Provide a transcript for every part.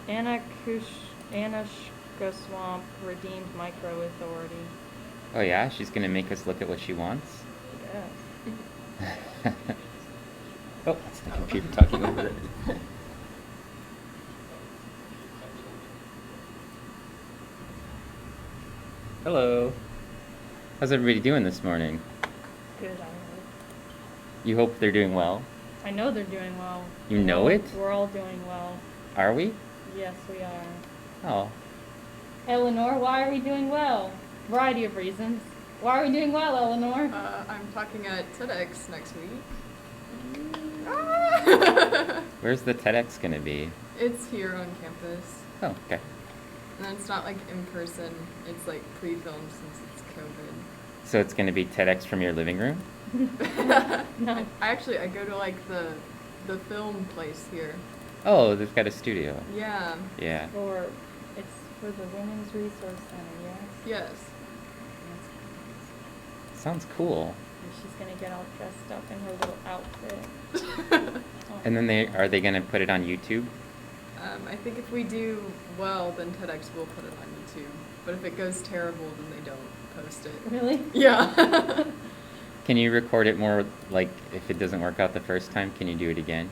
Anashka Swamp redeemed Micro Authority. Oh yeah, she's gonna make us look at what she wants. Yes. Oh, that's the computer talking over it. Hello. How's everybody doing this morning? Good, I hope. You hope they're doing well? I know they're doing well. You know it? We're all doing well. Are we? Yes, we are. Oh. Eleanor, why are we doing well? Variety of reasons. Why are we doing well, Eleanor? I'm talking at TEDx next week. Where's the TEDx gonna be? It's here on campus. Oh, okay. And it's not like in person, it's like pre-filmed since it's COVID. So it's gonna be TEDx from your living room? No. I go to like the film place here. Oh, they've got a studio. Yeah. Yeah. It's for the Women's Resource Center, yes? Yes. Sounds cool. And she's gonna get all dressed up in her little outfit. And then are they gonna put it on YouTube? I think if we do well, then TEDx will put it on YouTube. But if it goes terrible, then they don't post it. Really? Yeah. Can you record it more, like, if it doesn't work out the first time, can you do it again?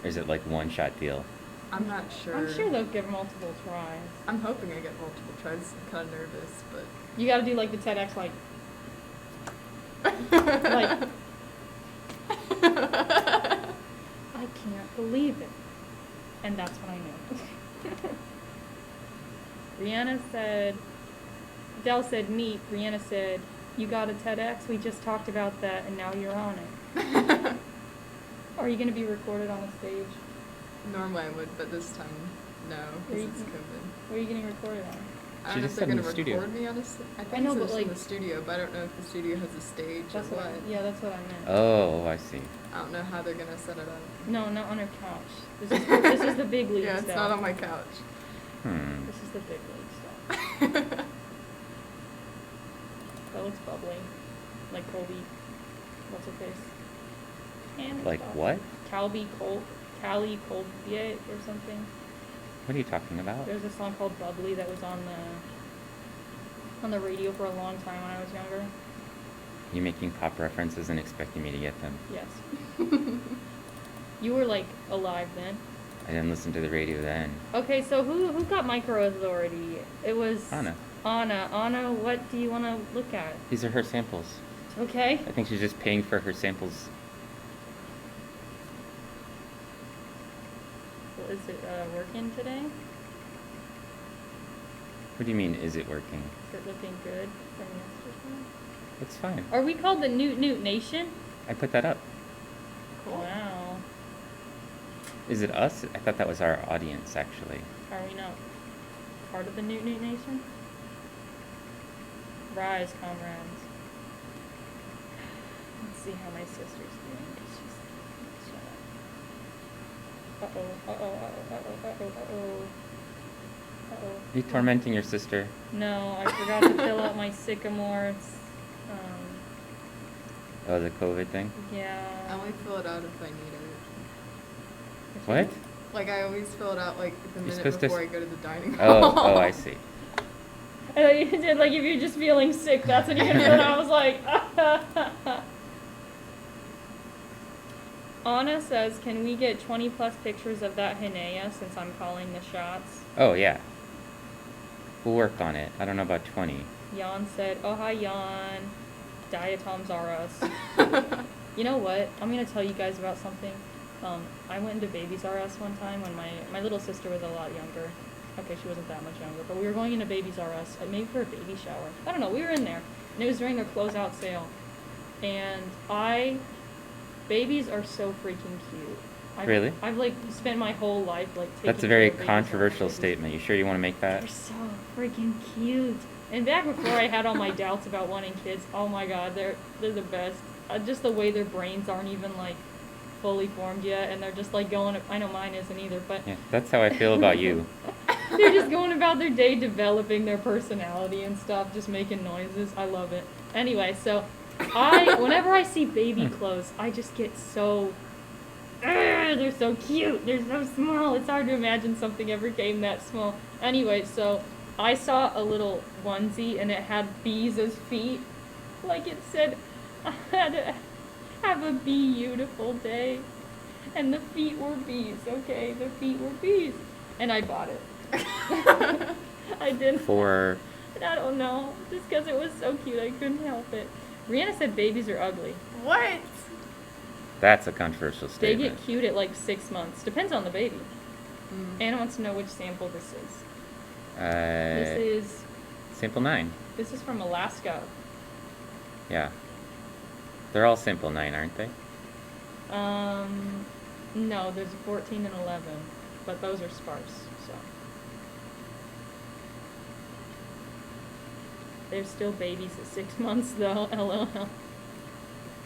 Or is it like one-shot deal? I'm not sure. I'm sure they'll give multiple tries. I'm hoping I get multiple tries. I'm kind of nervous, but... You gotta do like the TEDx, like... like... I can't believe it. And that's what I know. Rihanna said... Dell said, neat. Rihanna said, you got a TEDx? We just talked about that, and now you're on it. Are you going to be recorded on a stage? Normally I would, but this time, no, because it's COVID. Where are you getting recorded on? I don't know if they're going to record me on a stage. I think it's like, in the studio, but I don't know if the studio has a stage or what. Yeah, that's what I meant. Oh, I see. I don't know how they're going to set it up. No, not on her couch. This is the big league stuff. Yeah, it's not on my couch. This is the big league stuff. That looks bubbly. Like Colby. What's her face? And like what? Callie Colbiet or something. What are you talking about? There's a song called Bubbly that was on the radio for a long time when I was younger. You making pop references and expecting me to get them? Yes. You were like alive then. I didn't listen to the radio then. Okay, so who got Micro Authority? It was Anna. Anna, what do you want to look at? These are her samples. Okay. I think she's just paying for her samples. Well, is it working today? What do you mean, is it working? Is it looking good from yesterday? It's fine. Are we called the Newt Nation? I put that up. Cool. Wow. Is it us? I thought that was our audience, actually. Are we not part of the Newt Nation? Rise, comrades. Let's see how my sister's doing. She's shut up. Uh-oh. Are you tormenting your sister? No, I forgot to fill out my sycamore. Oh, the COVID thing? Yeah. I only fill it out if I need it. What? Like, I always fill it out, like, the minute before I go to the dining hall. Oh, I see. I thought you did, like, if you're just feeling sick, that's when you're gonna fill it out. I was like, Anna says, can we get 20 plus pictures of that Hannaea since I'm calling the shots? Oh, yeah. We'll work on it. I don't know about 20. Jan said, oh, hi, Jan. Diatoms are us. You know what? I'm going to tell you guys about something. I went into Babies R Us one time when my little sister was a lot younger. Okay, she wasn't that much younger, but we were going into Babies R Us, maybe for a baby shower. I don't know, we were in there, and it was during their closeout sale. And babies are so freaking cute. Really? I've like spent my whole life like taking That's a very care of controversial statement. You sure you want to make that? They're so freaking cute. And back before I had all my doubts about wanting kids, oh my god, they're the best. Just the way their brains aren't even like fully formed yet, and they're just like going. I know mine isn't either, but Yeah, that's how I feel about you. they're just going about their day, developing their personality and stuff, just making noises. I love it. Anyway, so whenever I see baby clothes, I just get so they're so cute. They're so small. It's hard to imagine something ever came that small. Anyway, so I saw a little onesie and it had bees as feet. Like it said, I had to have a beautiful day. And the feet were bees, okay? The feet were bees. And I bought it. I didn't. For I don't know. Just because it was so cute, I couldn't help it. Rihanna said babies are ugly. What? that's a controversial They statement. get cute at like 6 months. Depends on the baby. Mm. Anna wants to know which sample this is. Uh, sample 9. This is from Alaska. Yeah. They're all sample 9, aren't they? No, there's 14 and 11, but those are sparse, so. They're still babies at 6 months though, LOL.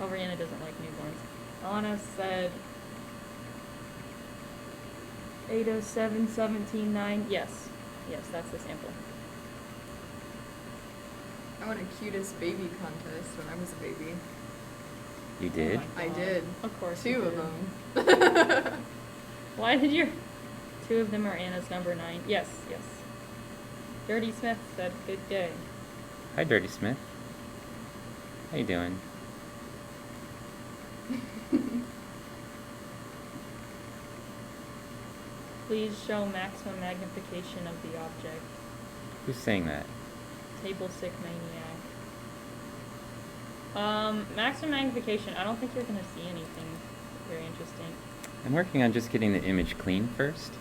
Oh, Rihanna doesn't like newborns. Anna said 807, 17, 9. Yes, that's the sample. I won a cutest baby contest when I was a baby. You did? Oh my I God. did. Of course. 2 you of did. them. Why did your 2 of them are Anna's number 9? Yes. Dirty Smith said good day. Hi, Dirty Smith. How you doing? Please show maximum magnification of the object. Who's saying that? Table sick maniac. Maximum magnification. I don't think you're gonna see anything very interesting. I'm working on just getting the image clean first.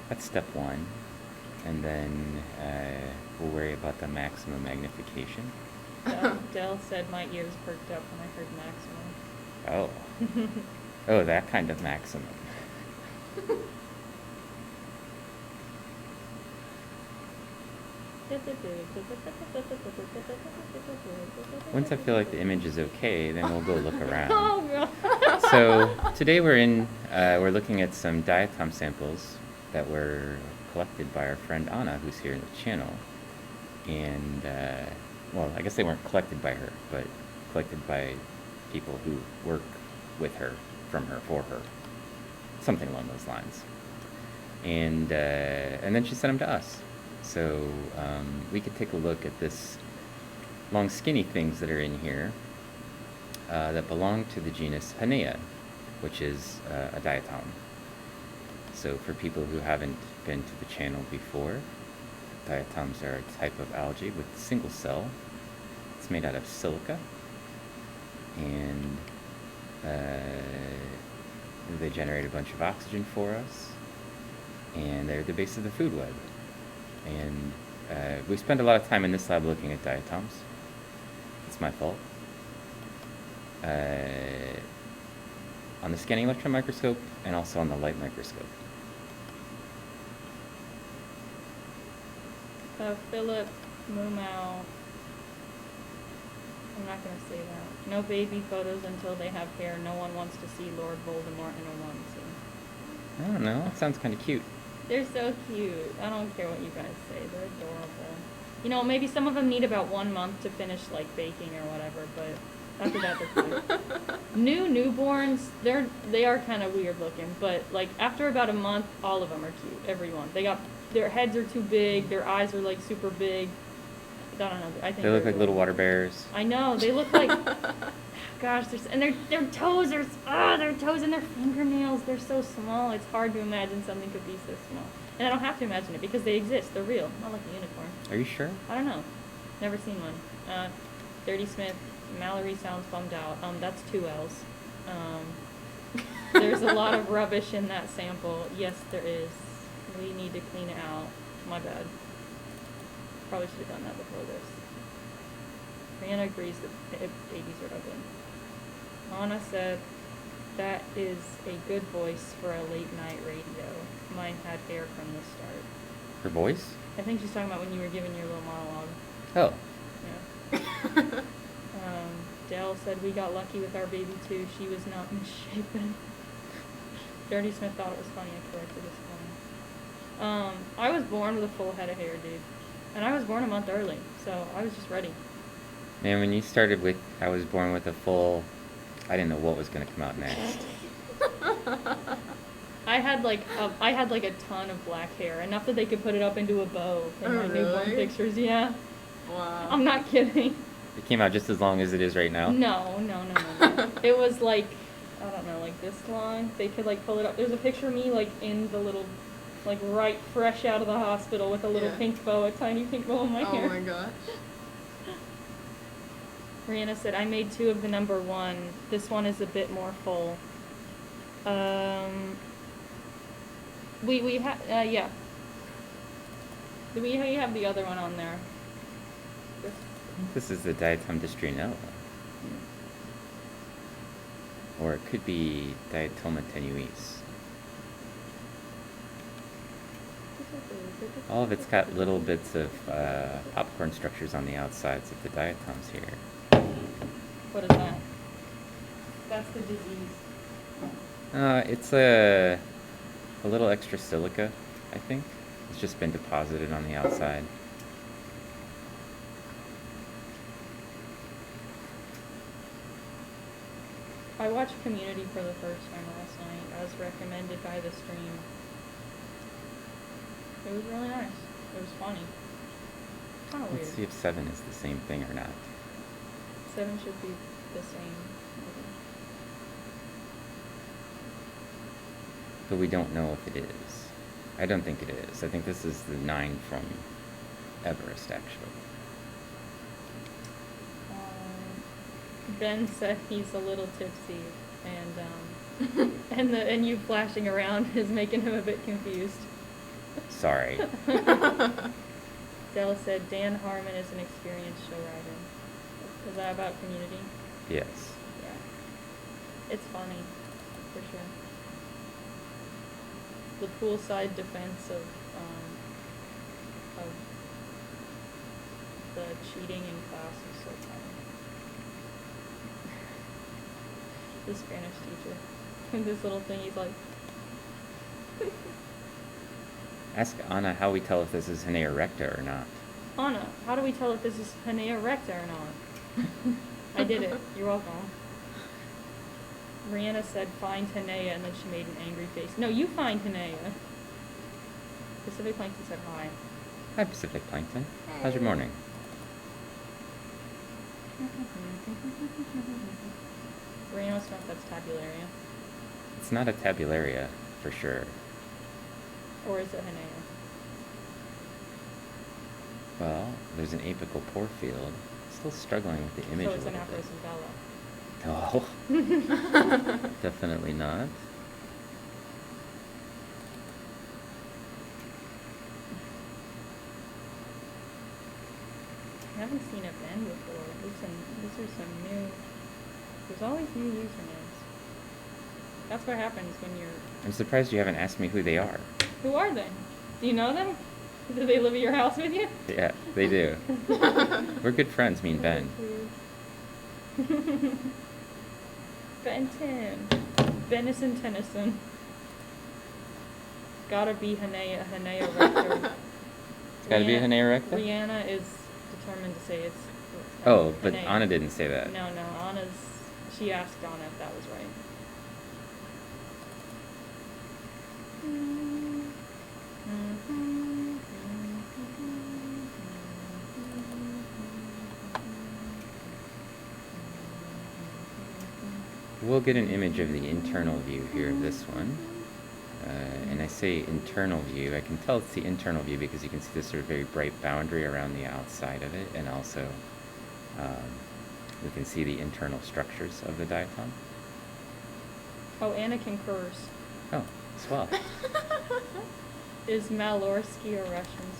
That's step 1. And then we'll worry about the maximum magnification. Dell said my ears perked up when I heard maximum. Oh. Oh, that kind of maximum. Once I feel like the image is okay, then we'll go look around. Oh god. So today we're looking at some diatom samples that were collected by our friend Anna, who's here in the channel. And well, I guess they weren't collected by her, but collected by people who work with her, from her, for her, something along those lines. And then she sent them to us. So we could take a look at this long skinny things that are in here that belong to the genus Hannaea, which is a diatom. So for people who haven't been to the channel before, diatoms are a type of algae with single cell. It's made out of silica, and they generate a bunch of oxygen for us, and they're the base of the food web. And we spend a lot of time in this lab looking at diatoms. It's my fault. On the scanning electron microscope and also on the light microscope. Philip Mumau. I'm not gonna say that. No baby photos until they have hair. No one wants to see Lord Voldemort in a onesie. I don't know. That sounds kind of cute. They're so cute. I don't care what you guys say. They're adorable. You know, maybe some of them need about 1 month to finish like baking or whatever, but after that they're cute. New newborns, they are kind of weird looking, but like after about a month, all of them are cute. Everyone. Their heads are too big. Their eyes are like super big. I don't know. I think They look like adorable. little water bears. I know. They look like. Gosh, their toes are their toes and their fingernails. They're so small. It's hard to imagine something could be so small. And I don't have to imagine it because they exist. They're real. Not like a unicorn. Are you sure? I don't know. Never seen one. Dirty Smith. Mallory sounds bummed out. That's 2 L's. There's a lot of rubbish in that sample. Yes, there is. We need to clean it out. My bad. Probably should have done that before this. Brianna agrees that babies are ugly. Anna said, that is a good voice for a late night radio. Mine had hair from the start. Her voice? I think she's talking about when you were giving your little monologue. Oh. Yeah. Dale said we got lucky with our baby too. She was not misshapen. Dirty Smith thought it was funny. I corrected this one. I was born with a full head of hair, dude. And I was born a month early, so I was just ready. Man, when you started with, I was born with a full, I didn't know what was going to come out next. I had like a ton of black hair, enough that they could put it up into a bow in Oh, my newborn really? pictures. Yeah, Wow. I'm not kidding. It came out just as long as it is right now. No. It was like, I don't know, like this long. They could like pull it up. There's a picture of me like in the little, like right fresh out of the hospital with a little Yeah. pink bow, a tiny pink bow in my hair. Oh my gosh. Rihanna said, I made 2 of the number 1. This one is a bit more full. We have, yeah. We have the other one on there. This is the Diatom distrinella. Or it could be Diatoma tenuis. All of it's got little bits of popcorn structures on the outsides of the diatoms here. What is that? That's the disease. It's a little extra silica, I think. It's just been deposited on the outside. I watched Community for the first time last night, as recommended by the stream. It was really nice. It was funny. Kind of weird. Let's see if 7 is the same thing or not. 7 should be the same. But we don't know if it is. I don't think it is. I think this is the 9 from Everest, actually. Ben said he's a little tipsy, and and you flashing around is making him a bit confused. Sorry. Della said Dan Harmon is an experienced show writer. Is that about Community? Yes. Yeah. It's funny, for sure. The poolside defense of the cheating in class is so funny. The Spanish teacher. And this little thing, he's like, Ask Anna how we tell if this is Hannaea recta or not. Anna, how do we tell if this is Hannaea recta or not? I did it. You're welcome. Rihanna said, find Hannaea, and then she made an angry face. No, you find Hannaea. Pacific Plankton said hi. Hi, Pacific Plankton. How's your morning? Rihanna wants to know if that's tabularia. It's not a tabularia, for sure. Or is it Hannaea? Well, there's an apical pore field. Still struggling with the image So a it's an little bit. Afrosembella. No. Definitely not. I haven't seen a Ben before. These are some new. There's always new usernames. That's what happens when you're. I'm surprised you haven't asked me who they are. Who are they? Do you know them? Do they live at your house with you? Yeah, they do. We're good friends, me and Ben. Benton. Benison Tennyson. Gotta be Hannaea recta. It's gotta be Hannaea recta? Rihanna is determined to say it's Oh, but Hannaea. Anna didn't say that. No, she asked Anna if that was right. We'll get an image of the internal view here of this one. And I say internal view, I can tell it's the internal view because you can see this sort of very bright boundary around the outside of it, and also we can see the internal structures of the diatom. Oh, Anna concurs. Oh, swell. Is Malorski a Russian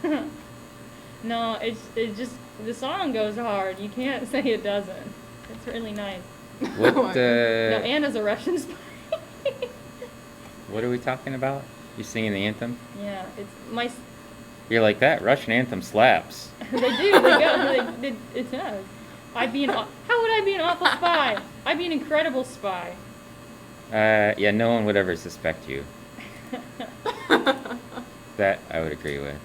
spy? No, it just, the song goes hard. You can't say it doesn't. It's really nice. What, No, Anna's a Russian spy. what are we talking about? You singing the anthem? Yeah, it's my. You're like, that Russian anthem slaps. They do. They go. It does. How would I be an awful spy? I'd be an incredible spy. Yeah, no one would ever suspect you. That I would agree with.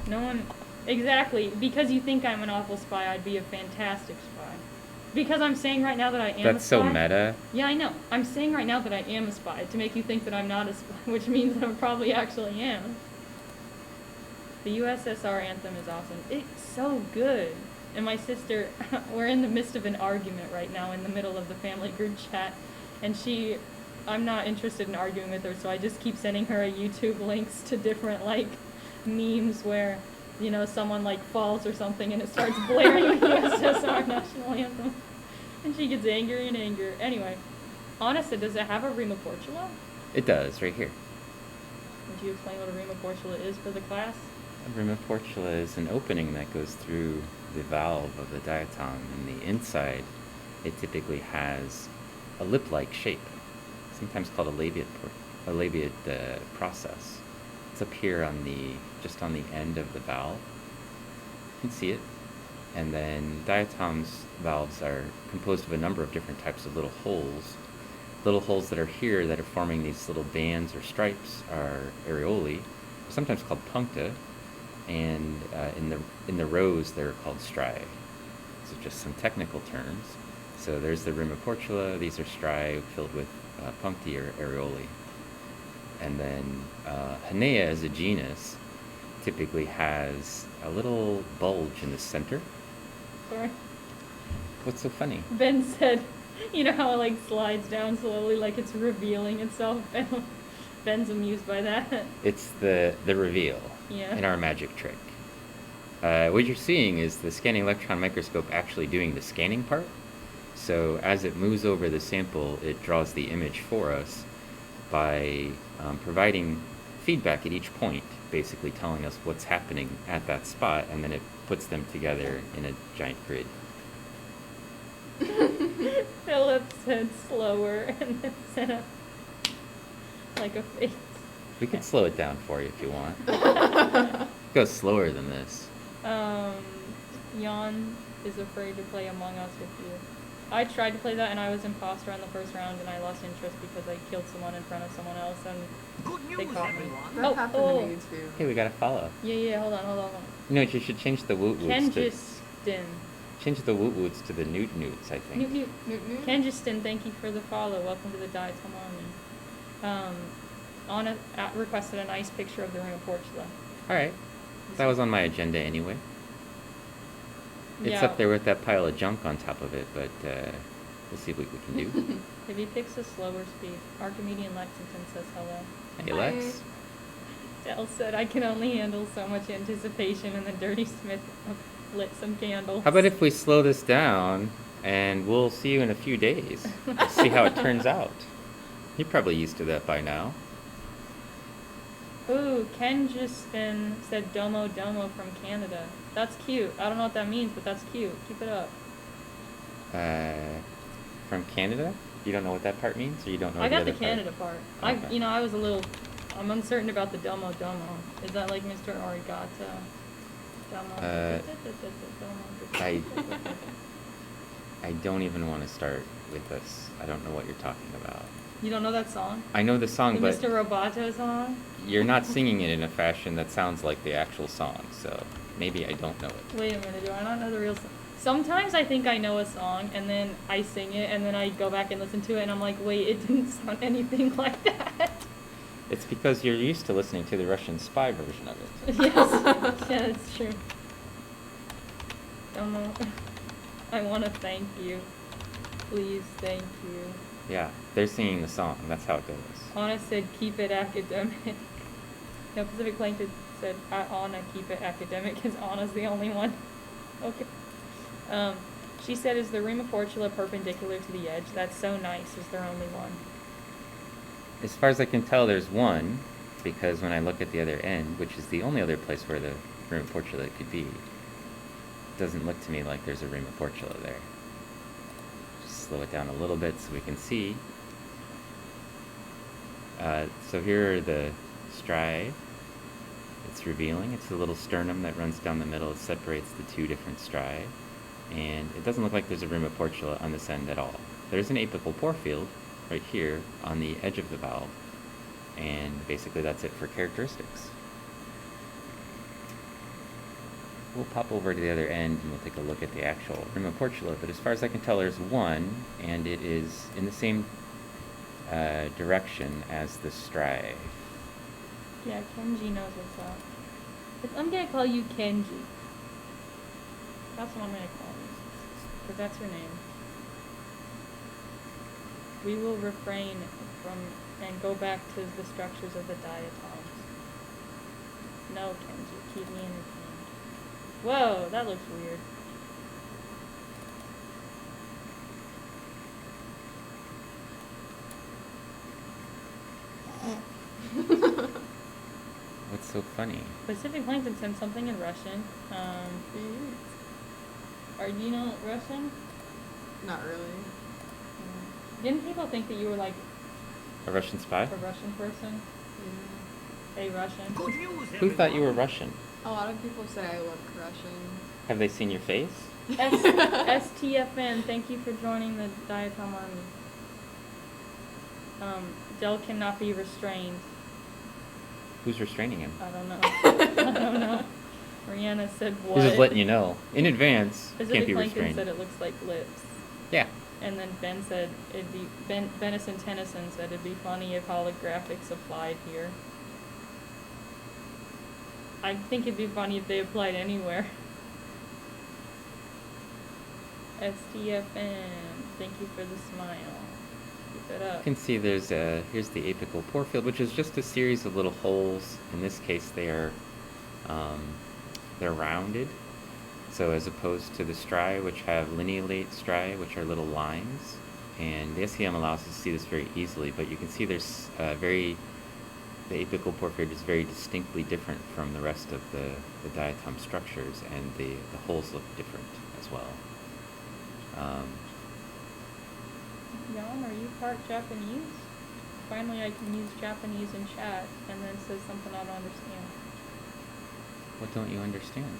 No one. Exactly. Because you think I'm an awful spy, I'd be a fantastic spy. Because I'm saying right now that I am a That's spy. so meta. Yeah, I know. I'm saying right now that I am a spy to make you think that I'm not a spy, which means that I probably actually am. The USSR anthem is awesome. It's so good. And my sister, we're in the midst of an argument right now in the middle of the family group chat, and I'm not interested in arguing with her, so I just keep sending her YouTube links to different, like, memes where, you know, someone, like, falls or something and it starts blaring the USSR national anthem. And she gets angrier and angrier. Anyway, Anna said, does it have a rima portula? It does, right here. Would you explain what a rima portula is for the class? A rima portula is an opening that goes through the valve of the diatom. And the inside, it typically has a lip-like shape, sometimes called a labiate process. It's up here on just on the end of the valve. You can see it. And then diatoms valves are composed of a number of different types of little holes. Little holes that are here that are forming these little bands or stripes are areolae, sometimes called puncta, and in the rows they're called striae. So just some technical terms. So there's the rima portula. These are striae filled with puncti or areolae. And then Hannaea as a genus typically has a little bulge in the center. Sorry. What's so funny? Ben said, you know how it, like, slides down slowly like it's revealing itself? Ben's amused by that. It's the reveal Yeah. in our magic trick. What you're seeing is the scanning electron microscope actually doing the scanning part. So as it moves over the sample, it draws the image for us by providing feedback at each point, basically telling us what's happening at that spot, and then it puts them together in a giant grid. Philip said slower and then said like a face. We could slow it down for you if you want. Go slower than this. Jan is afraid to play Among Us with you. I tried to play that and I was imposter on the first round and I lost interest because I killed someone in front of someone else and they caught me. That happened to me too. Hey, we got a follow. Yeah, hold on. You know, you should change the woot woots to Kenjiston. the woot woots to the newt newts, I think. Newt. Newt. Kenjiston, thank you for the follow. Welcome to the Diatom Army. Anna requested a nice picture of the Rima portula. Alright. That was on my agenda anyway. It's Yeah. up there with that pile of junk on top of it, but we'll see what we can do. If he picks a slower speed, Archimedean Lexington says hello. Hey, Lex. Dell said, I can only handle so much anticipation, and the Dirty Smith lit some candles. How about if we slow this down and we'll see you in a few days? See how it turns out. You're probably used to that by now. Ooh, Kenjiston said Domo Domo from Canada. That's cute. I don't know what that means, but that's cute. Keep it up. From Canada? You don't know what that part means, or you don't know I the got the other part? Canada part. Okay. I'm uncertain about the Domo Domo. Is that like Mr. Arigato? Domo. I don't even want to start with this. I don't know what you're talking about. You don't know that song? I know the song, The but Mr. Roboto song? you're not singing it in a fashion that sounds like the actual song, so maybe I don't know it. Wait a minute, do I not know the real song? Sometimes I think I know a song, and then I sing it, and then I go back and listen to it, and I'm like, wait, it didn't sound anything like that. It's because you're used to listening to the Russian spy version of it. Yes, yeah, that's true. Domo. I want to thank you. Please, thank you. Yeah, they're singing the song. That's how it goes. Anna said, keep it academic. No, Pacific Plankton said, Anna, keep it academic, because Anna's the only one. Okay. She said, is the Rima portula perpendicular to the edge? That's so nice. Is there only one? As far as I can tell, there's one, because when I look at the other end, which is the only other place where the Rima portula could be, it doesn't look to me like there's a Rima portula there. Just slow it down a little bit so we can see. So here are the striae. It's revealing. It's a little sternum that runs down the middle. It separates the two different striae. And it doesn't look like there's a Rima portula on this end at all. There's an apical pore field right here on the edge of the valve. And basically that's it for characteristics. we'll pop over to the other end and we'll take a look at the actual Rimoportula. But as far as I can tell, there's one, and it is in the same direction as the striae. Yeah, Kenji knows what's up. I'm gonna call you Kenji. That's what I'm gonna call you. Because that's your name. We will refrain from and go back to the structures of the diatoms. No, Kenji, keep me entertained. Whoa, that looks weird. What's so funny? Pacific Plankton sent something in Russian. Do you know Russian? Not really. Didn't people think that you were like A Russian spy? a Russian person? Yeah. A Russian? Who thought you were Russian? A lot of people say I look Russian. Have they seen your face? STFN, thank you for joining the Diatom Army. Del cannot be restrained. Who's restraining him? I don't know. I don't know. Rihanna said what? He's just letting you know. In advance, can't Pacific be Plankton restrained. said it looks like lips. Yeah. And then Ben said it'd be Benison Tennyson said it'd be funny if holographics applied here. I think it'd be funny if they applied anywhere. STFN, thank you for the smile. Keep it up. You can see here's the apical pore field, which is just a series of little holes. In this case, they're rounded. So as opposed to the striae, which have lineolate striae, which are little lines, and the SEM allows us to see this very easily. But you can see there's the apical pore field is very distinctly different from the rest of the diatom structures, and the holes look different as well. Jan, are you part Japanese? Finally, I can use Japanese in chat, and then it says something I don't understand. What don't you understand?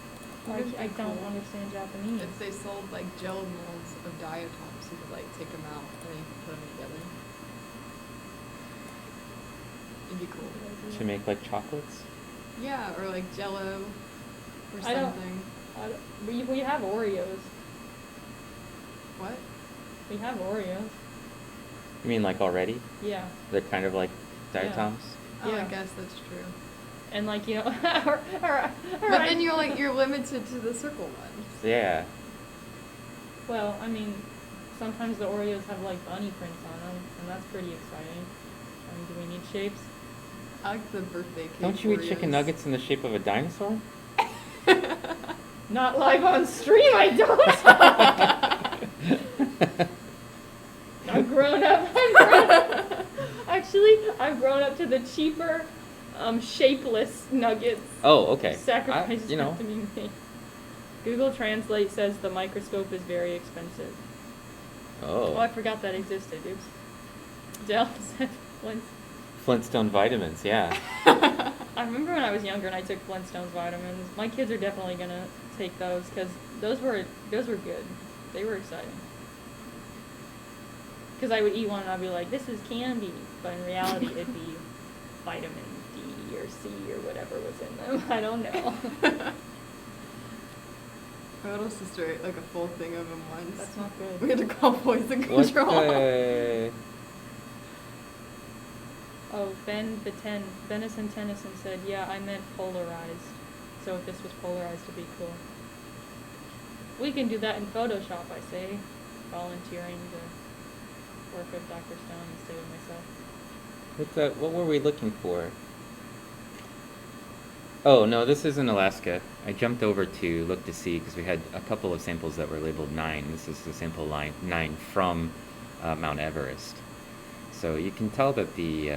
I don't understand Japanese. If they sold like gel molds of diatoms, you could like take them out and then you could put them together. It'd be cool. To make like chocolates? Yeah, or like Jello or I don't- something. We have Oreos. What? We have Oreos. You mean like already? Yeah. They're kind of like Yeah. diatoms? Oh, I Yeah. guess that's true. And like, you know, But then you're limited to the circle ones. Yeah. Well, I mean, sometimes the Oreos have like bunny prints on them, and that's pretty exciting. I mean, do we need shapes? I like the birthday cake. Don't you eat Oreos. chicken nuggets in the shape of a dinosaur? Not live on stream, I don't. I've grown up. Actually, I've grown up to the cheaper, shapeless nuggets. Oh, okay. Sacrifices you know. have to be made. Google Translate says the microscope is very expensive. Oh, I Oh. forgot that existed. Oops. Dell said Flintstone vitamins, yeah. I remember when I was younger and I took Flintstones vitamins. My kids are definitely gonna take those because those were good. They were exciting. Because I would eat one and I'd be like, this is candy, but in reality it'd be vitamin D or C or whatever was in them. I don't know. My little sister ate like a full thing of them once. That's not good. We had to call poison What control. the... Oh, Benison Tennyson said, yeah, I meant polarized. So if this was polarized, it'd be cool. We can do that in Photoshop, I say. Volunteering to work with Dr. Stone instead of myself. What were we looking for? Oh, no, this isn't Alaska. I jumped over to look to see, because we had a couple of samples that were labeled 9. This is the sample line 9 from Mount Everest. So you can tell that the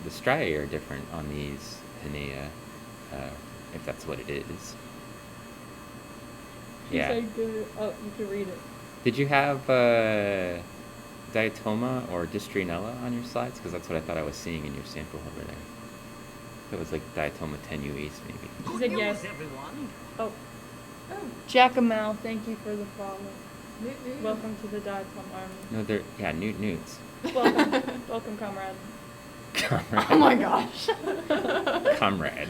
striae are different on these Hannaea, if that's what it is. She Yeah. said good. Oh, you can read it. Did you have diatoma or distrinella on your slides? Because that's what I thought I was seeing in your sample over there. It was like diatoma tenuis, maybe. She said yes. Everyone. Oh, Oh, Jackamal, thank you for the follow. newt. Welcome to the Diatom Army. No, they're newts. Welcome, welcome, comrade. Comrade. Oh my gosh. Comrade.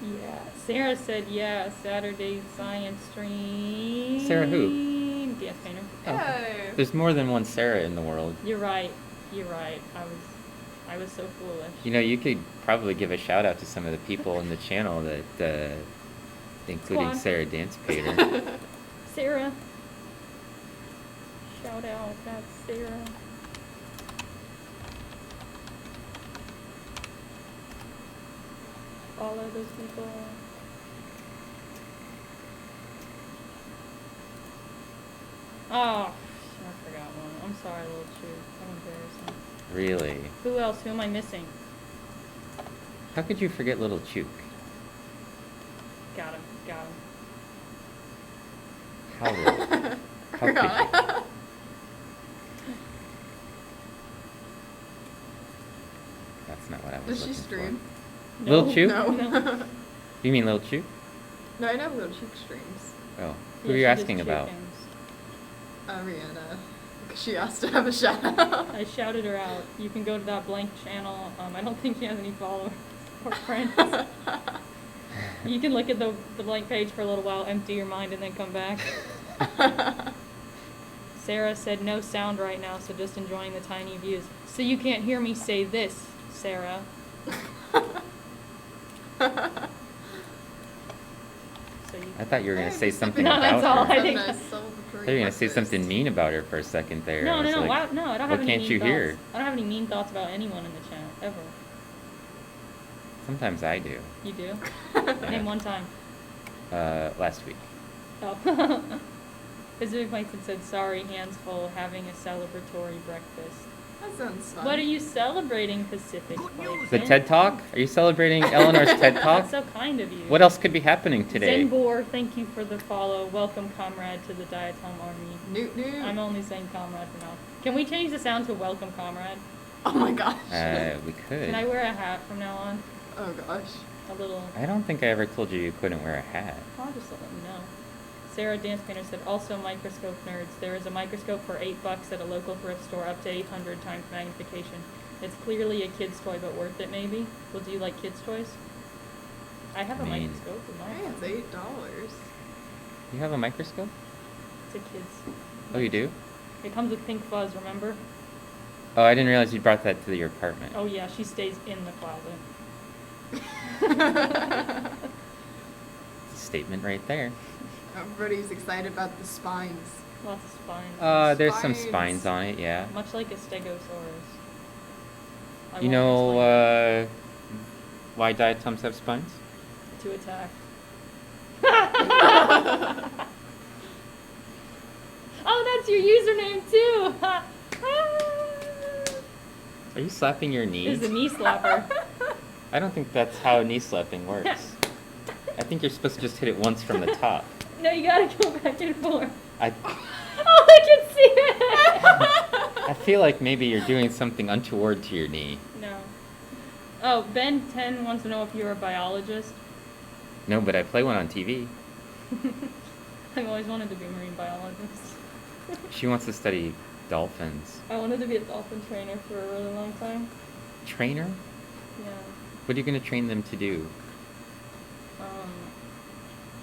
Yeah. Sarah said yeah, Saturday science stream. Sarah who? Dance painter. Oh. Hey. There's more than one Sarah in the world. You're right. You're right. I was so foolish. You know, you could probably give a shout out to some of the people in the channel that, including Squad. Sarah Dance Painter. Sarah. Shout out, that's Sarah. Follow those people. Oh, I forgot one. I'm sorry, little Chew. I'm embarrassing. Really? Who else? Who am I missing? How could you forget Little Chook? Got him. Got him. How did? How could you? That's not what I was Does she looking stream? for. Lil Chew? No. No. You mean Lil Chew? No, I know Little Cheek streams. Oh. Yeah, Who are you she does asking Chew about? games. Rihanna. 'Cause she asked to have a shout out. I shouted her out. You can go to that blank channel. I don't think she has any followers or friends. You can look at the blank page for a little while, empty your mind, and then come back. Sarah said no sound right now, so just enjoying the tiny views. So you can't hear me say this, Sarah. So you I thought you were going Hey, to say just something No, about that's all. her. I I think Having a that's- celebratory thought you were going to say breakfast. something mean about her for a second there. No, I was no, like, no, I don't what have any can't mean you thoughts. hear? I don't have any mean thoughts about anyone in the channel, ever. Sometimes I do. You do? Yeah. Name one time. Last week. Oh. Pacific Plankton said, sorry, hands full, having a celebratory breakfast. That sounds fun. What are you celebrating, Pacific Plankton? The TED Talk? Are you celebrating Eleanor's TED Talk? That's so kind of you. What else could be happening today? Zenbor, thank you for the follow. Welcome, comrade, to the Diatom army. Newt Newt. I'm only saying comrade for now. Can we change the sound to welcome, comrade? Oh my gosh. We could. Can I wear a hat from now on? Oh gosh. A little... I don't think I ever told you you couldn't wear a hat. I'll just let you know. Sarah Dance Painter said, also microscope nerds. There is a microscope for $8 at a local thrift store, up to 800 times magnification. It's clearly a kid's toy, but worth it maybe. Well, do you like kids' toys? I have a I mean- microscope in my Hey, house. it's $8. You have a microscope? It's a kid's. Oh, you do? It comes with pink fuzz, remember? Oh, I didn't realize you brought that to your apartment. Oh yeah, she stays in the closet. Statement right there. Everybody's excited about the spines. Lots of spines. There's some Spines. spines on it, yeah. Much like a stegosaurus. I You won't know, explain why diatoms have spines? it. To attack. Oh, that's your username too! Are you slapping your knee? This is a knee slapper. I don't think that's how knee slapping works. I think you're supposed to just hit it once from the top. No, you gotta go back and forth. I Oh, I can see it! I feel like maybe you're doing something untoward to your knee. No. Oh, Ben 10 wants to know if you're a biologist. No, but I play one on TV. I've always wanted to be a marine biologist. She wants to study dolphins. I wanted to be a dolphin trainer for a really long time. Trainer? Yeah. What are you going to train them to do?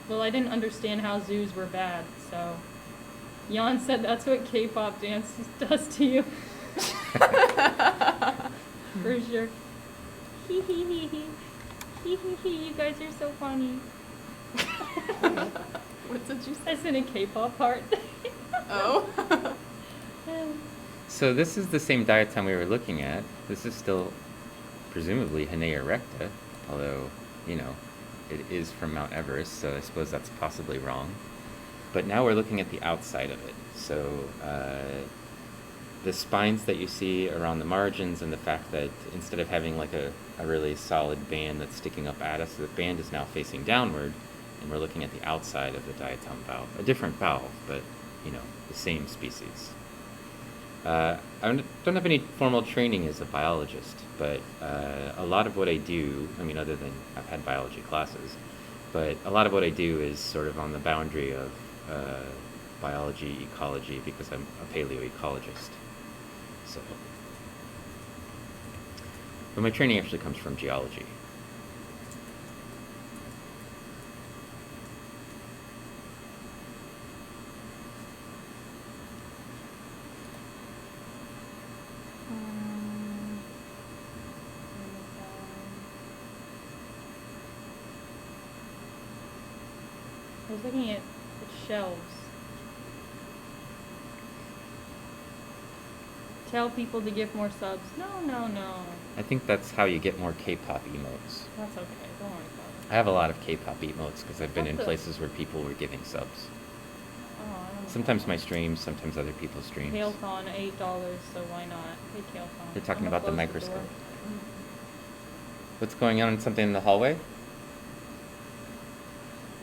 Well, I didn't understand how zoos were bad, so... Jan said that's what K-pop dance does to you. For sure. Hee hee hee hee. Hee hee hee, you guys are so funny. What did you say? That's in a K-pop part. Oh. So this is the same diatom we were looking at. This is still presumably Hannaea recta, although, you know, it is from Mount Everest, so I suppose that's possibly wrong. But now we're looking at the outside of it. So the spines that you see around the margins, and the fact that instead of having like a really solid band that's sticking up at us, the band is now facing downward, and we're looking at the outside of the diatom valve. A different valve, but, you know, the same species. I don't have any formal training as a biologist, but a lot of what I do, I mean, other than I've had biology classes, but a lot of what I do is sort of on the boundary of biology, ecology, because I'm a paleoecologist. So, but my training actually comes from geology. I was looking at shelves. Tell people to give more subs. No. I think that's how you get more K-pop emotes. That's okay. Don't worry about I have a lot of K-pop emotes because I've been What in the- places where people were giving subs. it. Oh, I don't know. Sometimes my streams, sometimes other people's streams. Kaleton, $8, so why not? Hey, Kaleton. They're talking I'm gonna about the close microscope. door. What's going on? Something in the hallway?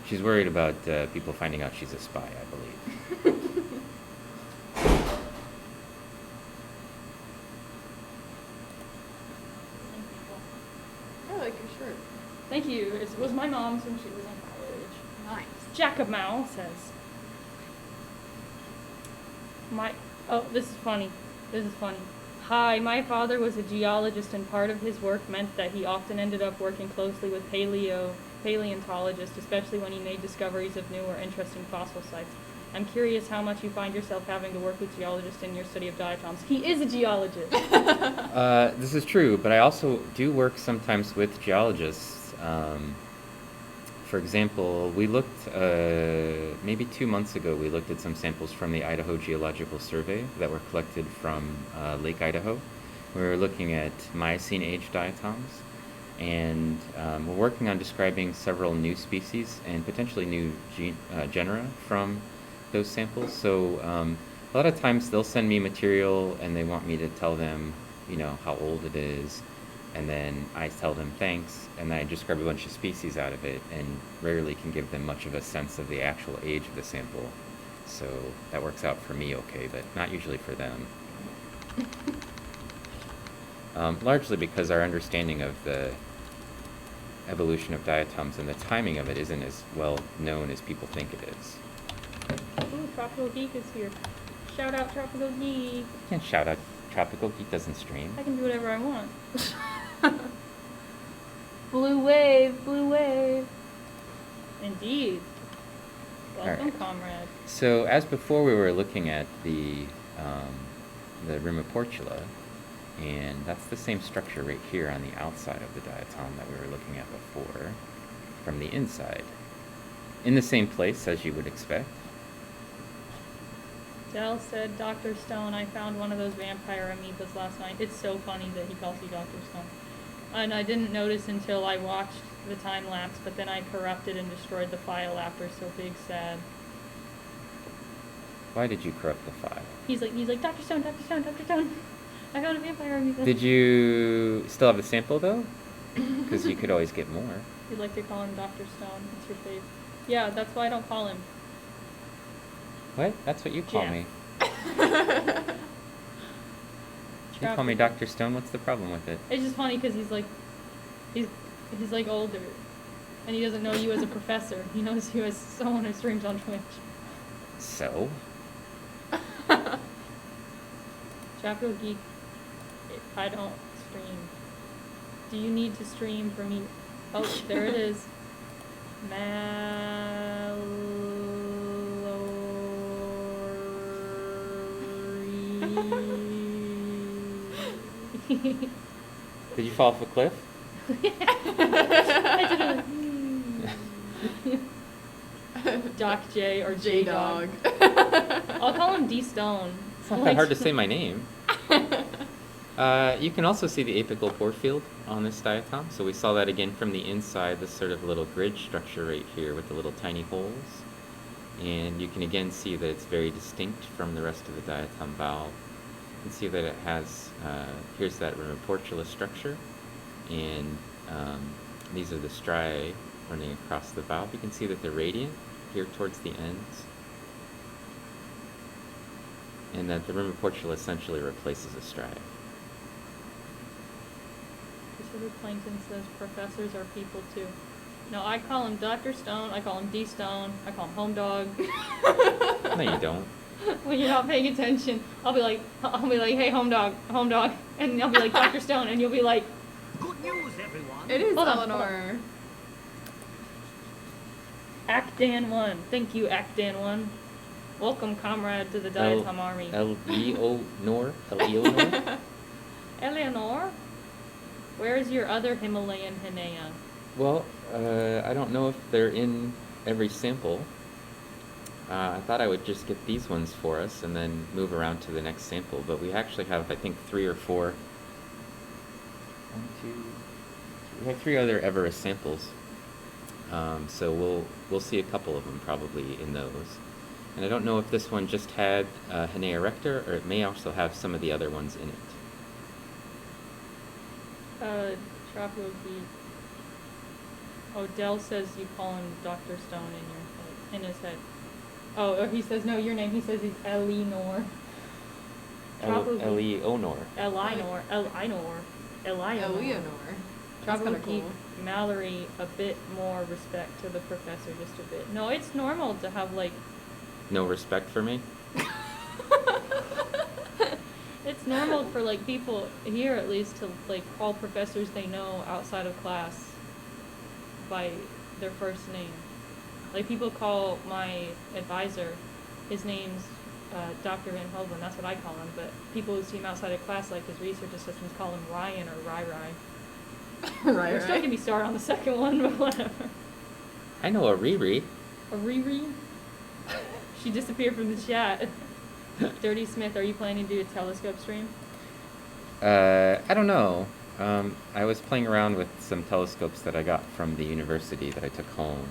She's worried about people finding out she's a spy, I believe. I like your shirt. Thank you. It was my mom's when she was in college. Nice. Jacobmau says. This is funny. Hi, my father was a geologist, and part of his work meant that he often ended up working closely with paleontologists, especially when he made discoveries of new or interesting fossil sites. I'm curious how much you find yourself having to work with geologists in your study of diatoms. He is a geologist. This is true, but I also do work sometimes with geologists. For example, we looked, maybe 2 months ago, we looked at some samples from the Idaho Geological Survey that were collected from Lake Idaho. We were looking at Miocene-age diatoms, and we're working on describing several new species and potentially new genera from those samples. So a lot of times they'll send me material and they want me to tell them, how old it is. And then I tell them thanks, and then I describe a bunch of species out of it, and rarely can give them much of a sense of the actual age of the sample. So that works out for me okay, but not usually for them. Largely because our understanding of the evolution of diatoms and the timing of it isn't as well known as people think it is. Ooh, Tropical Geek is here. Shout out Tropical Geek. You can't shout out Tropical Geek doesn't stream. I can do whatever I want. Blue wave. Indeed. Welcome, Alright. comrade. So as before, we were looking at the Rimiportula, and that's the same structure right here on the outside of the diatom that we were looking at before, from the inside. In the same place as you would expect. Dell said, Dr. Stone, I found one of those vampire amoebas last night. It's so funny that he calls you Dr. Stone. And I didn't notice until I watched the time lapse, but then I corrupted and destroyed the file after, so big sad. Why did you corrupt the file? He's like, Dr. Stone. I found a vampire amoeba. Did you still have the sample though? Because you could always get more. You'd like to call him Dr. Stone. It's your fave. Yeah, that's why I don't call him. What? That's what you call Jeff. me. You call me Dr. Stone, what's the problem with it? It's just funny because he's like older, and he doesn't know you as a professor. He knows you as someone who streams on Twitch. So? Tropical Geek, I don't stream. Do you need to stream for me? Oh, there it is. Mallory. Did you fall off a cliff? I did Doc J or J Dog. I'll call him D Stone. It's not that hard to say my name. You can also see the apical pore field on this diatom. So we saw that again from the inside, this sort of little grid structure right here with the little tiny holes. And you can again see that it's very distinct from the rest of the diatom valve. You can see that it has, here's that Rimiportula structure. And these are the striae running across the valve. You can see that they're radiant here towards the ends. And that the Rimiportula essentially replaces a striae. Pacific Plankton says professors are people too. No, I call him Dr. Stone, I call him D Stone, I call him Home Dog. No, you don't. When you're not paying attention, I'll be like, hey, Home Dog, and I'll be like, Dr. Stone, and you'll be like, Good news, everyone. It is Hold on, Eleanor. Actan1. Thank you, Actan1. Welcome, comrade, to the Diatom Army. Eleonor? Eleanor? Where is your other Himalayan Hannaea? Well, I don't know if they're in every sample, I thought I would just get these ones for us and then move around to the next sample. But we actually have, I think, 3 or 4. 1, 2. We have 3 other Everest samples. So we'll see a couple of them probably in those. And I don't know if this one just had Hannaea rector, or it may also have some of the other ones in it. Tropical Geek. Oh, Dell says you call him Dr. Stone in his head. Oh, or he says, no, your name. He says he's Elinor. Eleonor. Elinor. Eleanor. That's Tropical kind of Geek cool. Mallory, a bit more respect to the professor, just a bit. No, it's normal to have, like... No respect for me? It's normal for, like, people here, at least, to, like, call professors they know outside of class by their first name. Like, people call my advisor, his name's Dr. Van Hoven, that's what I call him, but people who see him outside of class, like his research assistants, call him Ryan or Rai. Right, Which don't get me started on the second one, but whatever. I know a Riri. A Riri? She disappeared from the chat. Dirty Smith, are you planning to do a telescope stream? I don't know. I was playing around with some telescopes that I got from the university that I took home,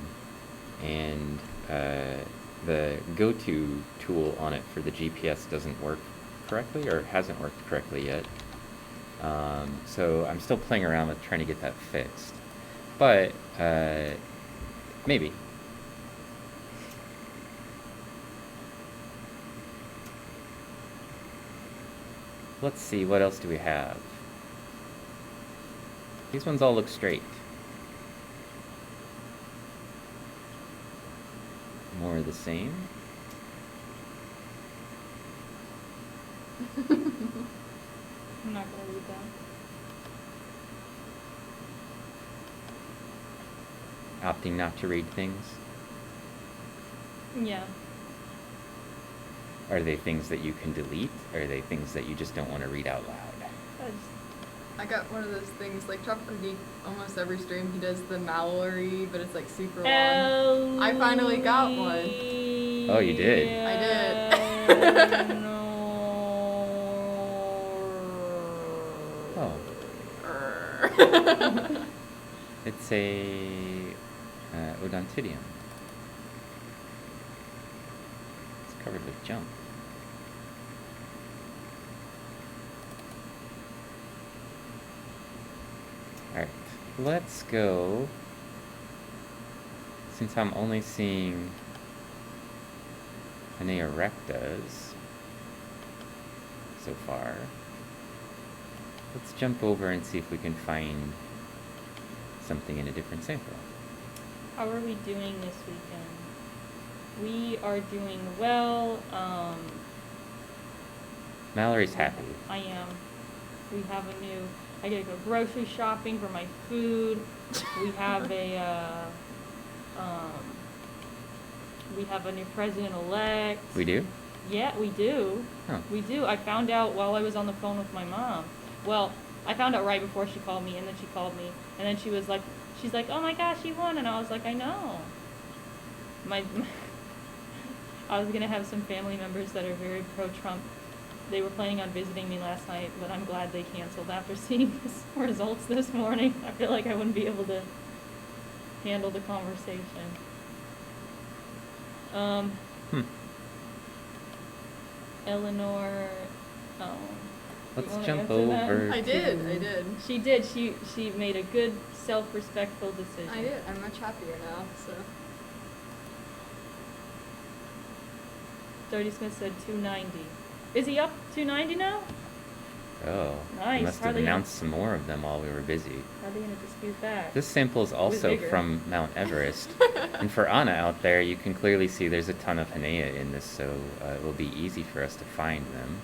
and the go-to tool on it for the GPS doesn't work correctly, or hasn't worked correctly yet. So I'm still playing around with trying to get that fixed. But maybe. Let's see, what else do we have? These ones all look straight. More of the same. I'm not gonna read that. Opting not to read things. Yeah. Are they things that you can delete? Or are they things that you just don't want to read out loud? I got one of those things, like Tropical Geek, almost every stream he does the Mallory, but it's like super long. I finally got one. Oh, you did? I did. Oh. It's a Odontidium. It's covered with junk. Alright, let's go. Since I'm only seeing Hannaea rectas so far, let's jump over and see if we can find something in a different sample. How are we doing this weekend? We are doing well. Mallory's happy. I am. We have a new... I gotta go grocery shopping for my food. We have a... we have a new president-elect. We do? Yeah, we do. Huh. We do. I found out while I was on the phone with my mom. Well, I found out right before she called me, and then she called me, and then she was like, she's like, oh my gosh, he won, and I was like, I know. I was gonna have some family members that are very pro-Trump. They were planning on visiting me last night, but I'm glad they canceled after seeing the results this morning. I feel like I wouldn't be able to handle the conversation. Eleanor, Let's jump over. I did. She did. She made a good, self-respectful decision. I did. I'm much happier now, so. Dirty Smith said 290. Is he up 290 now? Oh, Nice. we must have Hardly announced some more of them while we were busy. How are they going to dispute that? This sample is also bigger. from Mount Everest. And for Anna out there, you can clearly see there's a ton of Hannaea in this, so it will be easy for us to find them.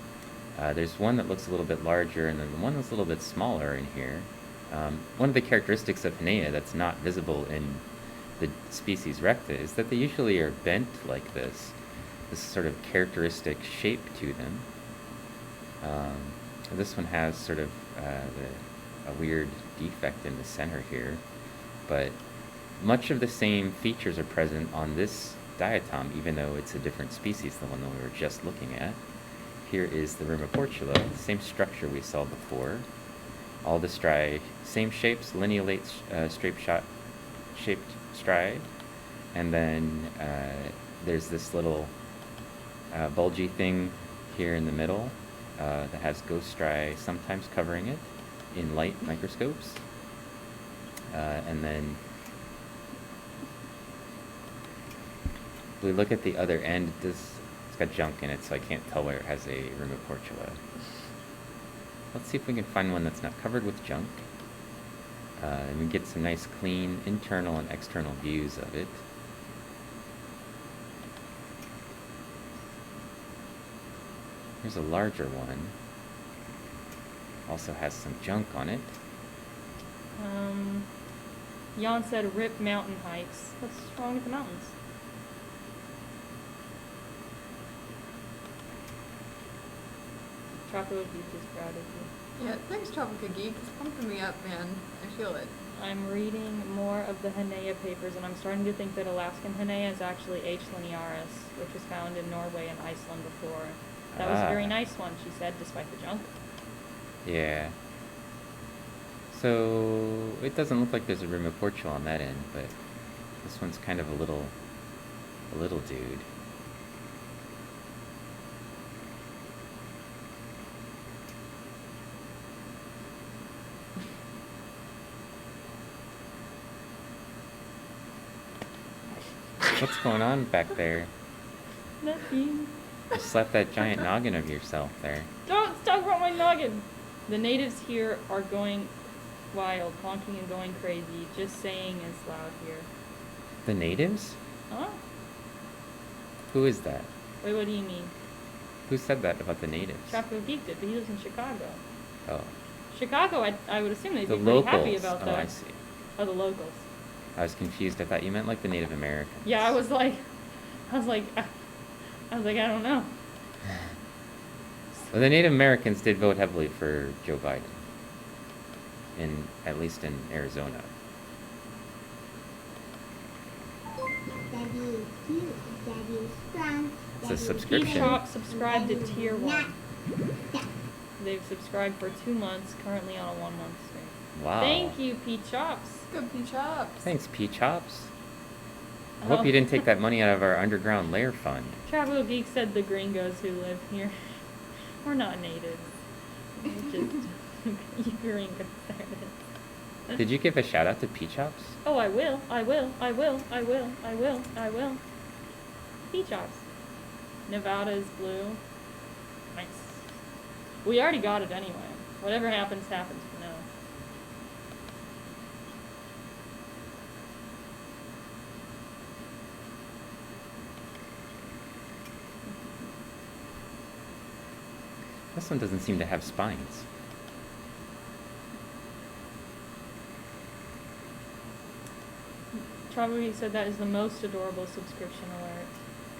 There's one that looks a little bit larger, and then the one that's a little bit smaller in here. One of the characteristics of Hannaea that's not visible in the species recta is that they usually are bent like this sort of characteristic shape to them. This one has sort of a weird defect in the center here, but much of the same features are present on this diatom, even though it's a different species than the one we were just looking at. Here is the Rimiportula, the same structure we saw before. All the striae, same shapes, lineolate shaped striae. And then there's this little bulgy thing here in the middle that has ghost striae sometimes covering it in light microscopes. And then if we look at the other end, it's got junk in it, so I can't tell where it has a Rimiportula. Let's see if we can find one that's not covered with junk. And we get some nice clean internal and external views of it. Here's a larger one. Also has some junk on it. Jan said rip mountain hikes. What's wrong with the mountains? Tropical Geek is proud of you. Yeah, thanks, Tropical Geek. It's pumping me up, man. I feel it. I'm reading more of the Hannaea papers, and I'm starting to think that Alaskan Hannaea is actually H. linearis, which was found in Norway and Iceland before. That was a very nice one, she said, despite the junk. Yeah. So it doesn't look like there's a Rimiportula on that end, but this one's kind of a little dude. What's going on back there? Nothing. You slapped that giant noggin of yourself there. Don't talk about my noggin! The natives here are going wild, honking and going crazy. Just saying is loud here. The natives? Huh? Who is that? Wait, what do you mean? Who said that about the natives? Tropical Geek did, but he lives in Chicago. Oh. Chicago, I would assume they'd The be pretty happy locals. about that. Oh, I see. Oh, the locals. I was confused. I thought you meant like the Native Americans. Yeah, I was like, I don't know. Well, the Native Americans did vote heavily for Joe Biden. At least in Arizona. It's a subscription. P-Shop subscribed to Tier 1. They've subscribed for 2 months, currently on a 1-month stream. Wow. Thank you, P-Chops. Good P-Chops. Thanks, P-Chops. I hope you didn't take that money out of our underground lair fund. Tropical Geek said the gringos who live here. We're not natives. We're just you gringos. There it is. Did you give a shout out to P-Chops? Oh, I will. P-Chops. Nevada is blue. Nice. We already got it anyway. Whatever happens, happens for now. This one doesn't seem to have spines. Tropical Geek said that is the most adorable subscription alert.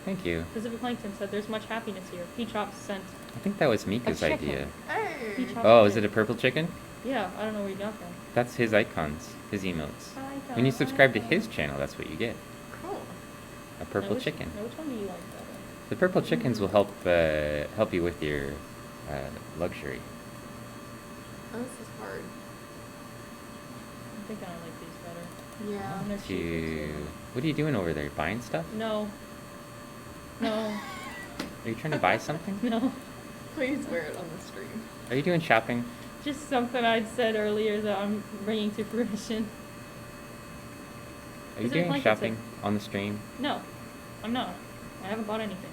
Thank you. Pacific Plankton said there's much happiness here. P-Chops sent I think that was Mika's a chicken. idea. Hey. P-Chops Oh, is did. it a purple chicken? Yeah, I don't know where you got that. That's his icons, his emotes. Icon, When you subscribe to icon. his channel, that's what you get. Cool. A purple chicken. Now which one do you like better? The purple chickens will help you with your luxury. Oh, this is hard. I think I like these better. Yeah. And they're cheaper, too. What are you doing over there? Buying stuff? No. No. Are you trying to buy something? No. Please wear it on the stream. Are you doing shopping? Just something I'd said earlier that I'm bringing to fruition. Are you Is it doing like it's shopping on the stream? No, I'm not. I haven't bought anything.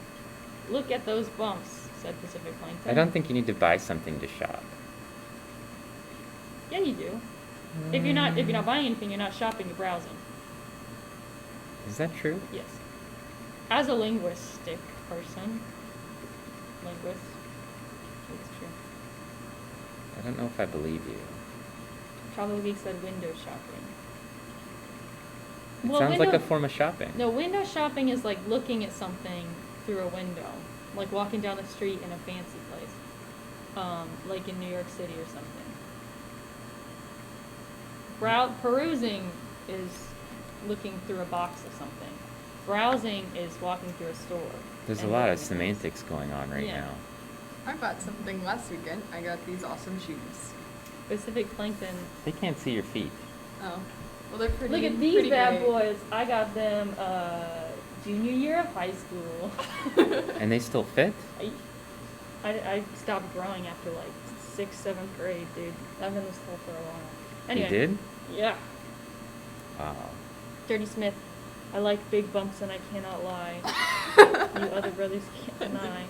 Look at those bumps, said Pacific Plankton. I don't think you need to buy something to shop. Yeah, you do. If you're not buying anything, you're not shopping, you're browsing. Is that true? Yes. As a linguistic person, it's true. I don't know if I believe you. Tropical Geek said window shopping. It sounds like a form of shopping. No, window shopping is like looking at something through a window, like walking down the street in a fancy place, like in New York City or something. Perusing is looking through a box of something. Browsing is walking through a store. There's a and lot looking of at semantics going on right Yeah. now. I bought something last weekend. I got these awesome shoes. things. Pacific Plankton. They can't see your feet. Oh. Well, they're pretty. Look at these pretty bad great. boys. I got them junior year of high school. And they still fit? I stopped growing after like 6th, 7th grade, dude. I've been in school for a while. Anyway. You did? Yeah. Wow. Dirty Smith. I like big bumps and I cannot lie. You other brothers can't deny.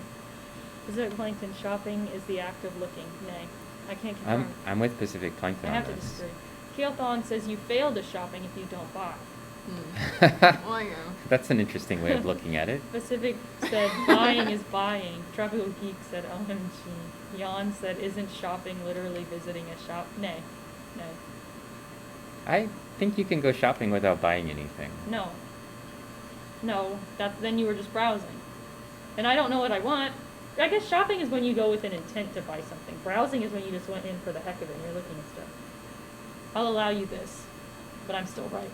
Pacific Plankton, shopping is the act of looking. Nay. I can't confirm. I'm with Pacific I Plankton have on to this. disagree. Keelthon says you fail to shopping if you don't buy. Well, I know. That's an interesting way of looking at it. Pacific said buying is buying. Tropical Geek said OMG. Jan said isn't shopping literally visiting a shop? Nay. No. I think you can go shopping without buying anything. No. No. Then you were just browsing. And I don't know what I want. I guess shopping is when you go with an intent to buy something. Browsing is when you just went in for the heck of it and you're looking at stuff. I'll allow you this, but I'm still right.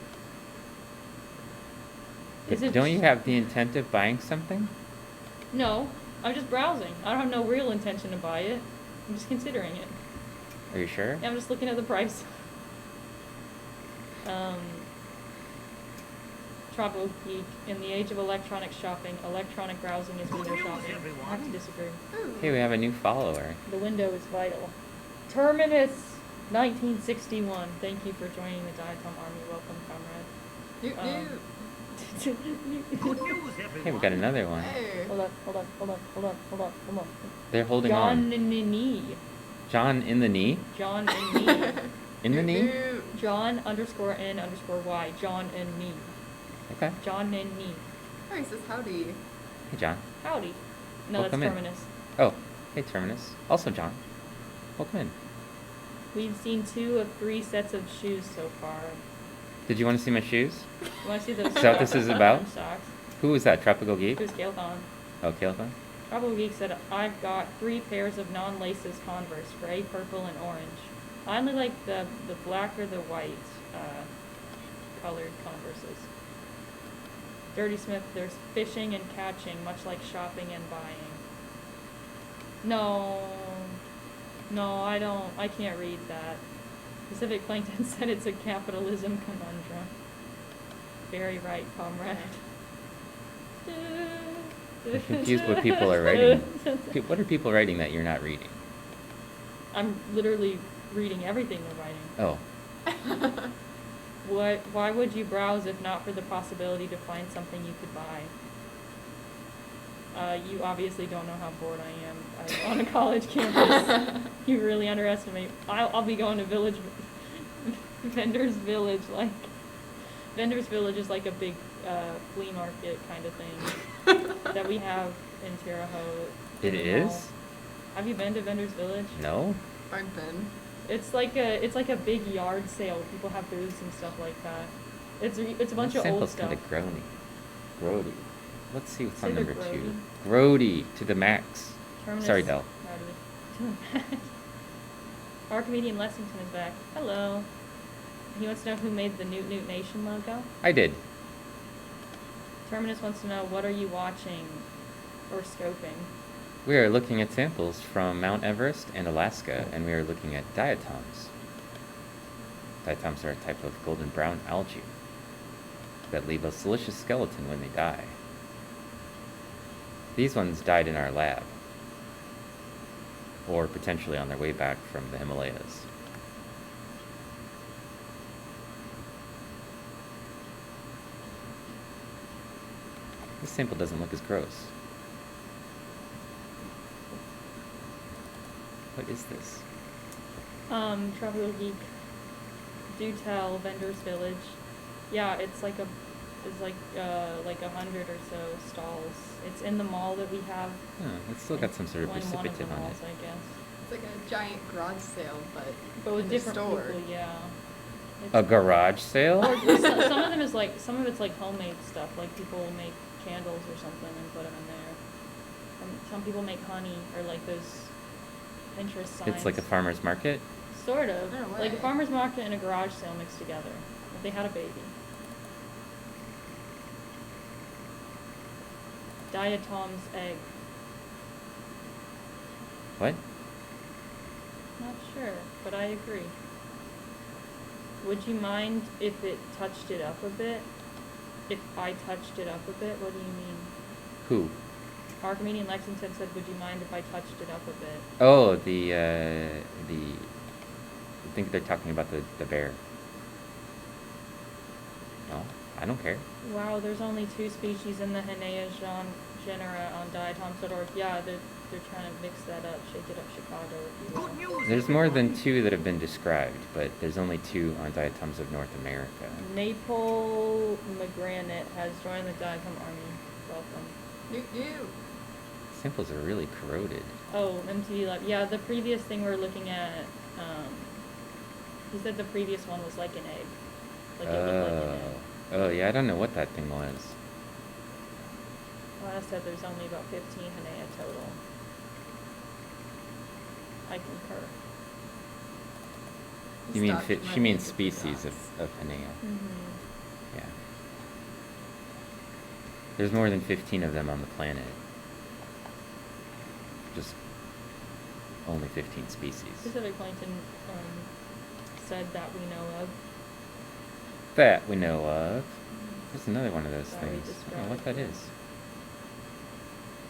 Is But it don't you sh- have the intent of buying something? No, I'm just browsing. I don't have no real intention to buy it. I'm just considering it. Are you sure? I'm just looking at the price. Tropical Geek, in the age of electronic shopping, electronic browsing is window Good news, shopping. I have to everyone. disagree. Ooh. Hey, we have a new follower. The window is vital. Terminus 1961. Thank you for joining the Diatom Army. Welcome, comrade. Newt, newt. Good news, everyone. Hey, we got another one. Hey. Hold on. They're holding John on. in the knee. John in the knee? John in knee. In the knee? Newt. John _N _Y. John in knee. Okay. John in knee. Oh, he says howdy. Hey, John. Howdy. No, Welcome that's in. Terminus. Oh, hey, Terminus. Also, John. Welcome in. We've seen 2 of 3 sets of shoes so far. Did you want to see my shoes? You want to see those? Is that what this is about? Socks. Who was that? Tropical Geek? Who's Gailthon? Oh, Caleb? Tropical Geek said, I've got 3 pairs of non-laces Converse, gray, purple, and orange. I only like the black or the white colored Converses. Dirty Smith, there's fishing and catching, much like shopping and buying. No, I don't. I can't read that. Pacific Plankton said it's a capitalism conundrum. Very right, comrade. I'm confused what people are writing. What are people writing that you're not reading? I'm literally reading everything they're writing. Oh, Why would you browse if not for the possibility to find something you could buy? You obviously don't know how bored I am on a college campus. You really underestimate. I'll be going to Vendors Village. Vendors Village is like a big flea market kind of thing that we have in Terre Haute. it in the mall. is? Have you been to Vendors Village? No? I've been. It's like a big yard sale. People have booths and stuff like that. It's a bunch That of old sample's stuff. kind of grody. Grody. Let's see what's on Consider number 2. grody. Grody to the max. Terminus Sorry, Del. Rowdy. Our comedian Lexington is back. Hello. He wants to know who made the Newt Newt Nation logo. I did. Terminus wants to know, what are you watching or scoping? We are looking at samples from Mount Everest and Alaska, and we are looking at diatoms. Diatoms are a type of golden brown algae that leave a silicious skeleton when they die. These ones died in our lab, or potentially on their way back from the Himalayas. This sample doesn't look as gross. What is this? Tropical Geek. Do tell Vendors Village. Yeah, it's like 100 or so stalls. It's in the mall that we have. Huh, it's still got some sort of one of the precipitate on it. malls, I guess. It's like a giant garage sale, but With in different a store. people, yeah. A garage sale? Or some of them is like, some of it's like homemade stuff. Like people will make candles or something and put them in there. And some people make honey or like those Pinterest signs. It's like a farmer's market? Sort of. No Like a way. farmer's market and a garage sale mixed together. If they had a baby. Diatom's egg. What? Not sure, but I agree. Would you mind if it touched it up a bit? If I touched it up a bit, what do you mean? Who? Archimedean Lexington said, would you mind if I touched it up a bit? Oh, I think they're talking about the bear. No, I don't care. Wow, there's only 2 species in the Hannaea genera on diatoms.org. Yeah, they're trying to mix that up, shake it up Chicago, if you will. Good news, There's more than everyone. 2 that have been described, but there's only 2 on Diatoms of North America. Maple McGranite has joined the diatom army. Welcome. New. Samples are really corroded. Oh, MTV Lab. Yeah, the previous thing we're looking at, he said the previous one was like an egg. Like it looked like an egg. Oh, yeah, I don't know what that thing was. Lana said there's only about 15 Hannaea total. I concur. You mean Stop, you she might means make it species of dots. Hannaea. Mm-hmm. Yeah. There's more than 15 of them on the planet. Just only 15 species. Pacific Plankton said that we know of. That we know of. There's another one of those Sorry, things. I don't know what that described. is.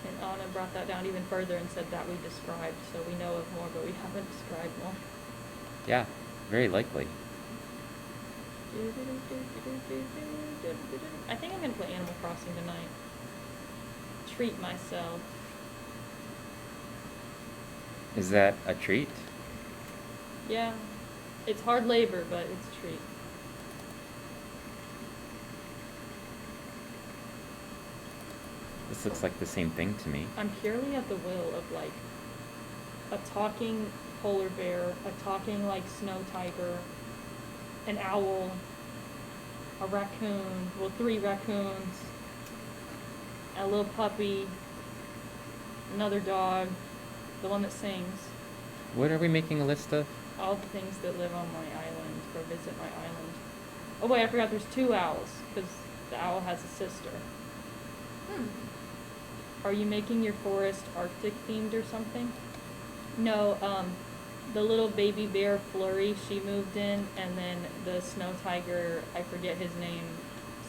And Anna brought that down even further and said that we described, so we know of more, but we haven't described more. Yeah, very likely. I think I'm gonna play Animal Crossing tonight. Treat myself. Is that a treat? Yeah. It's hard labor, but it's a treat. This looks like the same thing to me. I'm purely at the will of like a talking polar bear, a talking like snow tiger, an owl, a raccoon, well 3 raccoons, a little puppy, another dog, the one that sings, What are we making a list of? all the things that live on my island or visit my island. Oh wait, I forgot there's 2 owls, because the owl has a sister. Are you making your forest Arctic themed or something? No, the little baby bear Flurry, she moved in, and then the snow tiger, I forget his name,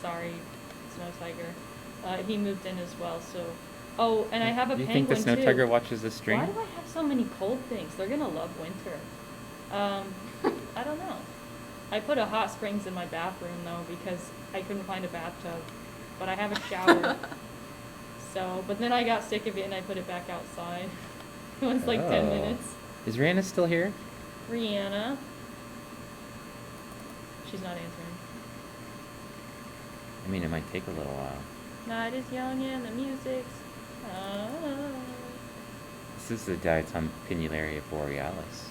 sorry, snow tiger, he moved in as well, so. Oh, and I have a Do you penguin think the snow too. tiger watches the stream? Why do I have so many cold things? They're gonna love winter. I don't know. I put a hot springs in my bathroom though because I couldn't find a bathtub, but I have a shower. So, but then I got sick of it and I put it back outside. It was like 10 Oh. minutes. Is Rihanna still here? Rihanna. She's not answering. I mean, it might take a little while. Night is young and the music's. This is the Diatom Pinularia borealis.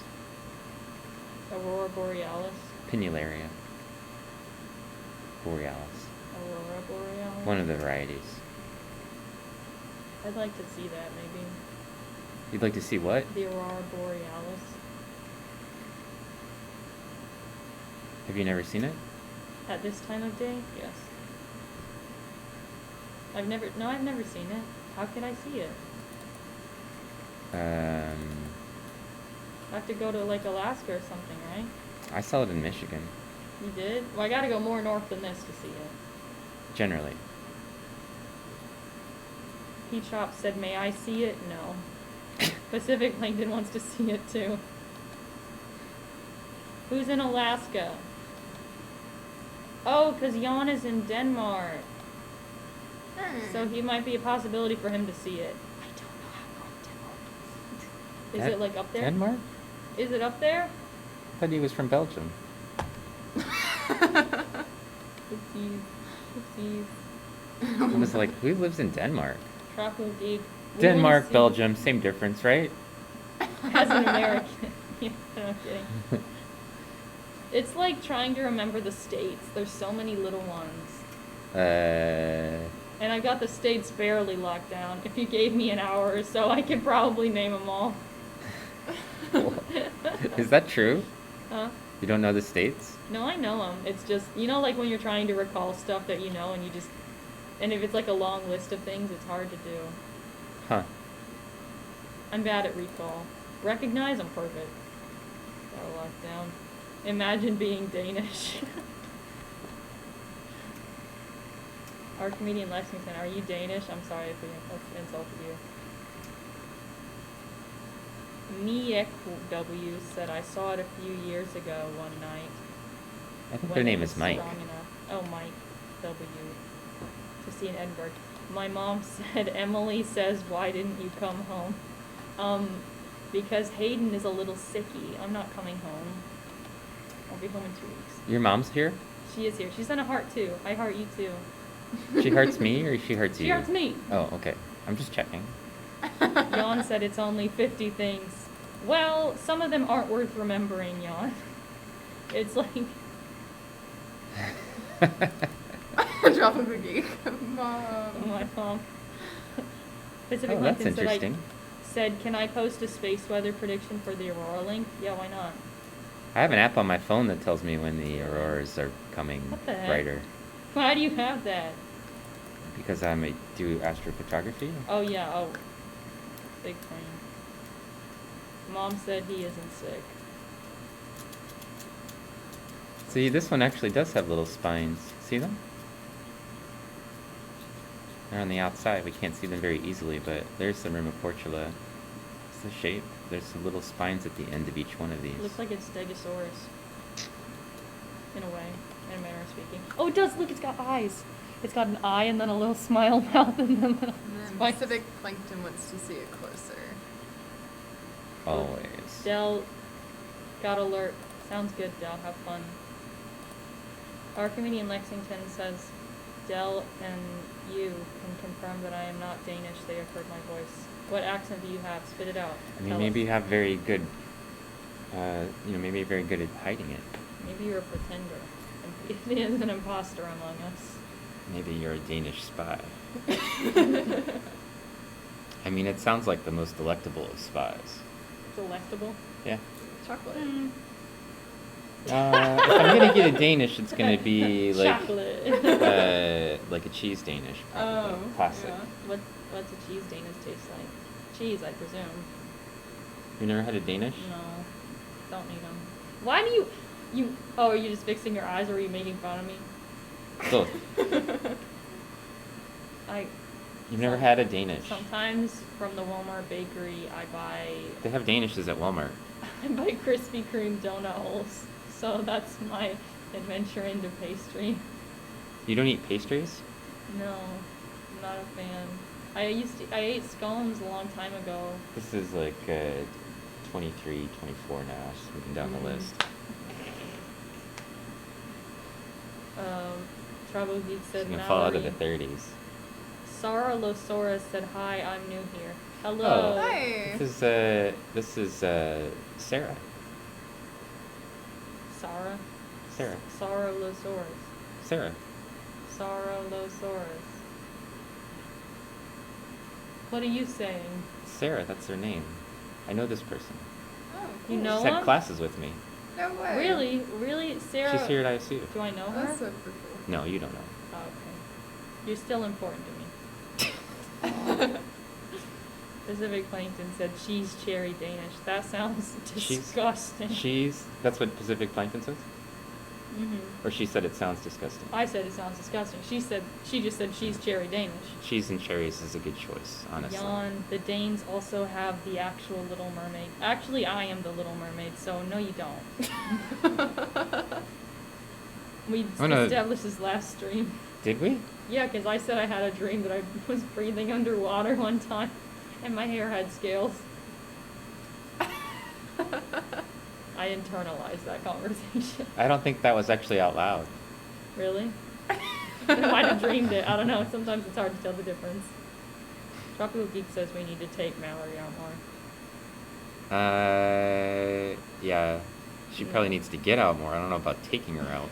Aurora Borealis. Pinularia borealis. Aurora Borealis. One of the varieties. I'd like to see that maybe. You'd like to see what? The Aurora Borealis. Have you never seen it? At this time of day? Yes. I've never seen it. How could I see it? I have to go to like Alaska or something, right? I saw it in Michigan, You did? Well, I gotta go more north than this to see it. generally. Pete Shop said, may I see it? No. Pacific Plankton wants to see it too. Who's in Alaska? Oh, because Jan is in Denmark. So he might be a possibility for him to see it. I don't know how long Denmark is. Is it like up there? Denmark? Is it up there? I thought he was from Belgium. Oopsies. Oopsies. I was like, who lives in Denmark? Tropical Geek. We Denmark, wanna see- Belgium, same difference, right? As an American. Yeah, no, I'm kidding. It's like trying to remember the states. There's so many little ones. And I got the states barely locked down. If you gave me an hour or so, I could probably name them all. Is that true? Huh? You don't know the states? No, I know them. It's just, you know, like when you're trying to recall stuff that you know and you just And if it's like a long list of things, it's hard to do. Huh. I'm bad at recall. Recognize, I'm perfect. Got locked down. Imagine being Danish. Our comedian Lexington, are you Danish? I'm sorry if we insulted you. Miek W said, I saw it a few years ago one night. I think when their it name was is Mike. strong enough. Oh, Mike W. To see in Edinburgh. My mom said, Emily says, why didn't you come home? Because Hayden is a little sicky. I'm not coming home. I'll be home in 2 weeks. Your mom's here? She is here. She sent a heart too. I heart you too. She hearts me or she hearts you? She hearts me. Oh, okay. I'm just checking. Jan said it's only 50 things. Well, some of them aren't worth remembering, Jan. It's like... Tropical geek. Mom. My mom. Pacific Oh, that's Mountain interesting. said, can I post a space weather prediction for the Aurora link? Yeah, why not? I have an app on my phone that tells me when the auroras are coming What the heck? brighter. Why do you have that? Because do astrophotography. Oh, yeah, oh. Big brain. Mom said he isn't sick. See, this one actually does have little spines. See them? They're on the outside. We can't see them very easily, but there's the Rimiportula. It's the shape. There's some little spines at the end of each one of these. It looks like it's Stegosaurus. In a way, in a manner of speaking. Oh, it does! Look, it's got eyes! It's got an eye and then a little smile mouth in the middle. And then Spines. Pacific Plankton wants to see it closer. Always. Dell got alert. Sounds good, Dell. Have fun. Our comedian Lexington says, Dell and you can confirm that I am not Danish. They have heard my voice. What accent do you have? Spit it out. I mean, Tell maybe us. you have very good, maybe you're very good at hiding it. Maybe you're a pretender. It is an imposter among us. Maybe you're a Danish spy. I mean, it sounds like the most delectable of spies. Delectable. Yeah. Chocolate. If I'm gonna get a Danish, it's gonna be like Chocolate. like a cheese Danish, probably. Oh, Classic. yeah. What's a cheese Danish taste like? Cheese, I presume. You never had a Danish? No. Don't need them. Why do you... Oh, are you just fixing your eyes or are you making fun of me? Both. I... You've never had a Danish? Sometimes from the Walmart bakery, I buy... They have Danishes at Walmart. I buy Krispy Kreme donut holes. So that's my adventure into pastry. You don't eat pastries? No, I'm not a fan. I ate scones a long time ago. This is like 23, 24 now, just moving down the list. Travel Geek She's said gonna fall out of the Mallory. 30s. Sarah Losaurus said, hi, I'm new here. Hello. Oh. Hi. This is Sarah. Sarah? Sarah. Sarah Losaurus. Sarah. Sarah Losaurus. What are you saying? Sarah, that's her name. I know this person. Oh, You cool. know She's had him? classes with me. No way. Really? Really? Sarah? She's here at ISU. Do I know Oh, her? that's so cool. No, you don't know. Oh, okay. You're still important to me. Pacific Plankton said cheese cherry Danish. That sounds disgusting. That's what Pacific Plankton says? Mm-hmm. Or she said it sounds disgusting. I said it sounds disgusting. She just said cheese cherry Danish. Cheese and cherries is a good choice, honestly. Jan, the Danes also have the actual Little Mermaid. Actually, I am the Little Mermaid, so no, you don't. We established this last stream. Did we? Yeah, because I said I had a dream that I was breathing underwater one time, and my hair had scales. I internalized that conversation. I don't think that was actually out loud. Really? I might have dreamed it. I don't know. Sometimes it's hard to tell the difference. Tropical Geek says we need to take Mallory out more. Yeah. She probably needs to get out more. I don't know about taking her out.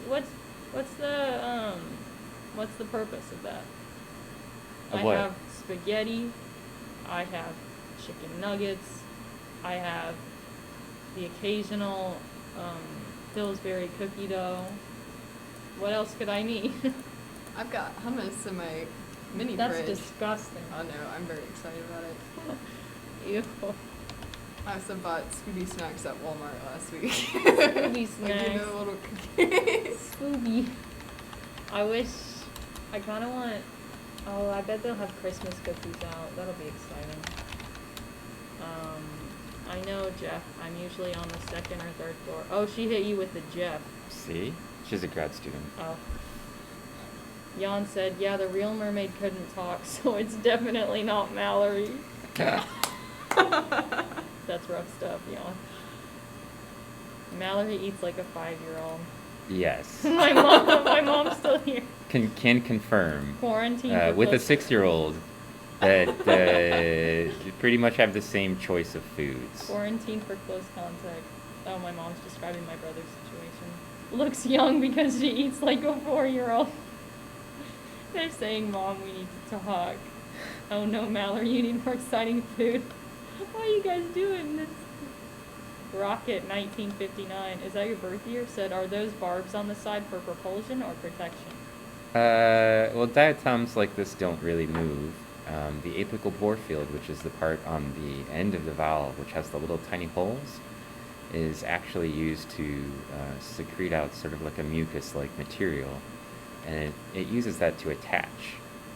What's the purpose of that? Of I what? have spaghetti. I have chicken nuggets. I have the occasional Pillsbury cookie dough. What else could I need? I've got hummus in my mini That's fridge. disgusting. Oh no, I'm very excited about it. Ew. I also bought Scooby snacks at Walmart last week. Scooby Like, you snacks. know, little cookies. Scooby. I wish. I kind of want. Oh, I bet they'll have Christmas cookies out. That'll be exciting. I know, Jeff. I'm usually on the second or third floor. Oh, she hit you with the Jeff. See? She's a grad student. Oh. Jan said, yeah, the real mermaid couldn't talk, so it's definitely not Mallory. That's rough stuff, Jan. Mallory eats like a 5-year-old. Yes. my mom's still here. Can confirm. Quarantine for with a close- 6-year-old that pretty much have the same choice of foods. Quarantine for close contact. Oh, my mom's describing my brother's situation. Looks young because she eats like a 4-year-old. They're saying, Mom, we need to talk. Oh no, Mallory, you need more exciting food. Why are you guys doing this? Rocket 1959. Is that your birth year? Said, are those barbs on the side for propulsion or protection? Well, diatoms like this don't really move. The apical pore field, which is the part on the end of the valve, which has the little tiny holes, is actually used to secrete out sort of like a mucus-like material, and it uses that to attach.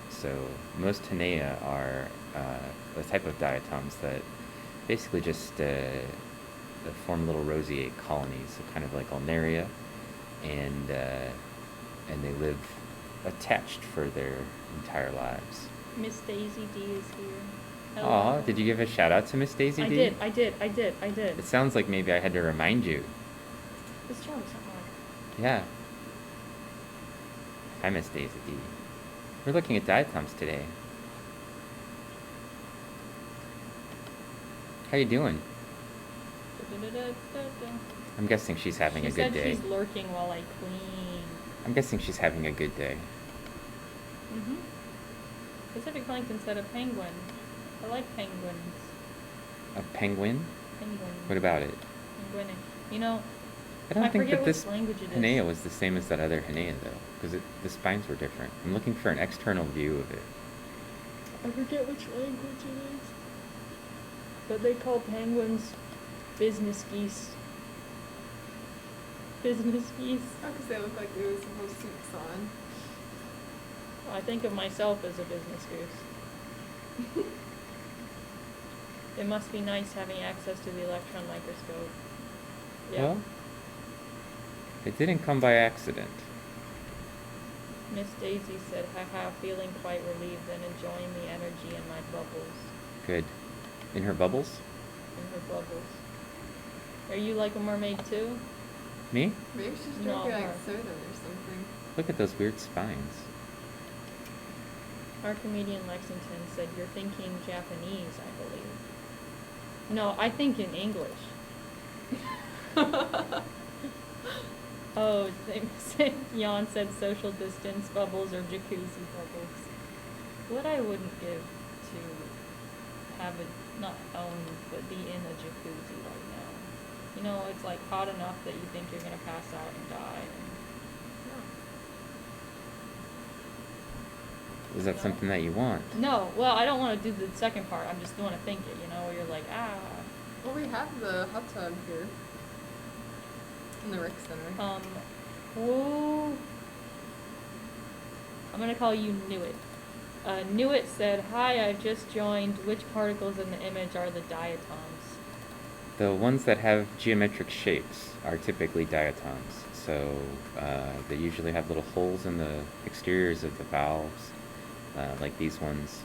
So most Hannaea are the type of diatoms that basically just form little roseate colonies, so kind of like Ulnaria, and they live attached for their entire lives. Miss Daisy D is here. Hello. Aw, did you give a shout out to Miss Daisy D? I did. It sounds like maybe I had to remind you. This job is not hard. Yeah. Hi, Miss Daisy D. We're looking at diatoms today. How you doing? I'm guessing she's having a good day. She said she's lurking while I clean. I'm guessing she's having a good day. Mm-hmm. Pacific Plankton said a penguin. I like penguins. A penguin? Penguin. What about it? Penguin. You know, I don't think forget that which this language it is. Hannaea was the same as that other Hannaea, though, because the spines were different. I'm looking for an external view of it. I forget which language it is. But they call penguins business geese. Business geese. Oh, because they look like they have some little suits on. I think of myself as a business goose. It must be nice having access to the electron microscope. Yeah. Well, it didn't come by accident. Miss Daisy said, haha, feeling quite relieved and enjoying the energy in my bubbles. Good. In her bubbles? In her bubbles. Are you like a mermaid too? Me? Maybe she's No, drinking like her. soda or something. Look at those weird spines. Our comedian Lexington said, you're thinking Japanese, I believe. No, I think in English. Oh, Jan said social distance bubbles or jacuzzi bubbles. What I wouldn't give to have it not own, but be in a jacuzzi right now. You know, it's like hot enough that you think you're gonna pass out and die. Is that No. something that you want? No, well, I don't want to do the second part. I'm just want to think it, you know, where you're like, ah. Well, we have the hot tub here. In the rec center. Whoa. I'm gonna call you Newit. Newit said, hi, I've just joined. Which particles in the image are the diatoms? The ones that have geometric shapes are typically diatoms. So they usually have little holes in the exteriors of the valves, like these ones,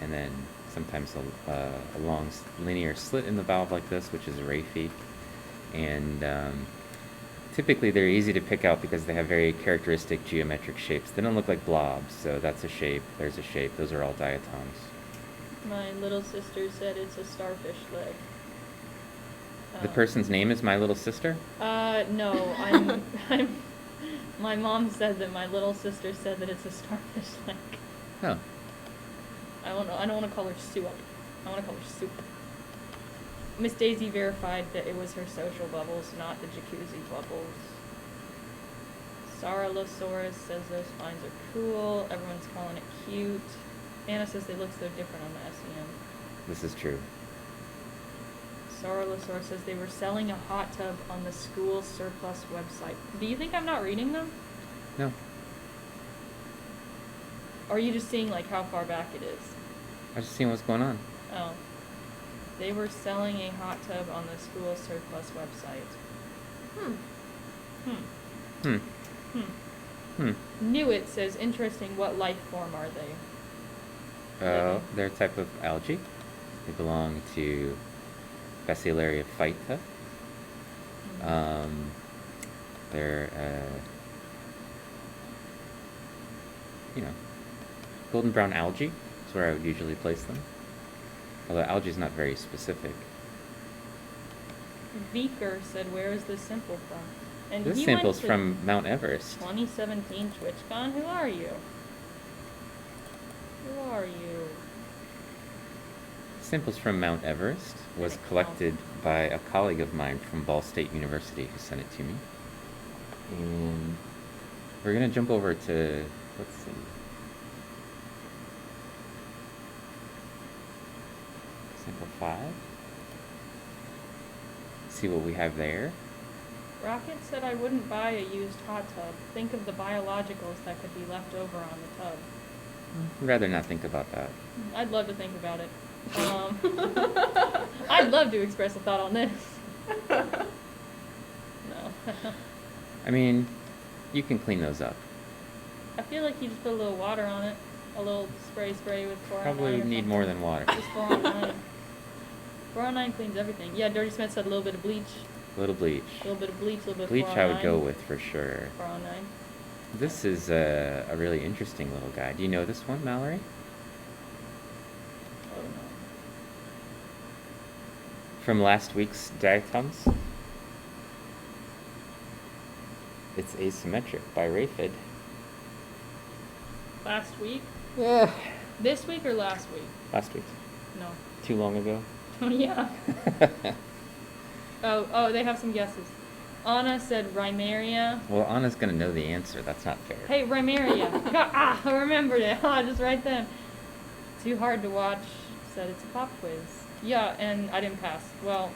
and then sometimes a long linear slit in the valve like this, which is a raphe. And typically they're easy to pick out because they have very characteristic geometric shapes. They don't look like blobs, so that's a shape, there's a shape, those are all diatoms. My little sister said it's a starfish leg. The person's name is my little sister? No, my mom said that my little sister said that it's a starfish leg. Oh. I don't want to call her Sue. I want to call her Soup. Miss Daisy verified that it was her social bubbles, not the jacuzzi bubbles. Saralosaurus says those finds are cool. Everyone's calling it cute. Anna says they look so different on the SEM. This is true. Saralosaurus says they were selling a hot tub on the school surplus website. Do you think I'm not reading them? No. Or are you just seeing like how far back it is? I was just seeing what's going on. Oh. They were selling a hot tub on the school surplus website. Hmm. Knew it says interesting. What life form are they? They're a type of algae. They belong to Bacillariophyta. They're, golden brown algae is where I would usually place them. Although algae is not very specific. Viker said, "Where is this sample from?" And This he sample's went to from Mount Everest. 2017 TwitchCon. Who are you? Who are you? Samples from Mount Everest was collected by a colleague of mine from Ball State University who sent it to me. And we're going to jump over to, let's see. Sample 5. See what we have there. Rocket said, "I wouldn't buy a used hot tub. Think of the biologicals that could be left over on the tub." I'd rather not think about that. I'd love to think about it. I'd love to express a thought on this. No. I mean, you can clean those up. I feel like you just put a little water on it. A little spray with 409. Probably need more than water. Just 409. 409 cleans everything. Yeah, Dirty Smith said a little bit of bleach. A little bleach. A little bit of bleach, a little bit of Bleach 409. I would go with for sure. 409. This is a really interesting little guy. Do you know this one, Mallory? Oh no. From last week's Diatoms? It's asymmetric by Raphid. Last week? Yeah. This week or last week? Last week. No. Too long ago. Oh yeah. Oh, they have some guesses. Anna said Rimaria. Well, Anna's gonna know the answer. That's not fair. Hey, Rimaria. I remembered it. Just right then. Too hard to watch. Said it's a pop quiz. Yeah, and I didn't pass. Well,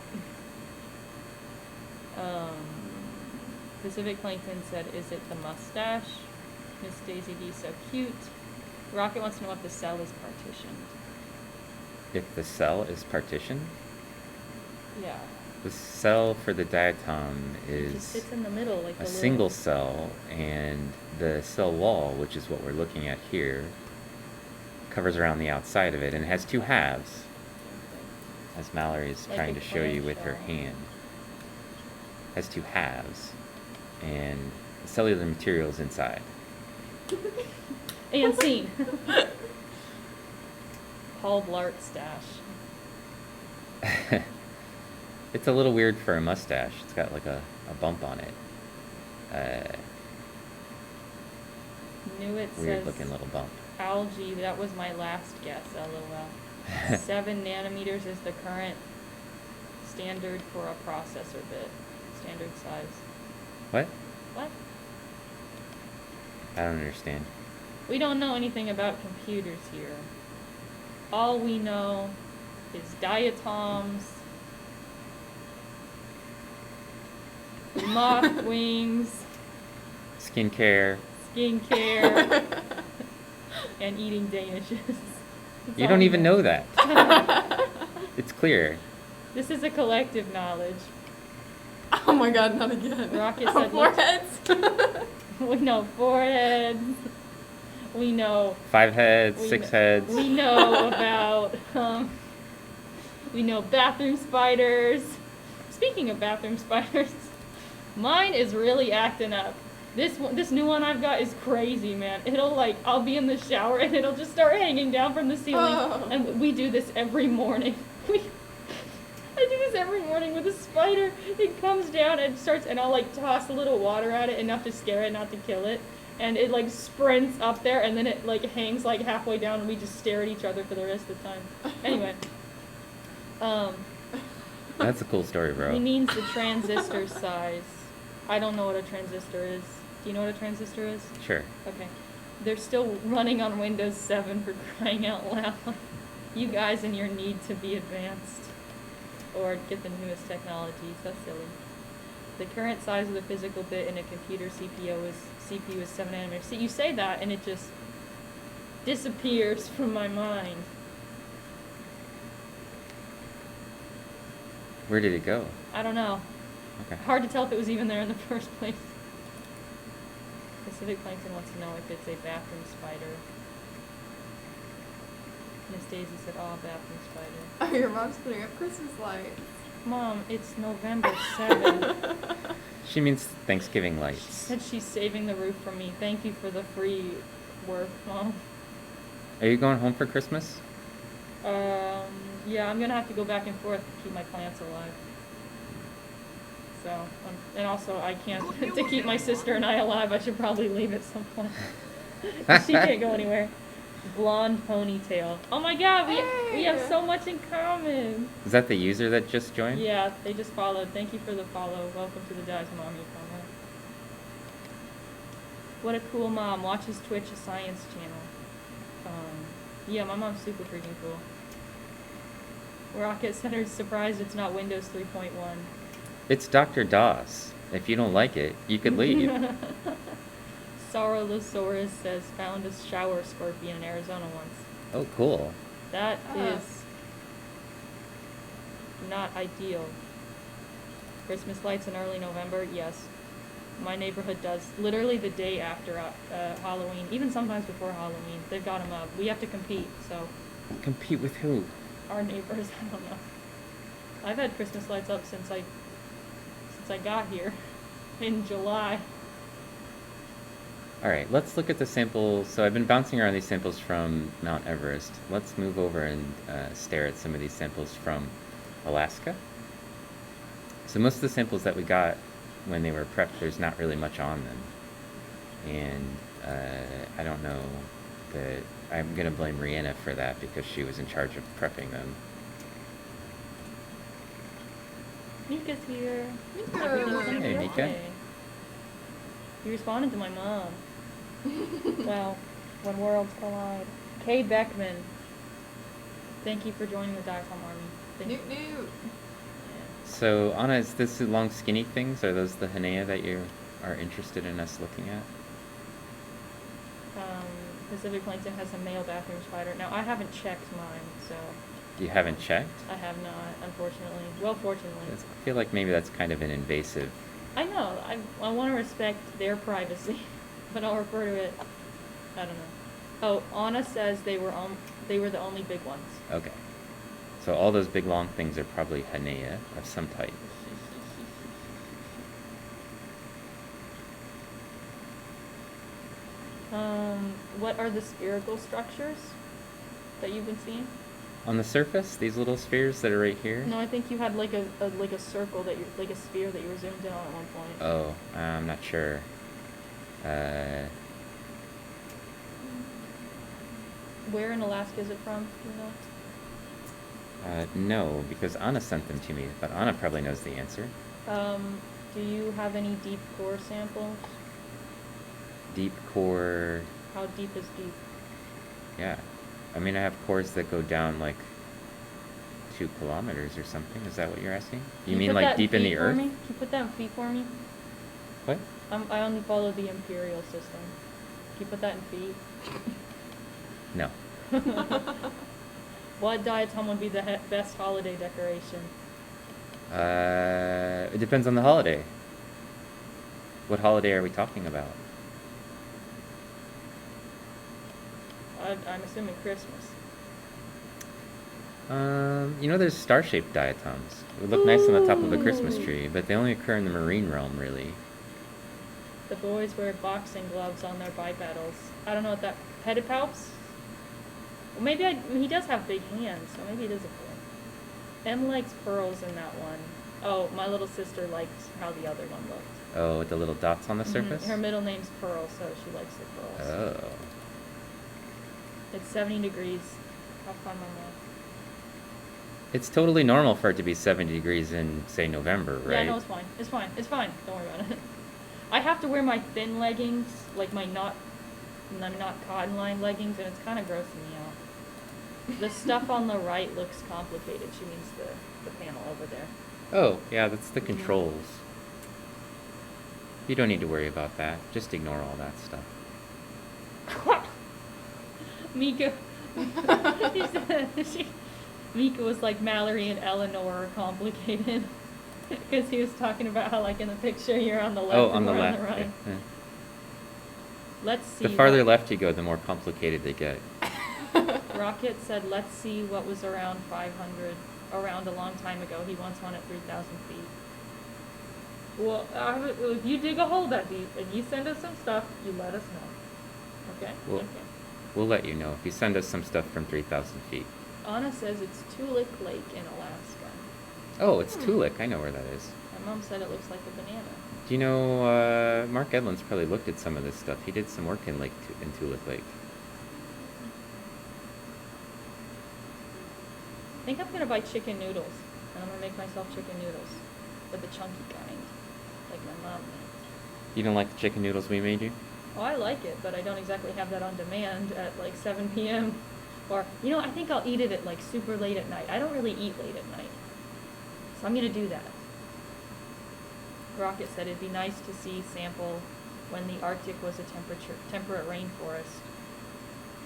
Pacific Plankton said, "Is it the mustache?" Miss Daisy D, so cute. Rocket wants to know if the cell is partitioned. If the cell is partitioned, Yeah. the cell for the diatom It just is sits in the middle like a a single little... cell, and the cell wall, which is what we're looking at here, covers around the outside of it, and it has two halves, as Mallory is Like trying a to show you with her clamshell. hand. It has two halves, and the cellular material is inside. And scene. Paul Blart stash. It's a little weird for a mustache. It's got like a bump on it. Knew it Weird says looking little bump. algae. That was my last guess, lol. 7 nanometers is the current standard for a processor bit. Standard size. What? What? I don't understand. We don't know anything about computers here. All we know is diatoms, moth wings, Skincare. skincare, and eating Danishes. That's You all don't we even know that. It's clear. This is a collective knowledge. Oh my god, not again. Rocket said, "Look." Foreheads. We know foreheads. We know 5 heads, We 6 kn- heads. we know about we know bathroom spiders. Speaking of bathroom spiders, mine is really acting up. This new one I've got is crazy, man. It'll I'll be in the shower and it'll just start hanging down from the ceiling. Oh. And we do this every morning. I do this every morning with a spider. It comes down and starts, and I'll toss a little water at it, enough to scare it, not to kill it. And it sprints up there, and then it hangs halfway down, and we just stare at each other for the rest of the time. Anyway, That's a cool story, bro. he means the transistor size. I don't know what a transistor is. Do you know what a transistor is? Sure. Okay. They're still running on Windows 7 for crying out loud. You guys and your need to be advanced. Or get the newest technologies. That's silly. The current size of the physical bit in a computer CPU is 7 nanometers. See, you say that and it just disappears from my mind. Where did it go? I don't know. Okay. Hard to tell if it was even there in the first place. Pacific Plankton wants to know if it's a bathroom spider. Miss Daisy said, "Oh, bathroom spider." Oh, your mom's putting up Christmas lights. Mom, it's November 7th. She means Thanksgiving She lights. said she's saving the roof for me. Thank you for the free work, Mom. Are you going home for Christmas? Yeah, I'm gonna have to go back and forth to keep my plants alive. So, and also I can't, to keep my sister and I alive, I should probably leave at some point. She can't go anywhere. Blonde ponytail. Oh my god, we have so much in common. Is that the user that just joined? Yeah, they just followed. Thank you for the follow. Welcome to the Diatoms Army promo. What a cool mom. Watches Twitch, a science channel. Yeah, my mom's super freaking cool. Rocket Center's surprised it's not Windows 3.1. It's Dr. DOS. If you don't like it, you could leave. Saurolosaurus says found a shower scorpion in Arizona once. Oh, cool. That is not ideal. Christmas lights in early November, yes. My neighborhood does. Literally the day after Halloween, even sometimes before Halloween, they've got them up. We have to compete, so. Compete with who? Our neighbors, I don't know. I've had Christmas lights up since I got here in July. All right, let's look at the samples. So I've been bouncing around these samples from Mount Everest. Let's move over and stare at some of these samples from Alaska. So most of the samples that we got when they were prepped, there's not really much on them. And I don't know that I'm going to blame Rihanna for that because she was in charge of prepping them. Mika's here. Mika. Everything's gonna be Hey, Mika. okay. You responded to my mom. Well, when worlds collide. Kay Beckman. Thank you for joining the Diatoms Army. Thank you. Newt Newt. So Anna, is this the long skinny things? Are those the Hannaea that you are interested in us looking at? Pacific Plankton has a male bathroom spider. Now, I haven't checked mine, so You haven't checked? I have not, unfortunately. Well, fortunately. I feel like maybe that's kind of an invasive. I know. I want to respect their privacy, but I'll refer to it. I don't know. Oh, Anna says they were the only big ones. Okay. So all those big long things are probably Hannaea of some type. What are the spherical structures that you've been seeing? On the surface, these little spheres that are right here? No, I think you had like a circle that like a sphere that you were zoomed in on at one point. Oh, I'm not sure. Where in Alaska is it from? Do you know? No, because Anna sent them to me, but Anna probably knows the answer. Do you have any deep core samples? Deep core, How deep is deep? yeah. I mean, I have cores that go down like 2 kilometers or something. Is that what you're asking? You Can mean put like that deep in feet the for earth? me? Can you put that in feet for me? What? I only follow the imperial system. Can you put that in feet? No. What diatom would be the best holiday decoration? It depends on the holiday. What holiday are we talking about? I'm assuming Christmas. There's star-shaped diatoms. It would look nice on the top of a Christmas Ooh. tree, but they only occur in the marine realm, really. The boys wear boxing gloves on their bipedals. I don't know what that... Pedipalps? Well, maybe he does have big hands, so maybe it is a boy. M likes pearls in that one. Oh, my little sister likes how the other one looked. Oh, with the little dots on the surface? Her middle name's Pearl, so she likes the pearls. Oh. It's 70 degrees. Have fun, Mama. It's totally normal for it to be 70 degrees in, say, November, right? Yeah, no, it's fine. It's fine. It's fine. Don't worry about it. I have to wear my thin leggings, like my not cotton lined leggings, and it's kind of grossing me out. The stuff on the right looks complicated. She means the panel over there. Oh, yeah, that's the controls. You don't need to worry about that. Just ignore all that stuff. Mika. Mika was like Mallory and Eleanor are complicated. Because he was talking about how, like, in the picture, you're on the left Oh, and on the we're left. on the right. Yeah. Let's see. The farther left you go, the more complicated they get. Rocket said, let's see what was around 500, around a long time ago. He wants one at 3,000 feet. Well, if you dig a hole that deep and you send us some stuff, you let us know. Okay? Well, Okay. We'll let you know if you send us some stuff from 3,000 feet. Anna says it's Toolik Lake in Alaska. Oh, it's Toolik. I know where that is. My mom said it looks like a banana. Do you know, Mark Edlund's probably looked at some of this stuff. He did some work in Toolik Lake. I think I'm going to buy chicken noodles. And I'm going to make myself chicken noodles. But the chunky kind. Like my mom made. You don't like the chicken noodles we made you? Oh, I like it, but I don't exactly have that on demand at like 7 p.m. Or, you know, I think I'll eat it at like super late at night. I don't really eat late at night. So I'm going to do that. Rocket said it'd be nice to see sample when the Arctic was a temperate rainforest.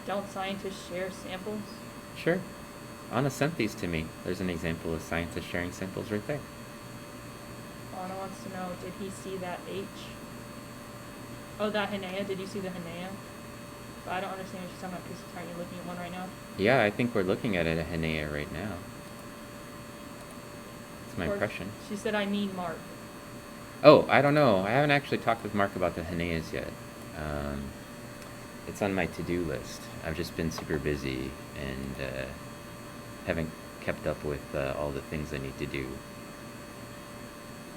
Don't scientists share samples? Sure. Anna sent these to me. There's an example of scientists sharing samples right there. Anna wants to know, did he see that H? Oh, that Hannaea? Did you see the Hannaea? I don't understand what she's talking about because aren't you looking at one right now? Yeah, I think we're looking at a Hannaea right now. That's my Or impression. She said, I mean Mark. Oh, I don't know. I haven't actually talked with Mark about the Hannaeas yet. It's on my to-do list. I've just been super busy and haven't kept up with all the things I need to do.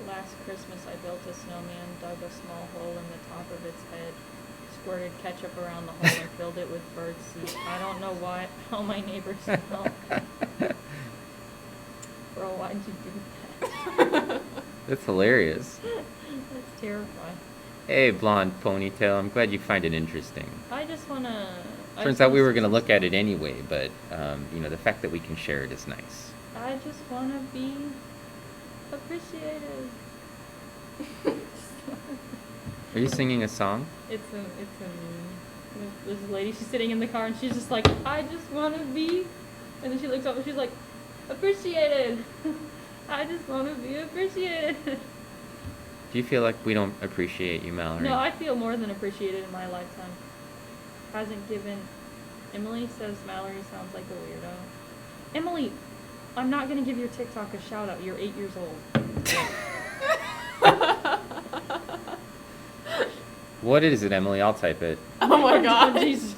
Last Christmas, I built a snowman, dug a small hole in the top of its head, squirted ketchup around the hole, and filled it with bird seed. I don't know how my neighbors smell. Bro, why'd you do that? That's hilarious. That's terrifying. Hey, blonde ponytail. I'm glad you find it interesting. I just wanna... Turns out we were going to look at it anyway, but, you know, the fact that we can share it is nice. I just wanna be appreciated. Are you singing a song? It's a this lady, she's sitting in the car and she's just like, I just wanna be, and then she looks up and she's like, appreciated. I just wanna be appreciated. Do you feel like we don't appreciate you, Mallory? No, I feel more than appreciated in my lifetime. Hasn't given. Emily says Mallory sounds like a weirdo. Emily, I'm not gonna give your TikTok a shout out. You're 8 years old. What is it, Emily? I'll type it. Oh my god. Jesus.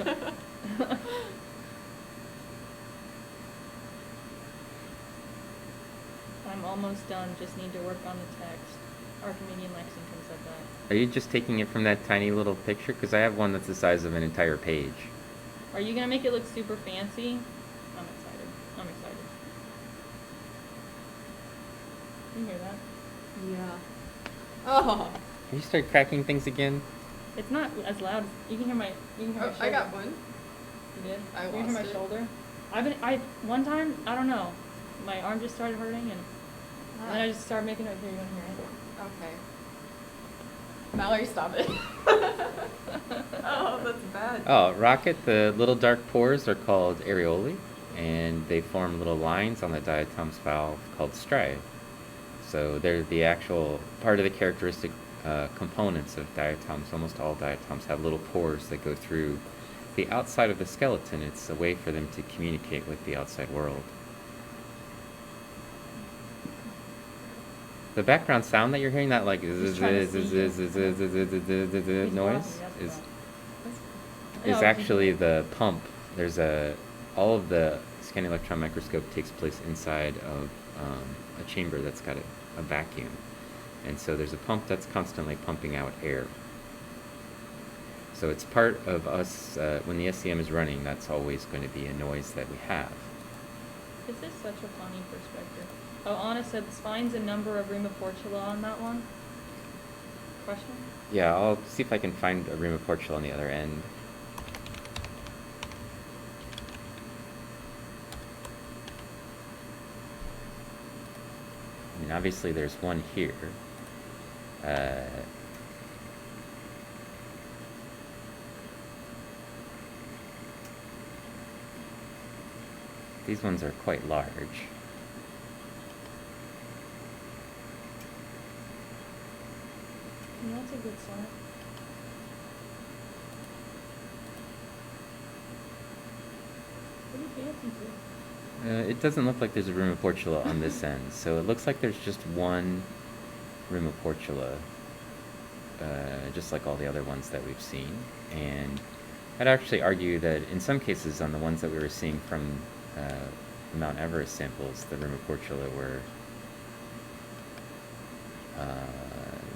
I'm almost done. Just need to work on the text. Archimedean Lexington said that. Are you just taking it from that tiny little picture? Because I have one that's the size of an entire page. Are you gonna make it look super fancy? I'm excited. I'm excited. You hear that? Yeah. Oh. Have you started cracking things again? It's not as loud. You can hear my. You can hear my Oh, shoulder. I got one. You did? I You can hear my lost it. shoulder. One time, I don't know. My arm just started hurting and then I just started making it. Here, you want to hear it? Okay. Mallory, stop it. Oh, that's bad. Oh, Rocket, the little dark pores are called areolae, and they form little lines on the diatoms valve called striae. So they're the actual part of the characteristic components of diatoms. Almost all diatoms have little pores that go through the outside of the skeleton. It's a way for them to communicate with the outside world. The background sound that you're hearing, that like He's trying to see you. noise, He's is No, actually the pump. There's all of the scanning electron microscope takes place inside of a chamber that's got a vacuum, and so there's a pump that's constantly pumping out air. So it's part of us when the SEM is running. That's always going to be a noise that we have. This is such a funny perspective. Oh, Anna said spines and number of Rima Portula on that one. question? Yeah, I'll see if I can find a rim of Portugal on the other end. I mean, obviously there's one here. These ones are quite large. That's a good sign. What are you dancing to? It doesn't look like there's a rim of Portula on this end, so it looks like there's just one rim of Portula, just like all the other ones that we've seen. And I'd actually argue that in some cases on the ones that we were seeing from the Mount Everest samples, the rim of Portula were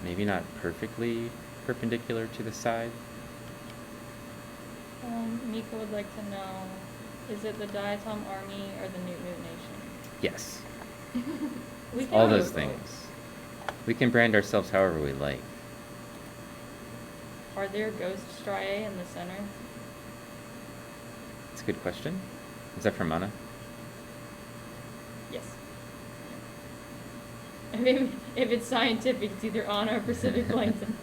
maybe not perfectly perpendicular to the side. Mika would like to know, is it the Diatom Army or the Newt Nation? Yes. We can All do those both. things. We can brand ourselves however we like. Are there ghost striae in the center? It's a good question. Is that from Anna? Yes. If it's scientific, it's either Anna or Pacific Plankton.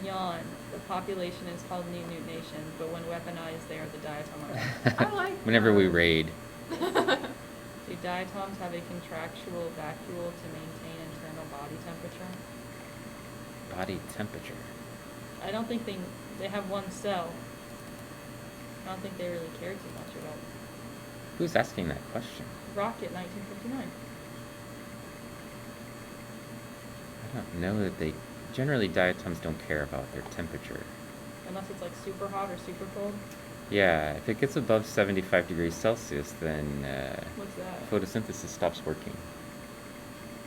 Yawn. The population is called Newt Nation, but when weaponized, they are the Diatom Army. I like Whenever we that. raid. Do diatoms have a contractual vacuole to maintain internal body temperature? Body temperature. I don't think they have one cell. I don't think they really care too much about it. Who's asking that question? Rocket 1959. I don't know that they... Generally, diatoms don't care about their temperature. Unless it's like super hot or super cold. Yeah, if it gets above 75 degrees Celsius, then What's that? photosynthesis stops working.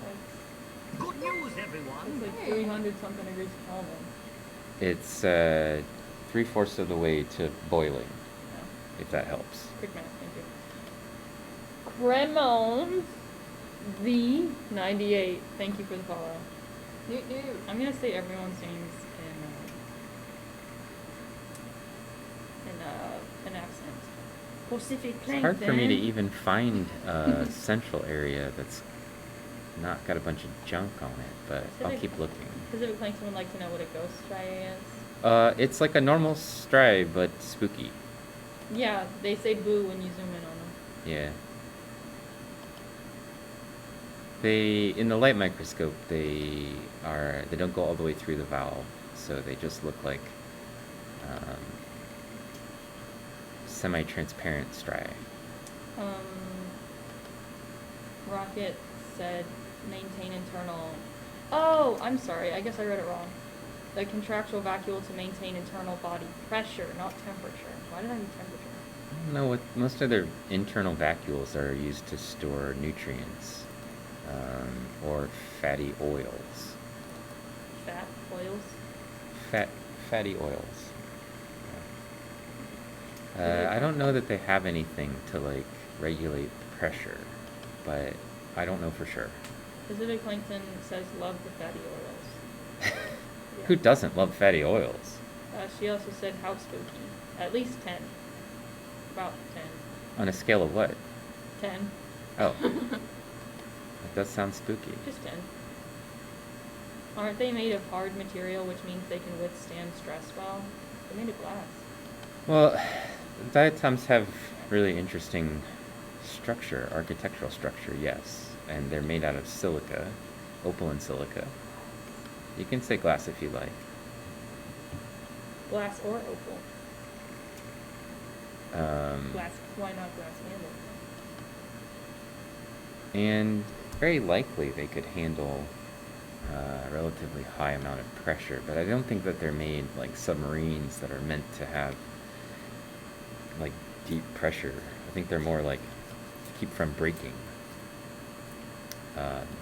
That's, Good news, everyone. that's like Hey. 300 something degrees Kelvin. It's 3/4 of the way to boiling, Yeah. if that helps. Quick math, thank you. Cremon V98. Thank you for the follow. Newt. I'm gonna say everyone's names in accent. Pacific It's Plankton. hard for me to even find a central area that's not got a bunch of junk on it, but I'll Pacific- keep looking. Pacific Plankton would like to know what a ghost striae is. It's like a normal striae, but spooky. Yeah, they say boo when you zoom in on them. Yeah. In the light microscope, they don't go all the way through the valve, so they just look like semi-transparent striae. Rocket said maintain internal. Oh, I'm sorry. I guess I read it wrong. The contractual vacuole to maintain internal body pressure, not temperature. Why did I read temperature? I don't know what most of their internal vacuoles are used to store nutrients or fatty oils. Fat oils. Fatty oils. I don't know that they have anything to like regulate the pressure, but I don't know for sure. Pacific Plankton says love the fatty oils. Yeah. Who doesn't love fatty oils? She also said how spooky. At least 10. About 10. On a scale of what? 10. Oh. That does sound spooky. Just 10. Aren't they made of hard material, which means they can withstand stress well? They're made of glass. Well, diatoms have really interesting structure, architectural structure, yes. And they're made out of silica, opaline silica. You can say glass if you like. Glass or opal? Glass. Why not glass and opal? And very likely they could handle a relatively high amount of pressure, but I don't think that they're made like submarines that are meant to have like deep pressure. I think they're more like to keep from breaking,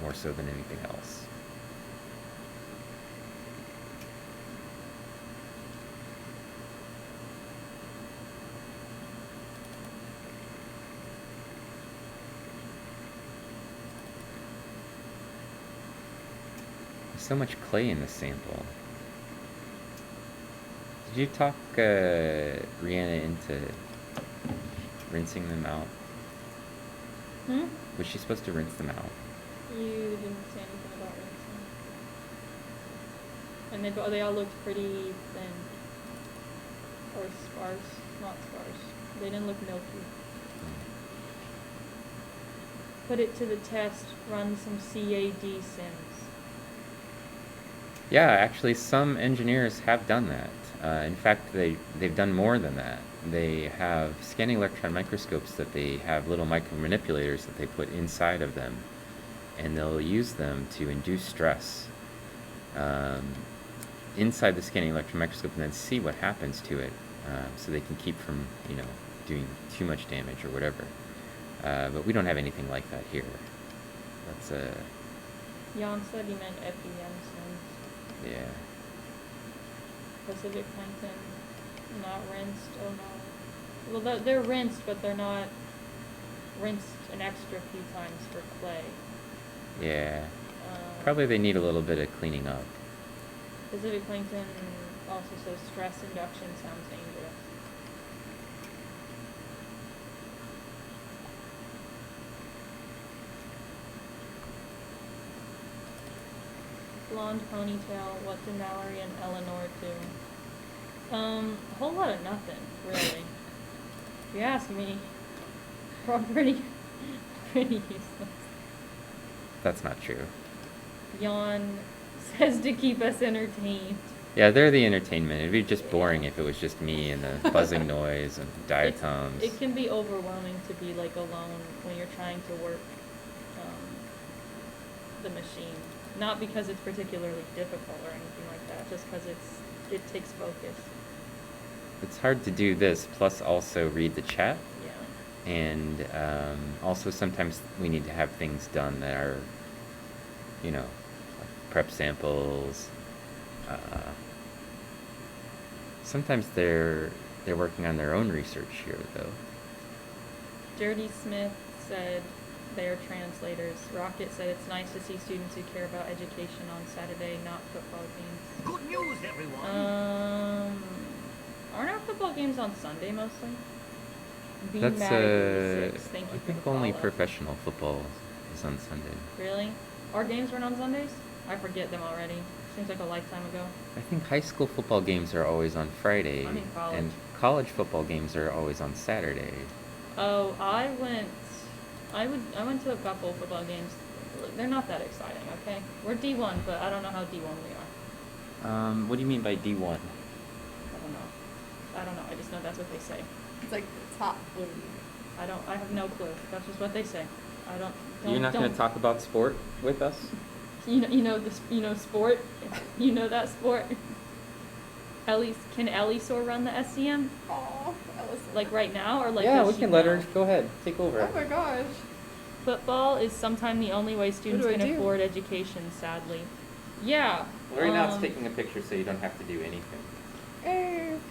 more so than anything else. So much clay in the sample. Did you talk Rihanna into rinsing them out? Hmm? Was she supposed to rinse them out? You didn't say anything about rinsing. And they all looked pretty thin. Or sparse. Not sparse. They didn't look milky. Put it to the test. Run some CAD sims. Yeah, actually, some engineers have done that. In fact, they've done more than that. They have scanning electron microscopes that they have little micro manipulators that they put inside of them, and they'll use them to induce stress inside the scanning electron microscope, and then see what happens to it, so they can keep from doing too much damage or whatever. But we don't have anything like that here. That's Jan said he meant FEM sims. yeah. Pacific plankton, not rinsed. Oh no. Well, they're rinsed, but they're not rinsed an extra few times for clay. Yeah. Probably they need a little bit of cleaning up. Pacific plankton also says stress induction sounds dangerous. Blonde ponytail, what do Mallory and Eleanor do? A whole lot of nothing, really. If you ask me, we're all pretty useless. That's not true. Jan says to keep us entertained. Yeah, they're the entertainment. It'd be just boring if it was just me and the buzzing noise and diatoms. It can be overwhelming to be like alone when you're trying to work the machine. Not because it's particularly difficult or anything like that, just because it takes focus. It's hard to do this, plus also read the chat. Yeah. And also sometimes we need to have things done that are, like prep samples. Sometimes they're working on their own research here, though. Dirty Smith said they are translators. Rocket said it's nice to see students who care about education on Saturday, not football games. Good news, everyone. Aren't our football games on Sunday mostly? That's Thank you I for think the only follow. professional football is on Sunday. Really? Our games weren't on Sundays? I forget them already. Seems like a lifetime ago. I think high school football games are always on Friday, I mean college. and college football games are always on Saturday. Oh, I went to a couple football games. They're not that exciting, okay? We're D1, but I don't know how D1 we are. What do you mean by D1? I don't know. I just know that's what they say. It's like the top league. I have no clue. That's just what they say. You're not going to talk about sport with us? Sport. You know that sport. Can Ellie run the SEM? Oh, Ellison. Like right now, or like? Yeah, does we she can let her know? go ahead. Take over. Oh my gosh. Football is sometimes the only way students do I can do? afford education. Sadly. Yeah. taking a picture, so you don't have to do anything.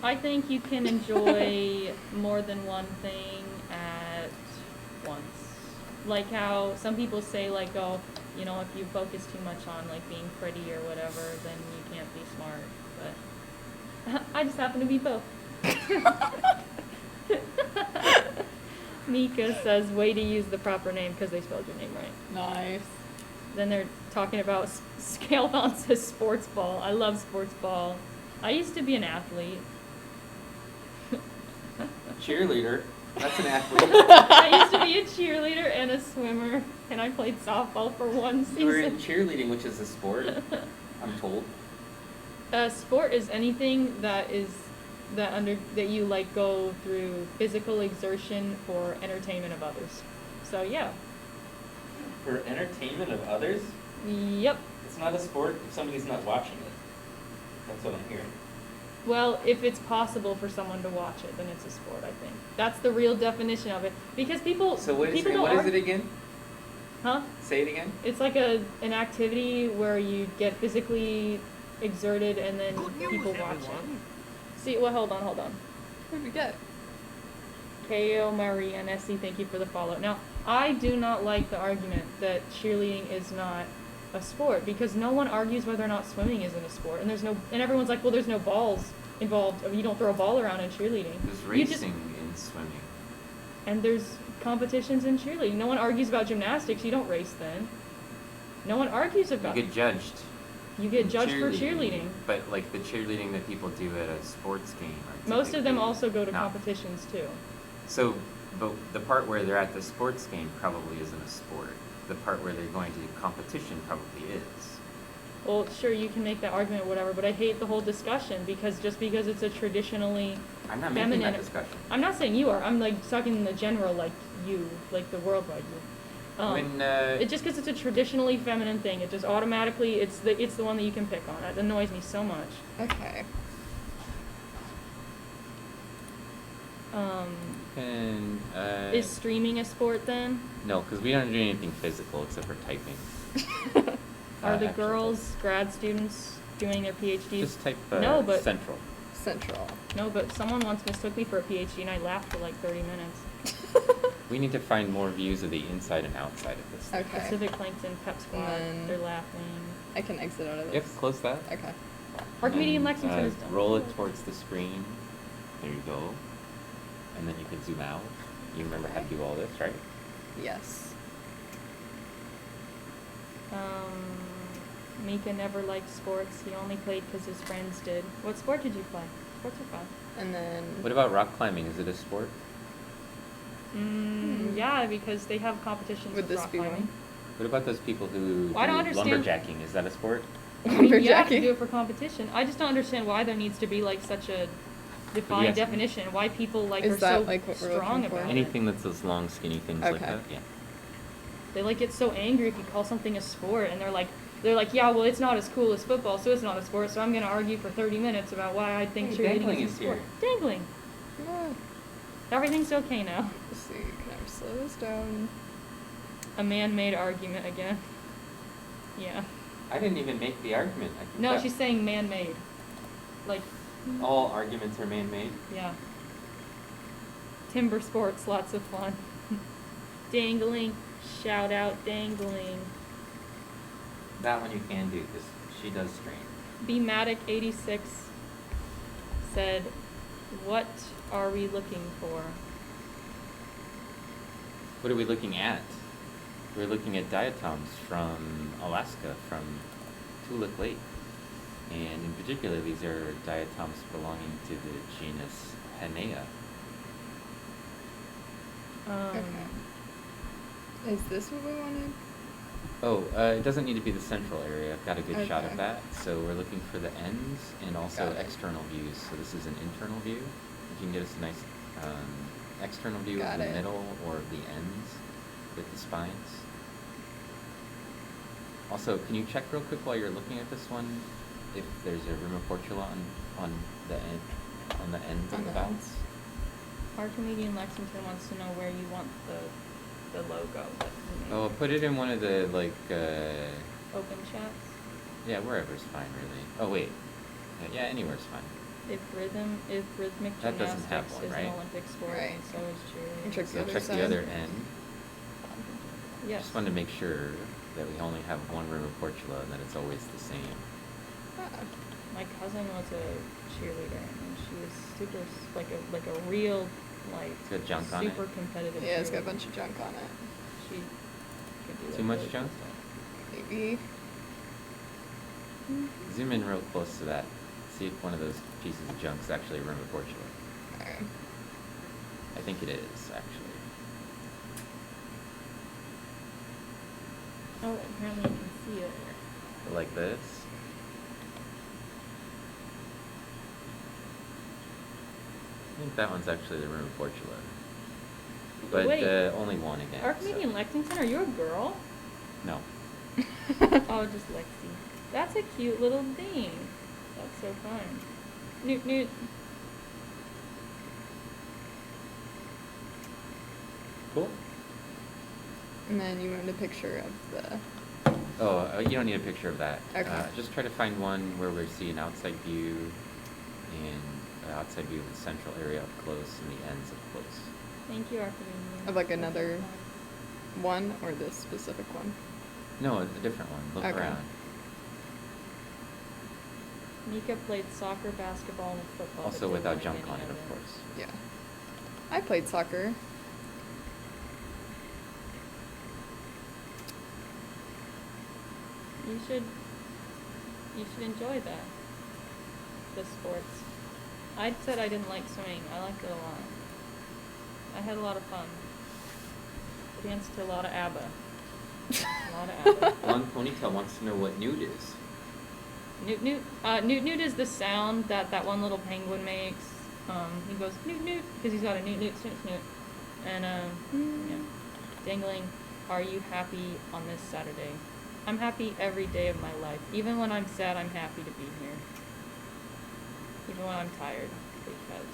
I think you can enjoy more than one thing at once. Like how some people say, like, oh, if you focus too much on like being pretty or whatever, then you can't be smart. But I just happen to be both. Mika says, way to use the proper name because they spelled your name right. Nice. Then they're talking about Scalon says sports ball. I love sports ball. I used to be an athlete. Cheerleader. That's an athlete. I used to be a cheerleader and a swimmer, and I played softball for one season. You're in cheerleading, which is a sport, I'm told. Sport is anything that you like go through physical exertion for entertainment of others. So yeah. For entertainment of others? Yep. It's not a sport if somebody's not watching it. That's what I'm hearing. Well, if it's possible for someone to watch it, then it's a sport, I think. That's the real definition of it. Because people So what is don't it again? Huh? Say it again? It's like an activity where you get physically exerted and then Good news, people watch it. everyone. See, well, hold on. What did we get? Ko Marie and Essie, thank you for the follow. Now, I do not like the argument that cheerleading is not a sport, because no one argues whether or not swimming isn't a sport, and everyone's like, well, there's no balls involved. I mean, you don't throw a ball around in cheerleading. There's racing in swimming. And there's competitions in cheerleading. No one argues about gymnastics. You don't race then. No one argues about. You get judged. You get in judged for cheerleading. But like the cheerleading that people do at a sports game. Are Most of them typically also go to not- competitions too. So, but the part where they're at the sports game probably isn't a sport. The part where they're going to competition probably is. Well, sure, you can make that argument, whatever, but I hate the whole discussion because just because it's a traditionally I'm not feminine. making that discussion. I'm not saying you are. I'm like talking in the general, like you, like the worldwide you. It just because it's a traditionally feminine thing, it just automatically it's the one that you can pick on. It annoys me so much. Okay. Is streaming a sport then? No, because we don't do anything physical except for typing. Are the Actually, girls, grad students, doing their PhDs? Just type No, but- central. Central. No, but someone once mistook me for a PhD and I laughed for like 30 minutes. We need to find more views of the inside and outside of this. thing. Okay. Pacific Plankton, Pep Squad, then- they're laughing. I can exit out of You this. have to close that. Okay. Archimedes And, Lexington is done. Roll it towards the screen. There you go. And then you can zoom out. You remember how to do all this, right? Yes. Mika never liked sports. He only played because his friends did. What sport did you play? Sports are fun. And then. What about rock climbing? Is it a sport? Yeah, because they have competitions Would with this rock be climbing. one? What about those people who Well, I don't do understand- lumberjacking? Is that a sport? I mean, you have to Lumberjacking. do it for competition. I just don't understand why there needs to be like such a defined Yes. definition. Why people like Is are that, so like, what we're strong looking for? about it. Anything that's those long, skinny things like Okay. that? Yeah. They like get so angry if you call something a sport, and they're like, yeah, well, it's not as cool as football, so it's not a sport. So I'm gonna argue for 30 minutes about why I think Hey, cheerleading dangling is a is sport. here. Dangling. Ah, Everything's okay now. let's see. Can I slow this down? A man-made argument again. Yeah. I didn't even make the argument. I think No, that she's saying man-made. Like, all arguments are man-made. yeah. Timber sports, lots of fun. Dangling. Shout out dangling. That one you can do because she does strain. Bmatic86 said, what are we looking for? What are we looking at? We're looking at diatoms from Alaska, from Toolik Lake. And in particular, these are diatoms belonging to the genus Hannaea. Okay. Is this what we wanted? Oh, it doesn't need to be the central area. I've got a good shot of Okay. that. So we're looking for the ends and also Got it. external views. So this is an internal view. You can get us a nice external view Got of the it. middle or of the ends with the spines. Also, can you check real quick while you're looking at this one if there's a rim of portula on the end ends of On the the valves? ends. Archimedes Lexington wants to know where you want the logo that you made. Oh, put it in one of the like. Open chats. Yeah, wherever's fine, really. Oh wait, yeah, anywhere's fine. If rhythmic That doesn't have gymnastics one, is right? an Olympic sport, Right. and so is cheerleading. Check So the other check side. the other end. Yes. Just wanted to make sure that we only have one rim of portula and that it's always the same. Ah, My cousin was a cheerleader, and she was super like a real like It's got junk on it? super competitive. yeah, it's got a cheerleader. bunch of junk on it. She could do Too like much really junk? cool stuff. Maybe. Zoom in real close to that. See if one of those pieces of junk is actually a rim of portula. Okay. I think it is, actually. Oh, apparently you can see it. Like this. I think that one's actually the rim of portula. But Wait. only one again. Archimedes so- Lexington, are you a girl? No. Oh, just Lexi. That's a cute little thing. That's so fun. Newt Newt. Cool. And then you wanted a picture of the. Oh, you don't need a picture of that. Okay. Just try to find one where we see an outside view and an outside view of the central area up close and the ends up close. Thank you, Archimedes. Of like another one or this specific one? No, it's a different one. Look Okay. around. Mika played soccer, basketball, and football. but Also didn't without like junk any on it, of of course. Yeah. I played soccer. You should enjoy that. The sports. I said I didn't like swimming. I liked it a lot. I had a lot of fun. Danced to a lot of ABBA. A lot of ABBA. One Ponytail wants to know what nude is. Newt newt. Newt newt is the sound that one little penguin makes. He goes newt newt because he's got a newt newt snoot snoot. And yeah. Dangling, are you happy on this Saturday? I'm happy every day of my life. Even when I'm sad, I'm happy to be here. Even when I'm tired, because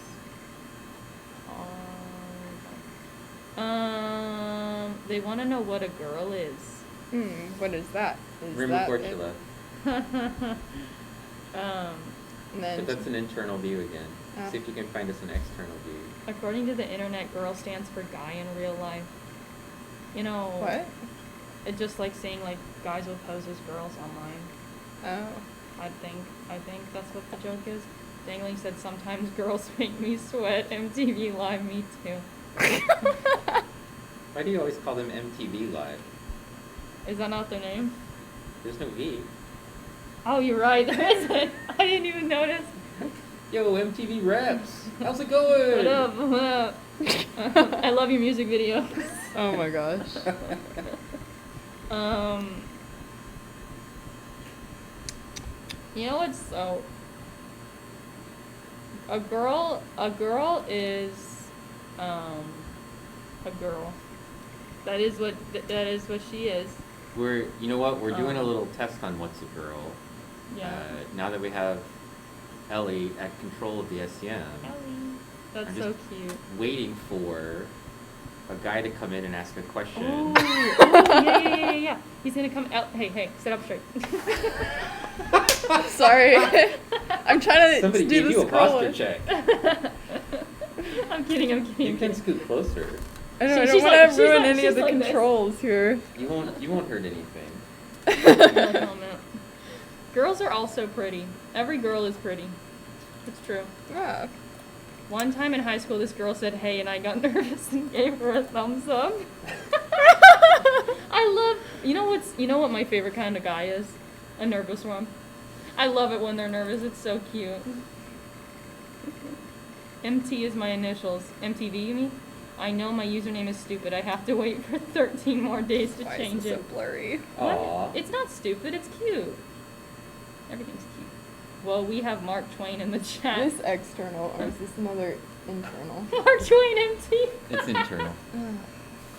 they want to know what a girl is. What is that? Is Rim that Portula. And then But that's an internal view again. Oh. See if you can find us an external view. According to the internet, girl stands for guy in real life. You know. what? It's just like saying like guys will pose as girls online. Oh. I think that's what the joke is. Dangling said sometimes girls make me sweat. MTV Live, me too. Why do you always call them MTV Live? Is that not their name? There's no V. Oh, you're right. There isn't. I didn't even notice. Yo, MTV Raps. How's it going? What up? What up? I love your music video. Oh my gosh. You know what's so? A girl is, a girl. That is what she is. You know what? We're doing a little test on what's a girl. Yeah. Now that we have Ellie at control of the SEM, Ellie. That's I'm so just cute. waiting for a guy to come in and ask a question. Oh, yeah. He's gonna come out. Hey, sit up straight. Sorry. I'm trying to Somebody do gave the you a posture scrolling. check. I'm kidding. You can scoot closer. I know, I She's don't like- want she's to ruin like- any of she's the like this. controls here. You won't hurt anything. Helmet. Girls are also pretty. Every girl is pretty. It's true. Yeah. One time in high school, this girl said hey, and I got nervous and gave her a thumbs up. You know what my favorite kind of guy is? A nervous one. I love it when they're nervous. It's so cute. MT is my initials. MTV, you mean? I know my username is stupid. I have to wait for 13 more days to Why change is it. this so blurry? What? Aw. It's not stupid. It's cute. Everything's cute. Well, we have Mark Twain in the chat. Is this external or is this another internal? Mark Twain MT. It's internal.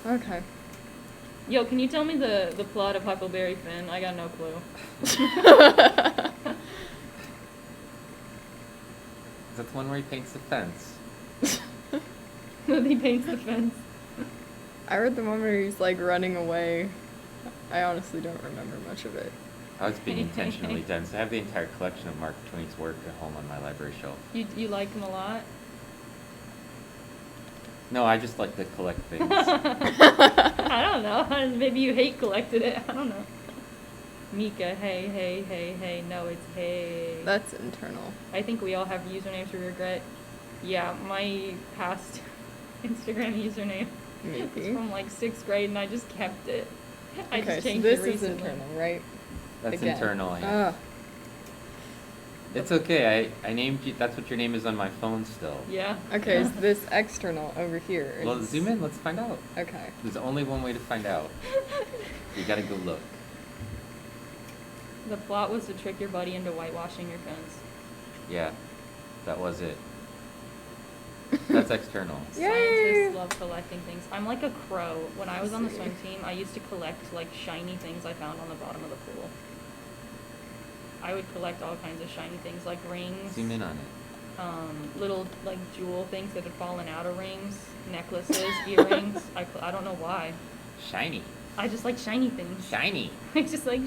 Okay. Yo, can you tell me the plot of Huckleberry Finn? I got no clue. That's the one where he paints the fence. He paints the fence. I read the one where he's like running away. I honestly don't remember much of it. I was being intentionally dense. I have the entire collection of Mark Twain's work at home on my library shelf. You like him a lot? No, I just like to collect things. I don't know. Maybe you hate collected it. I don't know. Mika, hey. No, it's hey. That's internal. I think we all have usernames we regret. Yeah, my past Instagram username was Maybe. from like 6th grade, and I just kept it. I Okay, just so changed this it is recently. internal, right? That's Again. internal, yeah. Ah. It's okay. I named you. That's what your name is on my phone still. Yeah. Okay, is this external over here? Well, Is- zoom in. Let's find out. Okay. There's only one way to find out. You gotta go look. The plot was to trick your buddy into whitewashing your fence. Yeah, that was it. That's external. Yay! Scientists love collecting things. I'm like a crow. When I was on the swim team, I used to collect like shiny things I found on the bottom of the pool. I would collect all kinds of shiny things like rings, Zoom in on it. little like jewel things that had fallen out of rings, necklaces, earrings. I don't know why. Shiny. I just like shiny things. Shiny. I just like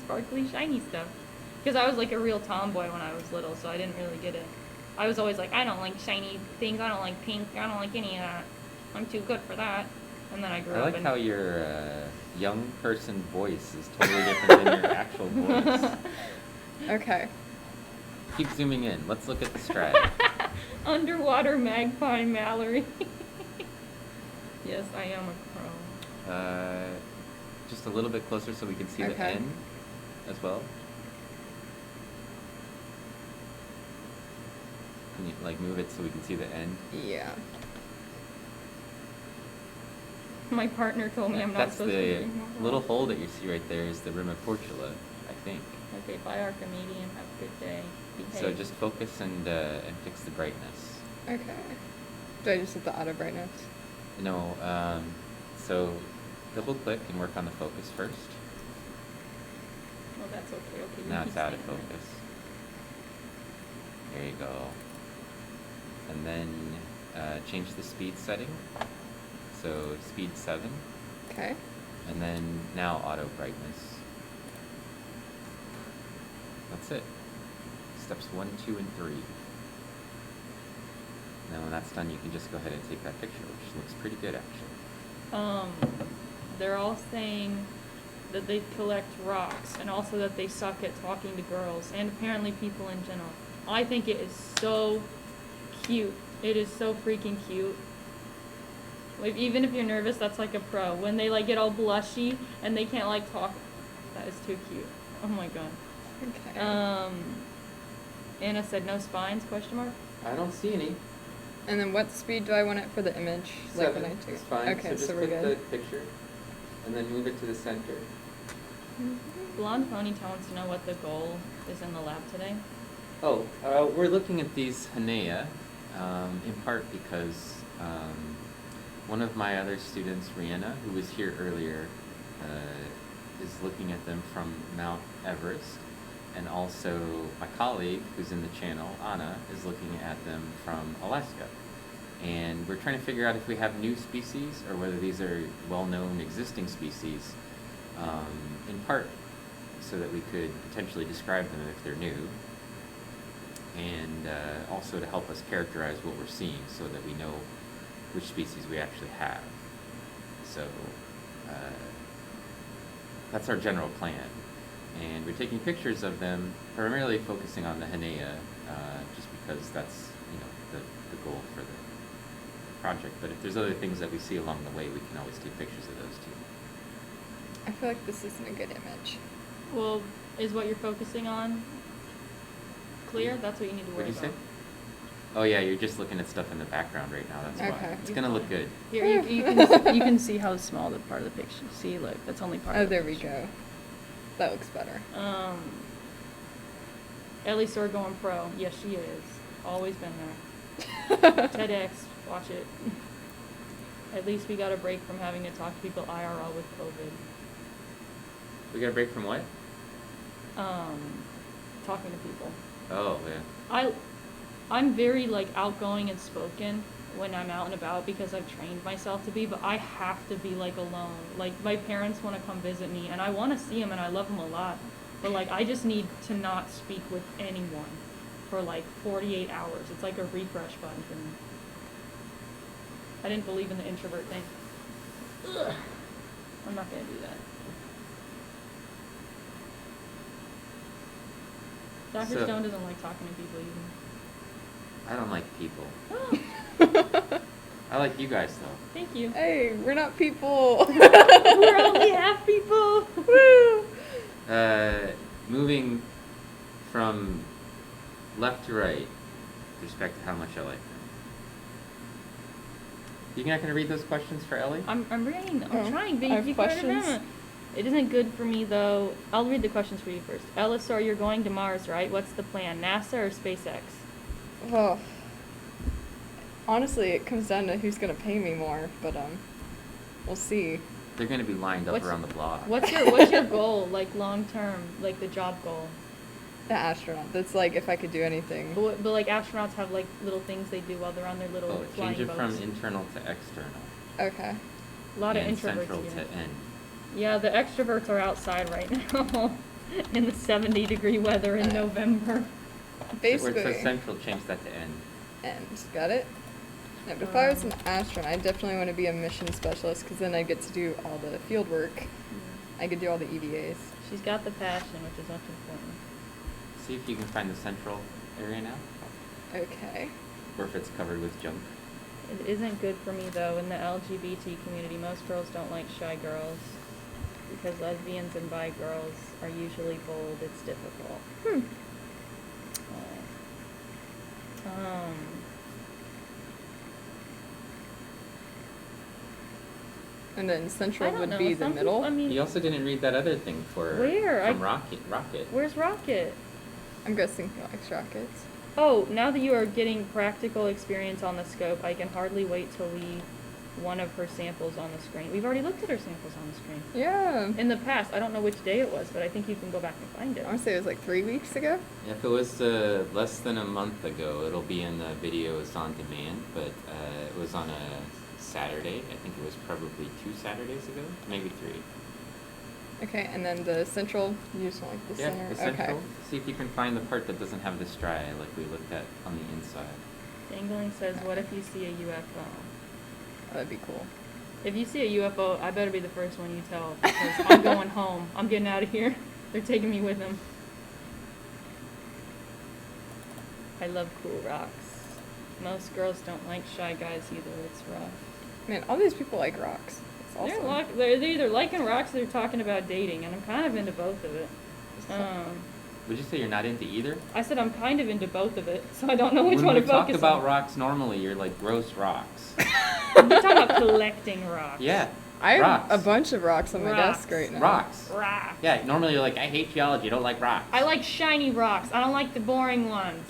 sparkly shiny stuff. Because I was like a real tomboy when I was little, so I didn't really get it. I was always like, I don't like shiny things. I don't like pink. I don't like any of that. I'm too good for that. And then I grew I up like in... how your young person voice is totally different than your actual voice. Okay. Keep zooming in. Let's look at the stride. Underwater magpie Mallory. Yes, I am a crow. Just a little bit closer so we can see the Okay. N as well. Can you like move it so we can see the end? Yeah. My partner told me I'm not That's supposed to the drink more. little hole that you see right there is the rim of Portula, I think. Okay, bye Archimedean. Have a good day. Behave. So just focus and fix the brightness. Okay. Do I just hit the auto brightness? No, so double click and work on the focus first. Oh, that's okay. Okay. you Now keep it's out of saying that. focus. There you go. And then change the speed setting. So speed 7. Okay. And then now auto brightness. That's it. Steps 1, 2, and 3. Now when that's done, you can just go ahead and take that picture, which looks pretty good actually. They're all saying that they collect rocks and also that they suck at talking to girls and apparently people in general. I think it is so cute. It is so freaking cute. Like, even if you're nervous, that's like a pro. When they like get all blushy and they can't like talk, that is too cute. Oh my god. Okay. Anna said no spines, question mark? I don't see any. And then what speed do I want it for the image? Like when I take It's fine. Okay, so just so we're click good. the picture and then move it to the center. Blonde Ponytail wants to know what the goal is in the lab today. Oh, we're looking at these Hannaea, in part because one of my other students, Rihanna, who was here earlier, is looking at them from Mount Everest, and also my colleague, who's in the channel, Anna, is looking at them from Alaska. And we're trying to figure out if we have new species or whether these are well-known existing species, in part so that we could potentially describe them if they're new, and also to help us characterize what we're seeing so that we know which species we actually have. So that's our general plan. And we're taking pictures of them, primarily focusing on the Hannaea, just because that's, you know, the goal for the project. But if there's other things that we see along the way, we can always take pictures of those too. I feel like this isn't a good image. Well, is what you're focusing on clear? That's what you need to worry What'd you about. say? Oh yeah, you're just looking at stuff in the background right now, that's why. Okay. It's gonna look good. Here, you can see how small the part of the picture. See, look, that's only part Oh, of the there we picture. go. That looks better. Ellie Sore going pro. Yes, she is. Always been there. TEDx, watch it. At least we got a break from having to talk to people IRL with COVID. We got a break from what? Talking to people. Oh, yeah. I'm very like outgoing and spoken when I'm out and about because I've trained myself to be, but I have to be like alone. Like my parents want to come visit me and I want to see them and I love them a lot, but like I just need to not speak with anyone for like 48 hours. It's like a refresh button for me. I didn't believe in the introvert thing. Ugh. I'm not gonna do that. Dr. So- Stone doesn't like talking to people even. I don't like people. Oh, I like you guys though. thank you. Hey, we're not people. We're only half people. Woo! Moving from left to right with respect to how much I like them. You're not going to read those questions for Ellie? I'm reading. I'm Oh, trying. But I have you can't questions. remember. It isn't good for me though. I'll read the questions for you first. Elisor, you're going to Mars, right? What's the plan? NASA or SpaceX? Well, honestly, it comes down to who's gonna pay me more, but we'll see. They're going to be lined up What's- around the block. What's your goal? Like long term, like the job goal. The astronaut. That's like if I could do anything. But like astronauts have like little things they do while they're on their little Oh, flying change it boats. from internal to external. Okay. A lot of and introverts central here. to end. Yeah, the extroverts are outside right now in the 70-degree weather in November. Where it Basically. says central, change that to end. And got it. Yeah, but if I was an astronaut, I definitely want to be a mission specialist because then I get to do all the field work. I could do all the EVAs. She's got the passion, which is much important. See if you can find the central area now, Okay. or if it's covered with junk. It isn't good for me though in the LGBT community. Most girls don't like shy girls because lesbians and bi girls are usually bold. It's difficult. And then I central don't would know. be the Some middle. people, I mean, You also didn't read that other thing for Where? from Rocket. where's Rocket? I'm guessing he likes rockets. Oh, now that you are getting practical experience on the scope, I can hardly wait to leave one of her samples on the screen. We've already looked at her samples on the screen. Yeah. In the past, I don't know which day it was, but I think you can go back and find I it. want to say it was like 3 weeks ago. If it was less than a month ago, it'll be in the videos on demand, but it was on a Saturday. I think it was probably 2 Saturdays ago, maybe 3. Okay, and then the central, you just want like the Yeah, center. the central. Okay. See if you can find the part that doesn't have the striae like we looked at on the inside. Dangling says, what if you see a UFO? Oh, that'd be cool. If you see a UFO, I better be the first one you tell because I'm going home. I'm getting out of here. They're taking me with them. I love cool rocks. Most girls don't like shy guys either. It's rough. Man, all these people like rocks. It's awesome. They're either liking rocks or they're talking about dating, and I'm kind of into both of it. Would you say you're not into either? I said I'm kind of into both of it, so I don't know which when one we to talk focus about on. rocks normally, you're like gross rocks. You're talking about collecting rocks. Yeah. I have rocks. a bunch of rocks on my Rocks. desk right now. Rocks. Rocks. Yeah, normally you're like, I hate geology, I don't like rocks. I like shiny rocks. I don't like the boring ones.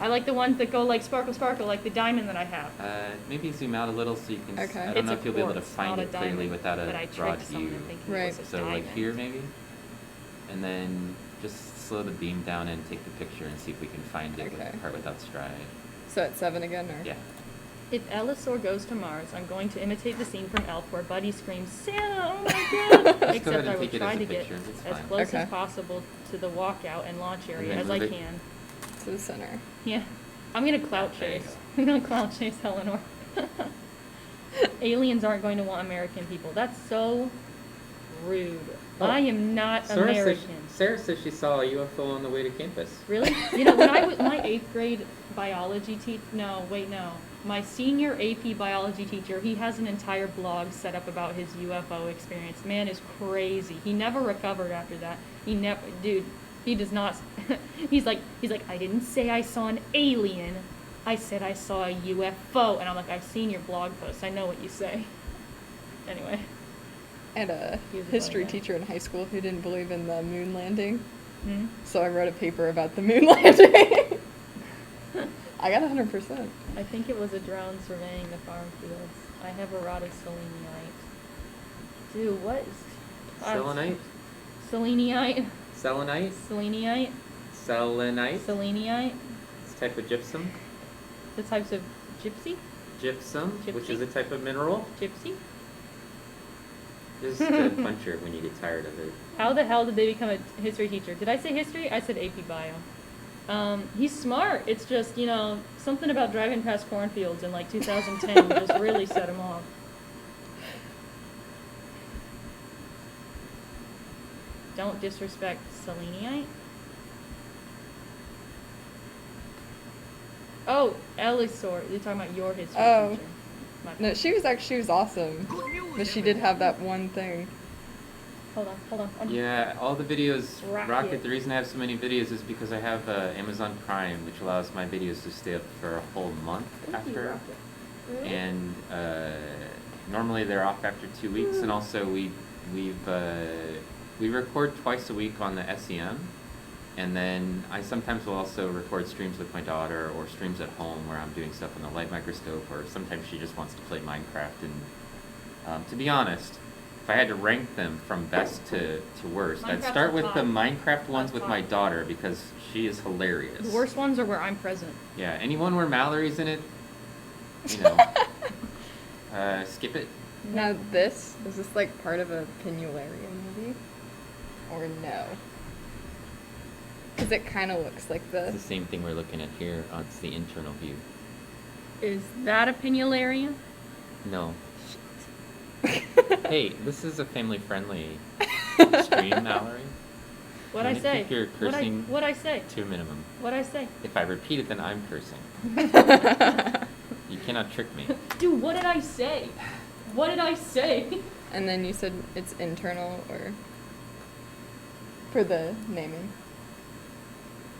I like the ones that go like sparkle, sparkle, like the diamond that I have. Maybe zoom out a little so you can. Okay. I don't It's know a if you'll be able to quartz, find not a it clearly diamond, without but I a broad tricked someone view. into thinking Right. it was a So diamond. like here maybe, and then just slow the beam down and take the picture and see if we can find it with Okay. the part without striae. So at 7 again, or? Yeah. If Elisor goes to Mars, I'm going to imitate the scene from Elf where Buddy screams, Santa, oh my god! go Except ahead and I will take it try as a to get picture. It's as fine. close Okay. as possible to the walkout and launch area then as I move it. can. To the center. Yeah. I'm gonna clout There you chase. go. I'm gonna clout chase Eleanor. Aliens aren't going to want American people. That's so rude. Oh. I am not American. Sarah says she saw a UFO on the way to campus. Really? You know, when I was my 8th grade biology teacher, my senior AP biology teacher, he has an entire blog set up about his UFO experience. Man is crazy. He never recovered after that. He does not. He's like, I didn't say I saw an alien. I said I saw a UFO. And I'm like, I've seen your blog post. I know what you say. Anyway. I had a He was a history funny guy. teacher in high school who didn't believe in the moon landing. Hmm? So I wrote a paper about the moon landing. I got 100%. I think it was a drone surveying the farm fields. I have a rod of selenite. Dude, what is... Selenite? Selenite? Selenite? Selenite? Selenite? Selenite? It's a type of gypsum. The types of gypsy? Gypsum, which Gypsy? is a type of mineral. Gypsy? Just a puncher when you get tired of it. How the hell did they become a history teacher? Did I say history? I said AP Bio. He's smart. It's just, something about driving past cornfields in like 2010 just really set him off. Don't disrespect selenite. Oh, Elisor. You're talking about your history Oh. teacher. My No, fault. she was awesome. But she did have that one thing. Hold on. Yeah, all the videos, Rocket. The reason I have so many videos is because I have Amazon Prime, which allows my videos to stay up for a whole month Thank you, after. Rocket. And normally they're off after 2 weeks, and also we record twice a week on the SEM, and then I sometimes will also record streams with my daughter or streams at home where I'm doing stuff on the light microscope, or sometimes she just wants to play Minecraft. And to be honest, if I had to rank them from best to worst, I'd Minecraft's start with top. the Minecraft ones Top with top. my daughter because she is hilarious. The worst ones are where I'm present. Yeah, anyone where Mallory's in it, skip it. Now is this like part of a Pinularia movie? Or no? Because it kind of looks like It's the this. same thing we're looking at here. It's the internal view. Is that a pinularia? No. Hey, this is a family-friendly stream, Mallory. What'd I You say? keep your cursing What'd I say? to a minimum. What'd I say? If I repeat it, then I'm cursing. You cannot trick me. Dude, what did I say? What did I say? And then you said it's internal or for the naming.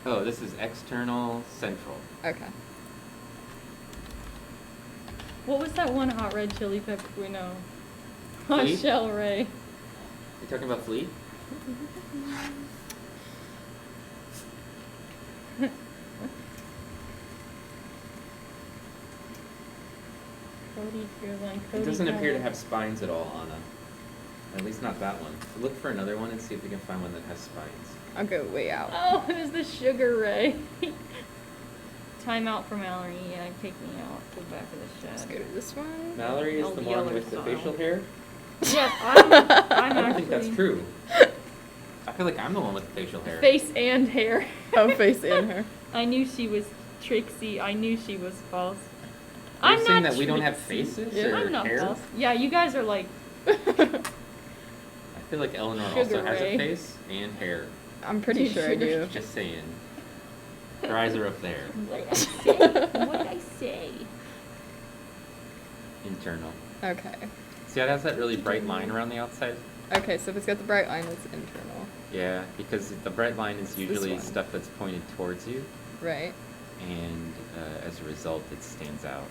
Oh, this is external central. Okay. What was that one hot red chili pepper we know? Hot Fleet? shell ray. You talking about Fleet? Cody Caroline. It doesn't appear to have spines at all, Anna. At least not that one. Look for another one and see if we can find one that has spines. I'll go way out. Oh, it was the sugar ray. Time out for Mallory. Yeah, take me out. Go back to the Let's go shed. to this one. Mallory is Oh, the the one other with the style. facial hair? Yes, I'm I don't actually think that's true. I feel like I'm the one with the facial hair. face and hair. Oh, face in her. I knew she was tricksy. I knew she was false. You're I'm saying not that we don't have tricksy. faces Yeah. or I'm not hair? false. Yeah, you guys are like. I feel like Eleanor also Sugar has Ray. a face and hair. I'm pretty Dude, sure I sugar- do. Just saying. Her eyes are up there. What did I say? What did I say? Internal. Okay. See how it has that really bright line around the outside? Okay, so if it's got the bright line, it's internal. Yeah, because the bright line is It's this usually one. stuff that's pointed towards you, Right. and as a result, it stands out.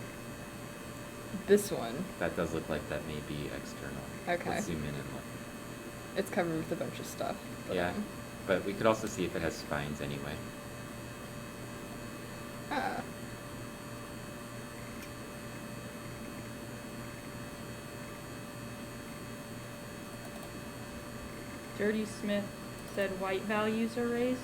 This one, That does look like that may be external. Okay. Let's zoom in and look. it's covered with a bunch of stuff. But, Yeah, but we could also see if it has spines anyway. Ah. Dirty Smith said white values are raised.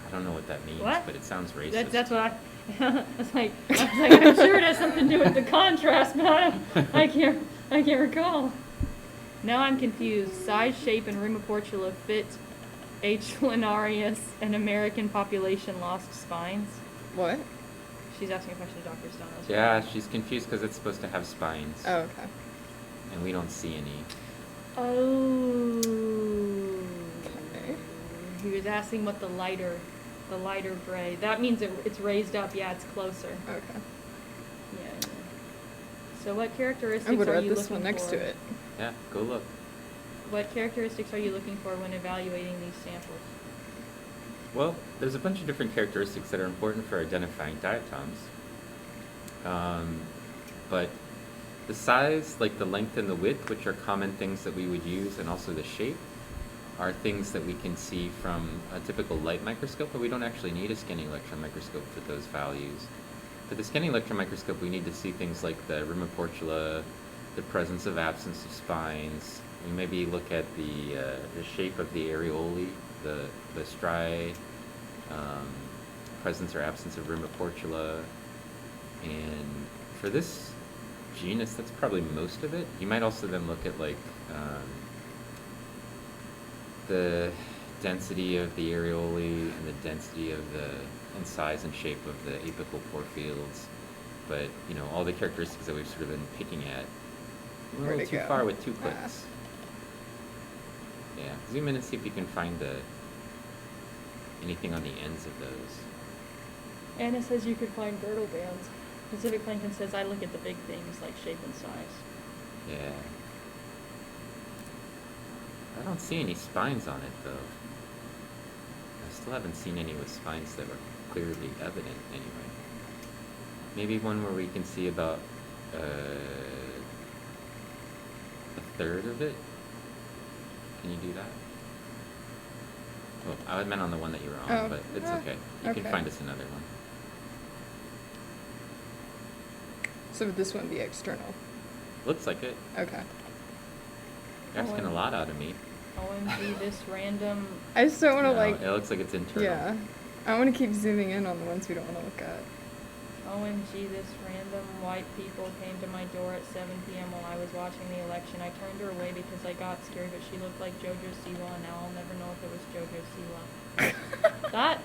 I don't know what that means, What? but it sounds racist. That's what I was like. I'm sure it has something to do with the contrast, but I can't recall. Now I'm confused. Size, shape, and Rumiportula fit H. linearis and American population lost spines. What? She's asking a question to Dr. Stone. Yeah, she's confused because it's supposed to have spines, Oh, okay. and we don't see any. Oh. Okay. He was asking what the lighter gray. That means it's raised up. Yeah, it's closer. Okay. Yeah. So what characteristics I would are have you this looking one next for? to it. Yeah, go look. What characteristics are you looking for when evaluating these samples? Well, there's a bunch of different characteristics that are important for identifying diatoms. But the size, like the length and the width, which are common things that we would use, and also the shape, are things that we can see from a typical light microscope, but we don't actually need a scanning electron microscope for those values. For the scanning electron microscope, we need to see things like the Rumiportula, the presence of absence of spines. We maybe look at the shape of the areolae, the striae, presence or absence of Rumiportula. And for this genus, that's probably most of it. You might also then look at like the density of the areolae and the density of and size and shape of the apical pore fields. But, you know, all the characteristics that we've sort of been picking at, we're a Where'd little it too go? far with 2 Ah. clicks. Yeah, zoom in and see if you can find anything on the ends of those. Anna says you could find girdle bands. Pacific Plankton says I look at the big things like shape and size. Yeah. I don't see any spines on it, though. I still haven't seen any with spines that were clearly evident, anyway. Maybe one where we can see about a third of it? Can you do that? Well, I meant on the one that you were on, Oh, but it's okay. You can okay. find us another one. So would this one be external? Looks like it. Okay. You're asking a lot out of me. OMG, this random. I just don't want to No, like. it looks like it's internal. Yeah. I want to keep zooming in on the ones we don't want to look at. OMG, this random white people came to my door at 7 p.m. while I was watching the election. I turned her away because I got scared, but she looked like JoJo Siwa, and now I'll never know if it was JoJo Siwa. That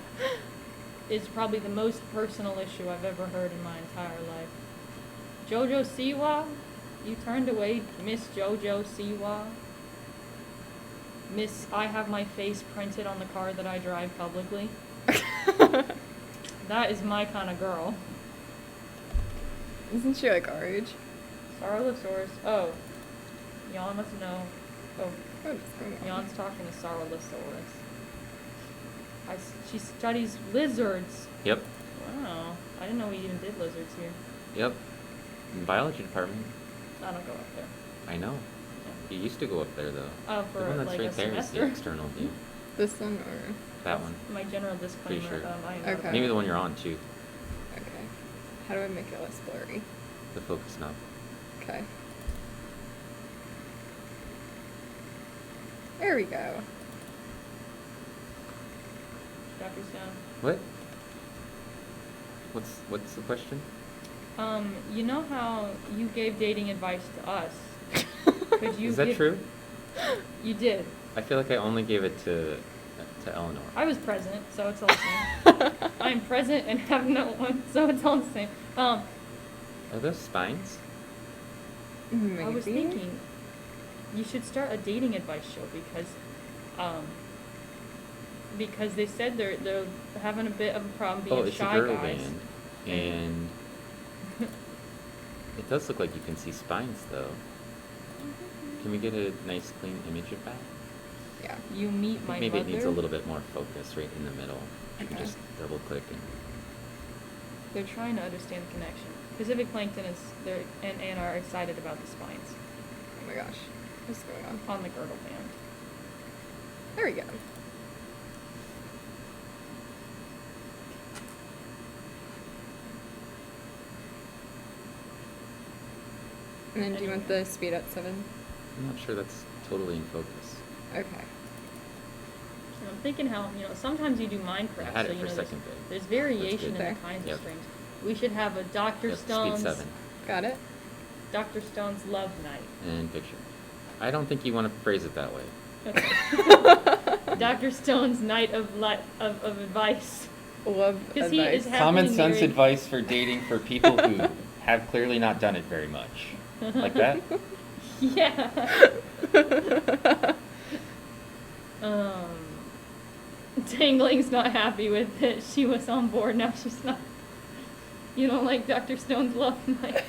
is probably the most personal issue I've ever heard in my entire life. Jojo Siwa? You turned away Miss Jojo Siwa? Miss, I have my face printed on the car that I drive publicly. That is my kind of girl. Isn't she like our age? Sarlosaurus. Oh. Jan must know. Oh, What is going on? Jan's talking to Sarlosaurus. She studies lizards. Yep. Wow. I didn't know we even did lizards here. Yep. In biology department. I don't go up there. I know. You used to go up there though. Oh, The for one that's like right a there is the semester? external view. This one or? That one. My general disclaimer. Pretty sure. I am not Okay. a- Maybe the one you're on too. Okay. How do I make it less blurry? The focus knob. Okay. There we go. Dr. Stone. What? What's the question? You know how you gave dating advice to us? Could you Is that give- true? You did. I feel like I only gave it to Eleanor. I was present, so it's all the same. I am present and have no one, so it's all the same. Are those spines? Maybe. I was thinking you should start a dating advice show because they said they're having a bit of a problem being Oh, it's a shy girl guys. band. And it does look like you can see spines though. Can we get a nice clean image of that? Yeah. You meet my Maybe mother. it needs a little bit more focus right in the middle. You can Okay. just double click and They're trying to understand the connection. Pacific Plankton and are excited about the spines Oh my gosh. What's going on? on the girdle band. There we go. And then do you want the speed at 7? I'm not sure that's totally in focus. Okay. So I'm thinking how, sometimes you do Minecraft, I had so it for there's, second day. there's variation good. in the There. kinds Yep. of streams. We should have a Dr. Yep, Stone's speed 7 Got it? Dr. Stone's love night. and picture. I don't think you want to phrase it that way. Okay. Dr. Stone's night of advice. Love Because he advice. is happily married. advice for dating for people who have clearly not done it very much. Like that? Yeah. Tangling's not happy with it. She was on board, now she's not. You don't like Dr. Stone's love night.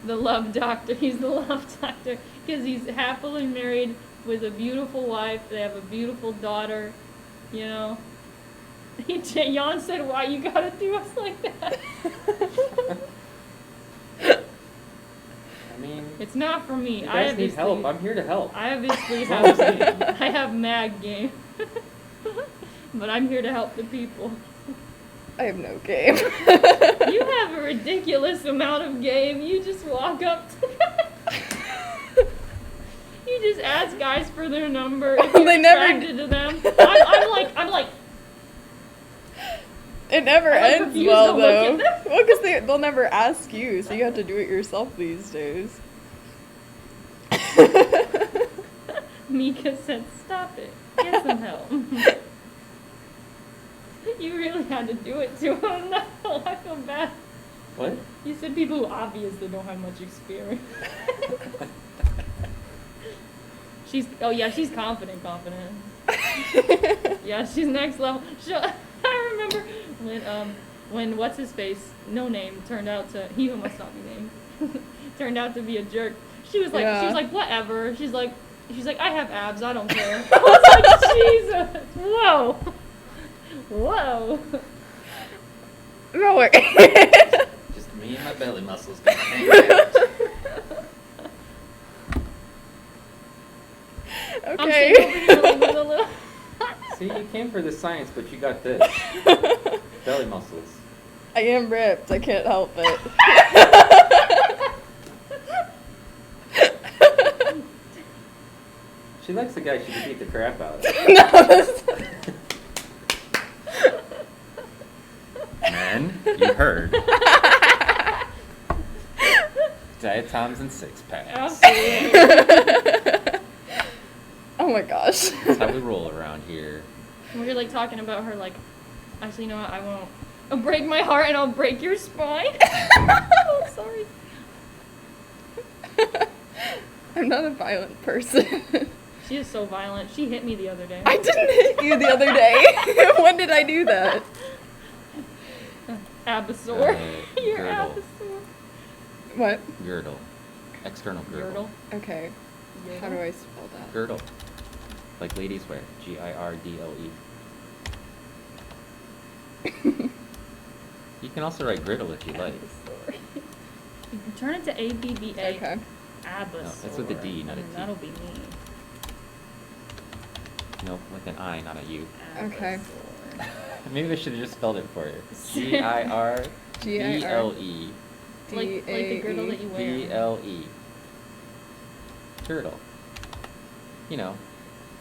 The love doctor. He's the love doctor because he's happily married with a beautiful wife. They have a beautiful daughter. Jan said, "Why you gotta do us like that?" I mean, It's not for me. you I guys need help. obviously- I'm here to help. I obviously That's all I'm have saying. I have mag game, but I'm here to help the people. I have no game. You have a ridiculous amount of game. You just walk up to guys. You just ask guys for their number. If Well, you're they never- attracted to them. I'm like. It never I'm, like, ends confused well to look at though. them. Well, because they'll never ask you, so you have to do it yourself these days. Mika said, "Stop it. Get some help." You really had to do it to him. No, I feel bad. What? You said people who obviously don't have much experience. She's confident. Yeah, she's next level. I remember when what's his face, no name, turned out to he who must not be named, turned out to be a jerk. She was like whatever. She's like I have abs. I don't care. I was like Jesus. Whoa. No way. Just me and my belly muscles gonna hang out. I'm Okay. sitting over here with a little. See, you came for the science, but you got this. Belly muscles. I am ripped. I can't help it. She likes the guy she can beat the crap out of. No, this- Men, you heard. Diatoms and 6-packs. Absolutely. Oh Oh my gosh. That's how we roll around here. We're like talking about her like, actually, you know what? I won't. I'll break my heart and I'll break your spine. Oh, sorry. I'm not a violent person. She is so violent. She hit me the other day. I didn't hit you the other day. When did I do that? Abasaur. You're girdle. Abasaur. What? Girdle. External girdle. Girdle. Okay. How do I spell that? Girdle. Like ladies wear. Girdle. You can also write griddle if you like. Abasaur. You can turn it to A-B-B-A. Okay. Abasaur. No, that's with a D, not a T. That'll be me. No, with an I, not a U. Okay. Abasaur. Maybe they should have just spelled it for you. Girdle. Like the girdle that you wear. BLE. Girdle. You know,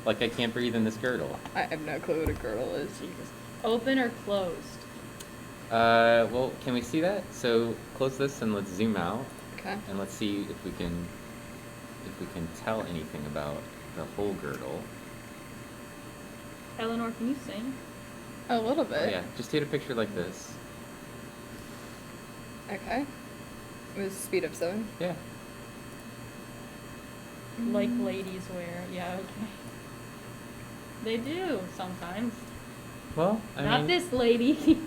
like I can't breathe in this girdle. I have no clue what a girdle is. Jesus. Open or closed? Well, can we see that? So close this and let's zoom out, Okay. and let's see if we can tell anything about the whole girdle. Eleanor, can you sing? A little Oh bit. yeah, just take a picture like this. Okay. It was speed of 7. Yeah. Like ladies wear. Yeah, okay. They do sometimes. Well, I Not mean, this lady.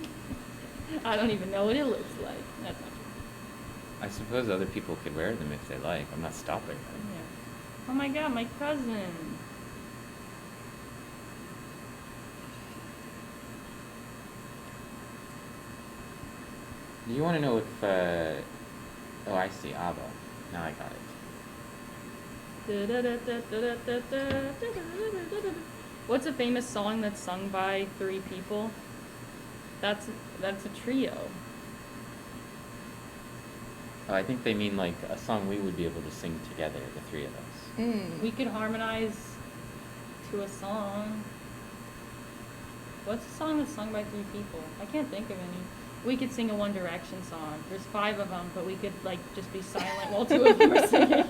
I don't even know what it looks like. That's not true. I suppose other people could wear them if they like. I'm not stopping them. Yeah. Oh my god, my cousin. Do you want to know if? Oh, I see. ABBA. Now I got it. What's a famous song that's sung by 3 people? That's a trio. Oh, I think they mean like a song we would be able to sing together, the 3 of us. We could harmonize to a song. What's a song that's sung by 3 people? I can't think of any. We could sing a One Direction song. There's 5 of them, but we could like just be silent while 2 of them are singing.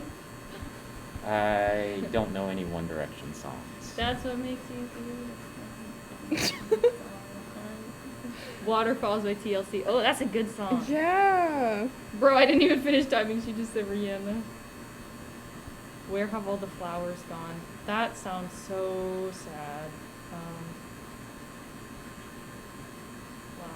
I don't know any One Direction songs. That's what makes you beautiful. Waterfalls by TLC. Oh, that's a good song. Yeah. Bro, I didn't even finish typing. She just said Rihanna. Where have all the flowers gone? That sounds so sad. Wow.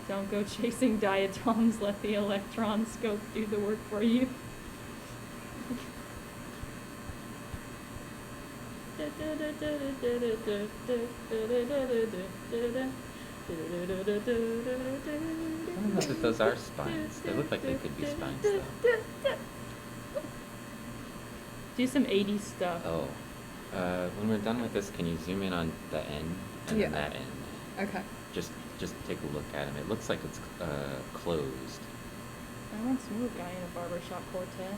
Don't go chasing diatoms. Let the electron scope do the work for you. I don't know that those are spines. They look like they could be spines, though. Do some 80s stuff. Oh. When we're done with this, can you zoom in on the end and then that end? Okay. Just take a look at him. It looks like it's closed. I want Smooth Guy in a barbershop quartet.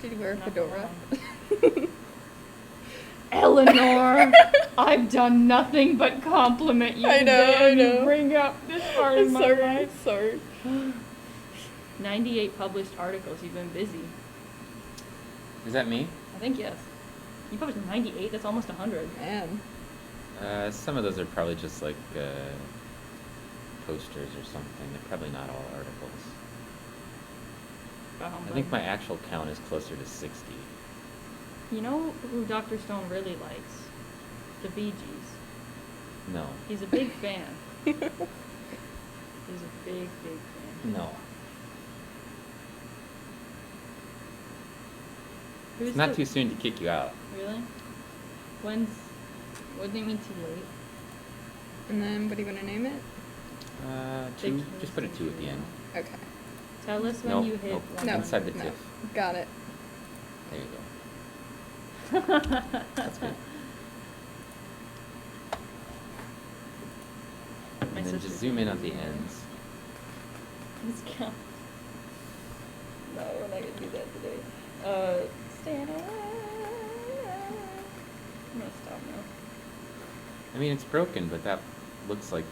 Did you wear a Not fedora? Eleanor, I've done nothing but compliment you. I know, today, I and know. You bring up this part of I'm my sorry. life. Sorry. 98 published articles. You've been busy. Is that me? I think yes. You published 98. That's almost 100. Man. Some of those are probably just like posters or something. They're probably not all articles. I think my actual count is closer to 60. You know who Dr. Stone really likes? The Bee Gees. No. He's a big fan. He's a big fan. No. Who's It's not the- too soon to kick you out. Really? What do you mean too late? And then, what do you want to name it? 2. Just put a 2 at the end. Okay. Tell us when Nope, you hit nope. 1. No. Inside the no. TIFF. Got it. There you go. That's good. And then just zoom in on the ends. Let's count. No, we're not gonna do that today. Stand up. I'm gonna stop now. I mean, it's broken, but that looks like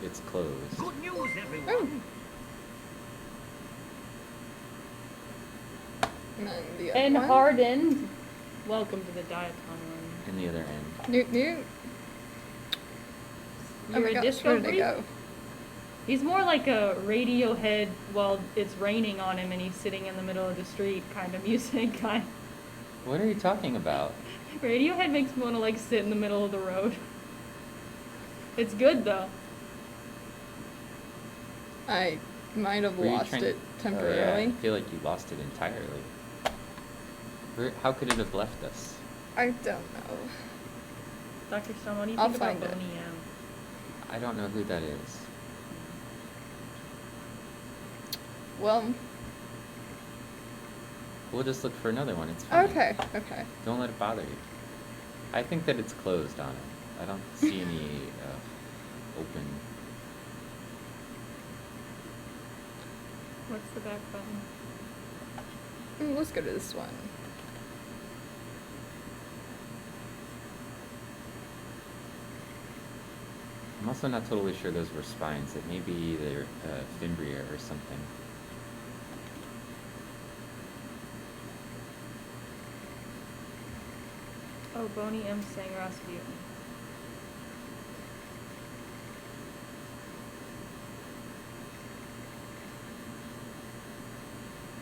it's closed. Good news, everyone. Oh. And then the other And one. hardened. Welcome to the diatom one. And the other end. Newt Newt. Oh You're my a gosh, disco where did it freak? go? He's more like a Radiohead while it's raining on him and he's sitting in the middle of the street kind of music guy. What are you talking about? Radiohead makes me want to like sit in the middle of the road. It's good though. I might have Were you lost trying- it Oh, temporarily. yeah. I feel like you lost it entirely. How could it have left us? I don't know. Dr. Stone, what do you I'll think about find it. Boney M? I don't know who that is. Well, We'll just look for another one. It's fine. okay, okay. Don't let it bother you. I think that it's closed on it. I don't see any open. What's the back button? Let's go to this one. I'm also not totally sure those were spines. It may be their fimbria or something. Oh, Boney M sang Rasputin.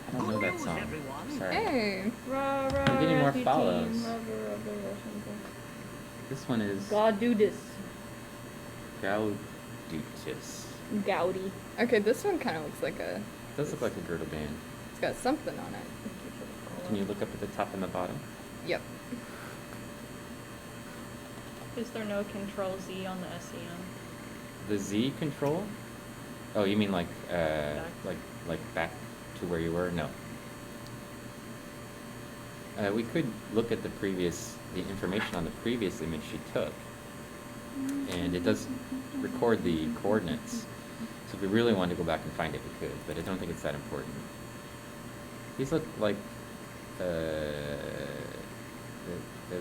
I don't know that News, song. everyone. Sorry. Hey. Rah, rah, I'm getting more Rasputin, follows. lover of the Russian king. This one is God do this. Gauditus. Gaudy. Okay, this one kind of looks like a. It does look like a girdle band. It's got something on it. Thank you for the follow. Can you look up at the top and the bottom? Yep. Is there no control Z on the SEM? The Z control? Oh, you mean like Back. like back to where you were? No. We could look at the information on the previous image she took, and it does record the coordinates. So if we really wanted to go back and find it, we could, but I don't think it's that important. These look like they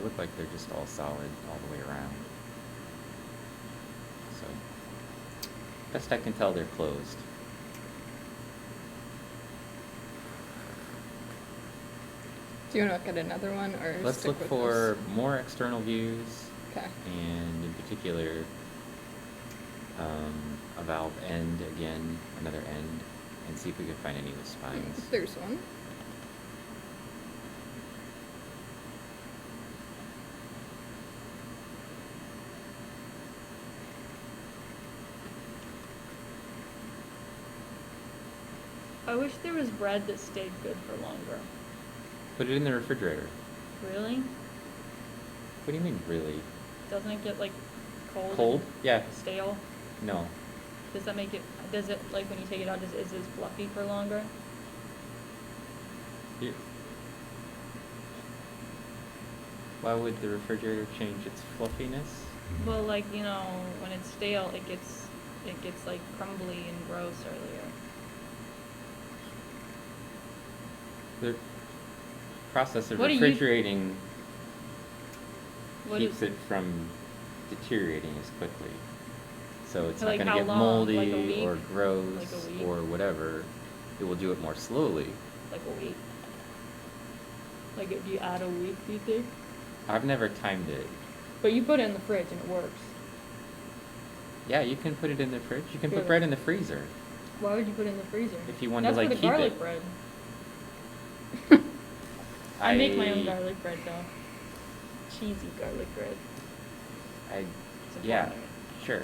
look like they're just all solid all the way around. So, best I can tell, they're closed. Do you want to look at another one or Let's stick look with for more external views, Okay. and in particular, a valve end again, another end, and see if we can find any with spines. There's one. I wish there was bread that stayed good for longer. Put it in the refrigerator. Really? What do you mean, really? Doesn't it get like cold? Cold? Yeah. Stale? No. Does that make it, does it, like when you take it out, is it fluffy for longer? You- Why would the refrigerator change its fluffiness? Well, like, you know, when it's stale, it gets like crumbly and gross earlier. The process of What do you- refrigerating What keeps is- it from deteriorating as quickly. So it's Like not how going to get long? moldy Like a week? or gross Like a week? or whatever. It will do it more slowly. Like a week? Like, do you add a week, do you think? I've never timed it. But you put it in the fridge and it works. Yeah, you can put it in the fridge. You can put Really? bread in the freezer. Why would you put it in the freezer? If you wanted That's to, like, for the keep garlic it. bread. I make my own garlic bread though. Cheesy garlic bread. I, It's a yeah, bother. sure.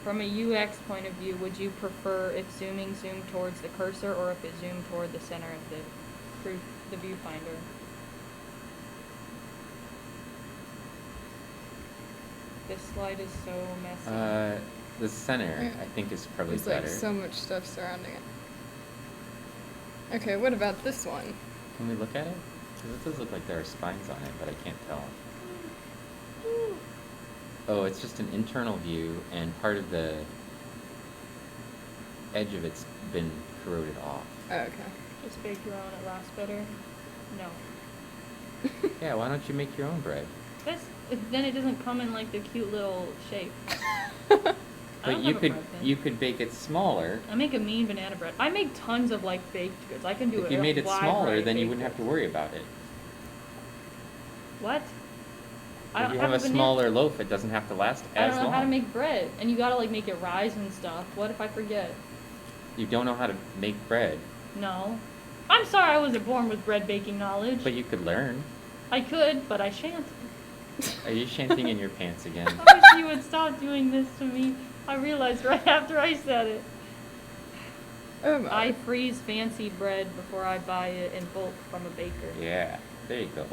From a UX point of view, would you prefer if zooming zoomed towards the cursor or if it zoomed toward the center of the viewfinder? This slide is so messy. The center, Yeah. I think, is probably There's better. like so much stuff surrounding it. Okay, what about this one? Can we look at it? 'Cause it does look like there are spines on it, but I can't tell. Oh, it's just an internal view, and part of the edge of it's been corroded off. Oh, okay. Just bake your own, it lasts better? No. Yeah, why don't you make your own bread? Then it doesn't come in like the cute little shape. I But don't you have a could bread pan. you could bake it smaller. I make a mean banana bread. I make tons of like baked goods. I can do it. If you made it wide smaller, variety then you baked wouldn't have to goods. worry about it. What? If you have a smaller loaf, it doesn't have to last I as don't know long. how to make bread, and you gotta like make it rise and stuff. What if I forget? You don't know how to make bread, No. I'm sorry I wasn't born with bread baking knowledge. but you could learn. I could, but I shan't. Are you chanting in your pants again? I wish you would stop doing this to me. I realized right after I said it. Oh my. I freeze fancy bread before I buy it in bulk from a baker. Yeah, there you go.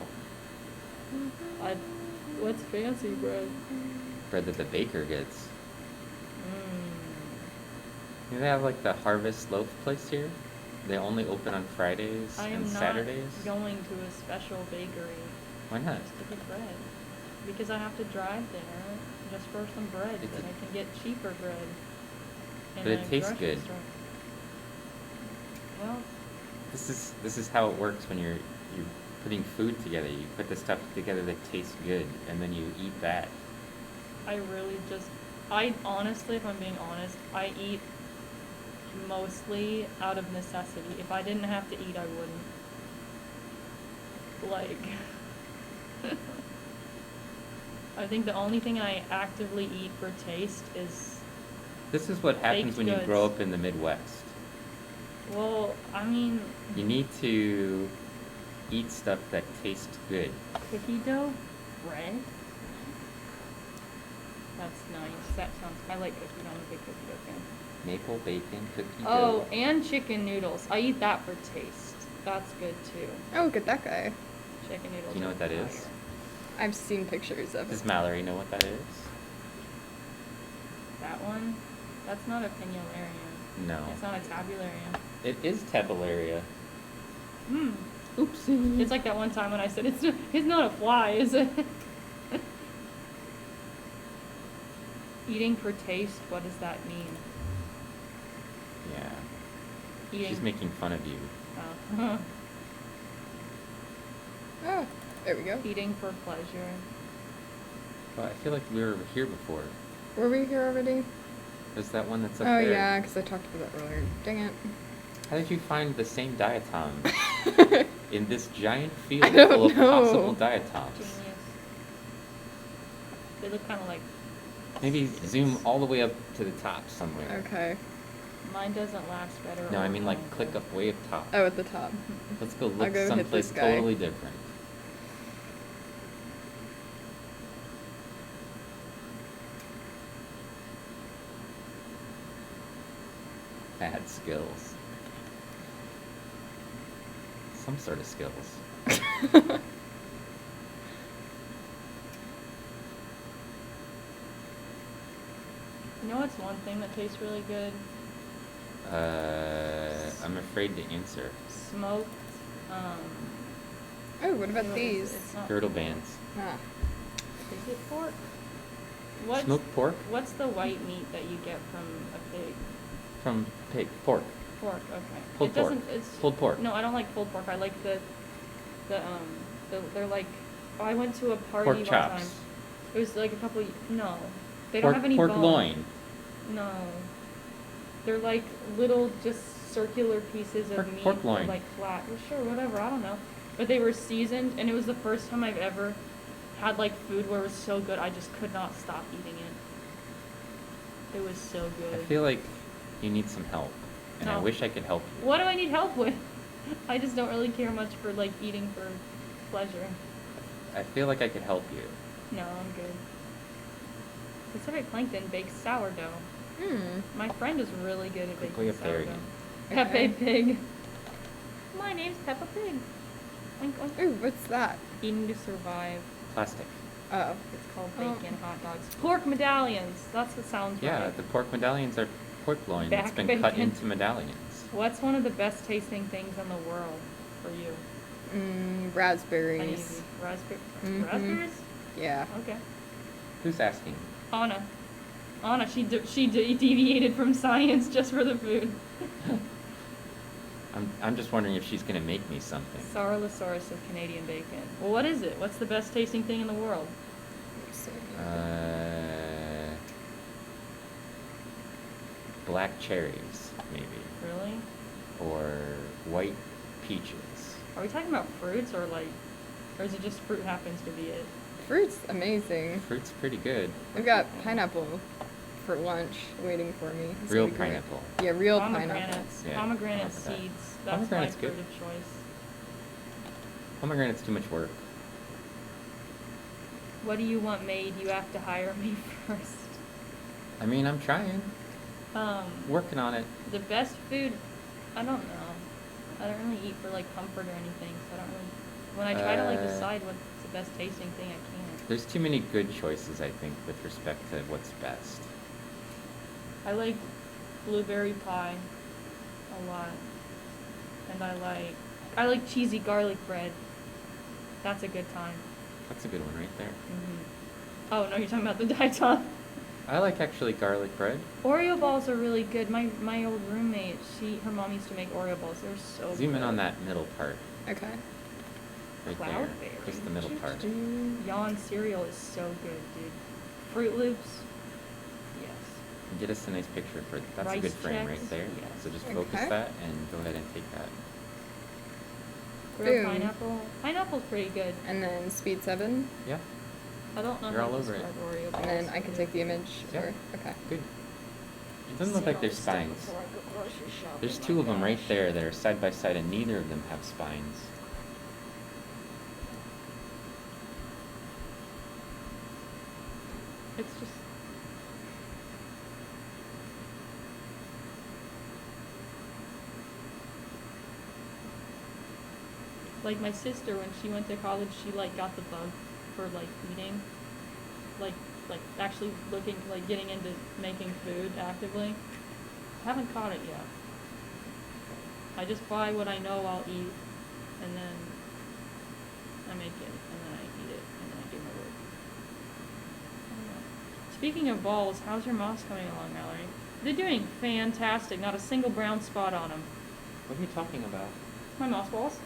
What's fancy bread? Bread that the baker gets. Mm. You know, they have like the Harvest Loaf place here. They only open on Fridays I and am not Saturdays. going to a special bakery Why not? just to get bread. Because I have to drive there just for some bread, It's but a- I can get cheaper bread. in But it a tastes grocery good. store. Well, This is how it works when you're putting food together. You put the stuff together that tastes good, and then you eat that. I honestly, if I'm being honest, I eat mostly out of necessity. If I didn't have to eat, I wouldn't. Like, I think the only thing I actively eat for taste is, This is what happens Baked when you grow goods. up in the Midwest. well, I mean, You need to eat stuff that tastes good. cookie dough, bread. That's nice. That sounds. I like cookie dough. I'm a big cookie dough fan. Maple bacon, cookie Oh, dough. and chicken noodles. I eat that for taste. That's good too. Oh, look at that guy. Chicken noodles. Do you know are what that is? fire. I've seen pictures of Does it. Mallory know what that is? That one? That's not a pinularium. No. It's not a tabularium. It is tabellaria. Hmm. Oopsie. It's like that one time when I said it's not a fly, is it? Eating for taste, what does that mean? Yeah. Eating. She's making fun of you. Oh. Oh, there we go. Eating for pleasure. Well, I feel like we were here before. Were we here already? There's that one that's up Oh there. yeah, because I talked about that earlier. Dang it. How did you find the same diatom in this giant field I don't full of know. possible diatoms? Genius. They look kind of like. Maybe zoom all the way up to the top somewhere. Okay. Mine doesn't last better. No, I over mean like longer. click up way up top. Oh, at the top. Let's go I'll look go hit someplace this guy. totally different. Bad skills. Some sort of skills. You know what's one thing that tastes really good? I'm afraid to answer. Smoked. Oh, what about It's these? not Girdle bands. Ah. Is it pork? What's, Smoked pork What's the white meat that you get from a pig? from pig. Pork. Pork. Okay. Pulled it pork. doesn't. It's Pulled pork. No, I don't like pulled pork. I like they're like. Oh, I went to a party Pork one chops. time. It was like a couple. No, they Pork, don't have any pork bone. loin. No, they're like little, just circular pieces of Pork- meat. pork They're, loin. like flat. Well, sure, whatever. I don't know. But they were seasoned, and it was the first time I've ever had like food where it was so good I just could not stop eating it. It was so I good. feel like you need some help, and I No. wish I could help you. What do I need help with? I just don't really care much for like eating for pleasure. I feel like I could help you. No, I'm good. Pacific Plankton bakes sourdough. Hmm. My friend is really good at Click baking way up there sourdough. again. Pepe Okay. Pig. My name's Peppa Pig. Oink, oink. Ooh, what's that? Eating to survive. Plastic. Oh. It's called Oh. bacon hot dogs. Pork medallions. That's what sounds Yeah, right. the pork medallions are pork loin that's Back been cut bacon. into medallions. What's one of the best tasting things in the world for you? Raspberries. Uneasy. Mhm. Raspberries? Yeah. Okay. Who's asking? Anna. Anna, she deviated from science just for the food. I'm just wondering if she's gonna make me something. Saurolosaurus of Canadian bacon. Well, what is it? What's the best tasting thing in the world? Let's see. black cherries, maybe, Really? or white peaches. Are we talking about fruits or is it just fruit happens to be it? Fruit's amazing. Fruit's pretty good. I've got pineapple for lunch waiting for me. It's Real gonna be great. pineapple. Yeah, real pineapple. Pomegranates. Yeah, Pomegranate I like that. seeds. That's my Pomegranate's fruit good. of choice. Pomegranate's too much work. What do you want made? You have to hire me first. I mean, I'm trying. Working on it. The best food, I don't know. I don't really eat for comfort or anything, so I don't really. When I try to decide what's the best tasting thing, I can't. There's too many good choices, I think, with respect to what's best. I like blueberry pie a lot, and I like cheesy garlic bread. That's a good time. That's a good one right there. Mm-hmm. Oh no, you're talking about the Diatoms. I like actually garlic bread. Oreo balls are really good. My old roommate, her mom used to make Oreo balls. They're so Zoom in good. on that middle part. Okay. Right Cloudberry. there. Just the middle part. Yawn cereal is so good, dude. Fruit Loops. Yes. Get us a nice picture for that's a Rice good frame Chex? right there. Yes. So just focus Okay. that and go ahead and take that. Real Boom. pineapple. Pineapple's pretty good. And then speed 7. Yeah, I don't know You're how all to over it. describe Oreo balls. And then I can take the image. Yeah. Or, okay. good. It doesn't look like there's spines. There's 2 of them right there that are side by side, and neither of them have spines. It's just. Like my sister, when she went to college, she got the bug for eating, like actually getting into making food actively. Haven't caught it yet. I just buy what I know I'll eat, and then I make it, and then I eat it, and then I do my work. I don't know. Speaking of balls, how's your moss coming along, Mallory? They're doing fantastic. Not a single brown spot on them. What are you talking about? My moss balls.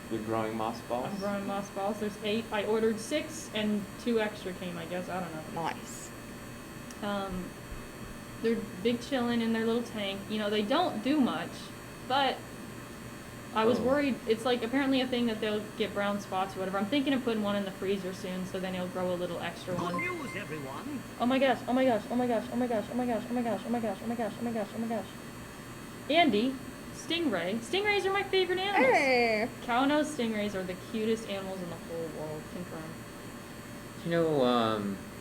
You're growing moss balls? I'm growing moss balls. There's 8. I ordered 6, and 2 extra came, I guess. I don't know. Nice. They're big chillin' in their little tank. They don't do much, but I was Oh. worried. It's apparently a thing that they'll get brown spots or whatever. I'm thinking of putting one in the freezer soon, so then it'll grow a little extra Good one. news, everyone. Oh my gosh, oh my gosh, oh my gosh, oh my gosh, oh my gosh, oh my gosh, oh my gosh, oh my gosh, oh my gosh, oh my gosh. Andy, stingray. Stingrays are my favorite animals. Hey! Cow-nosed stingrays are the cutest animals in the whole world, confirmed.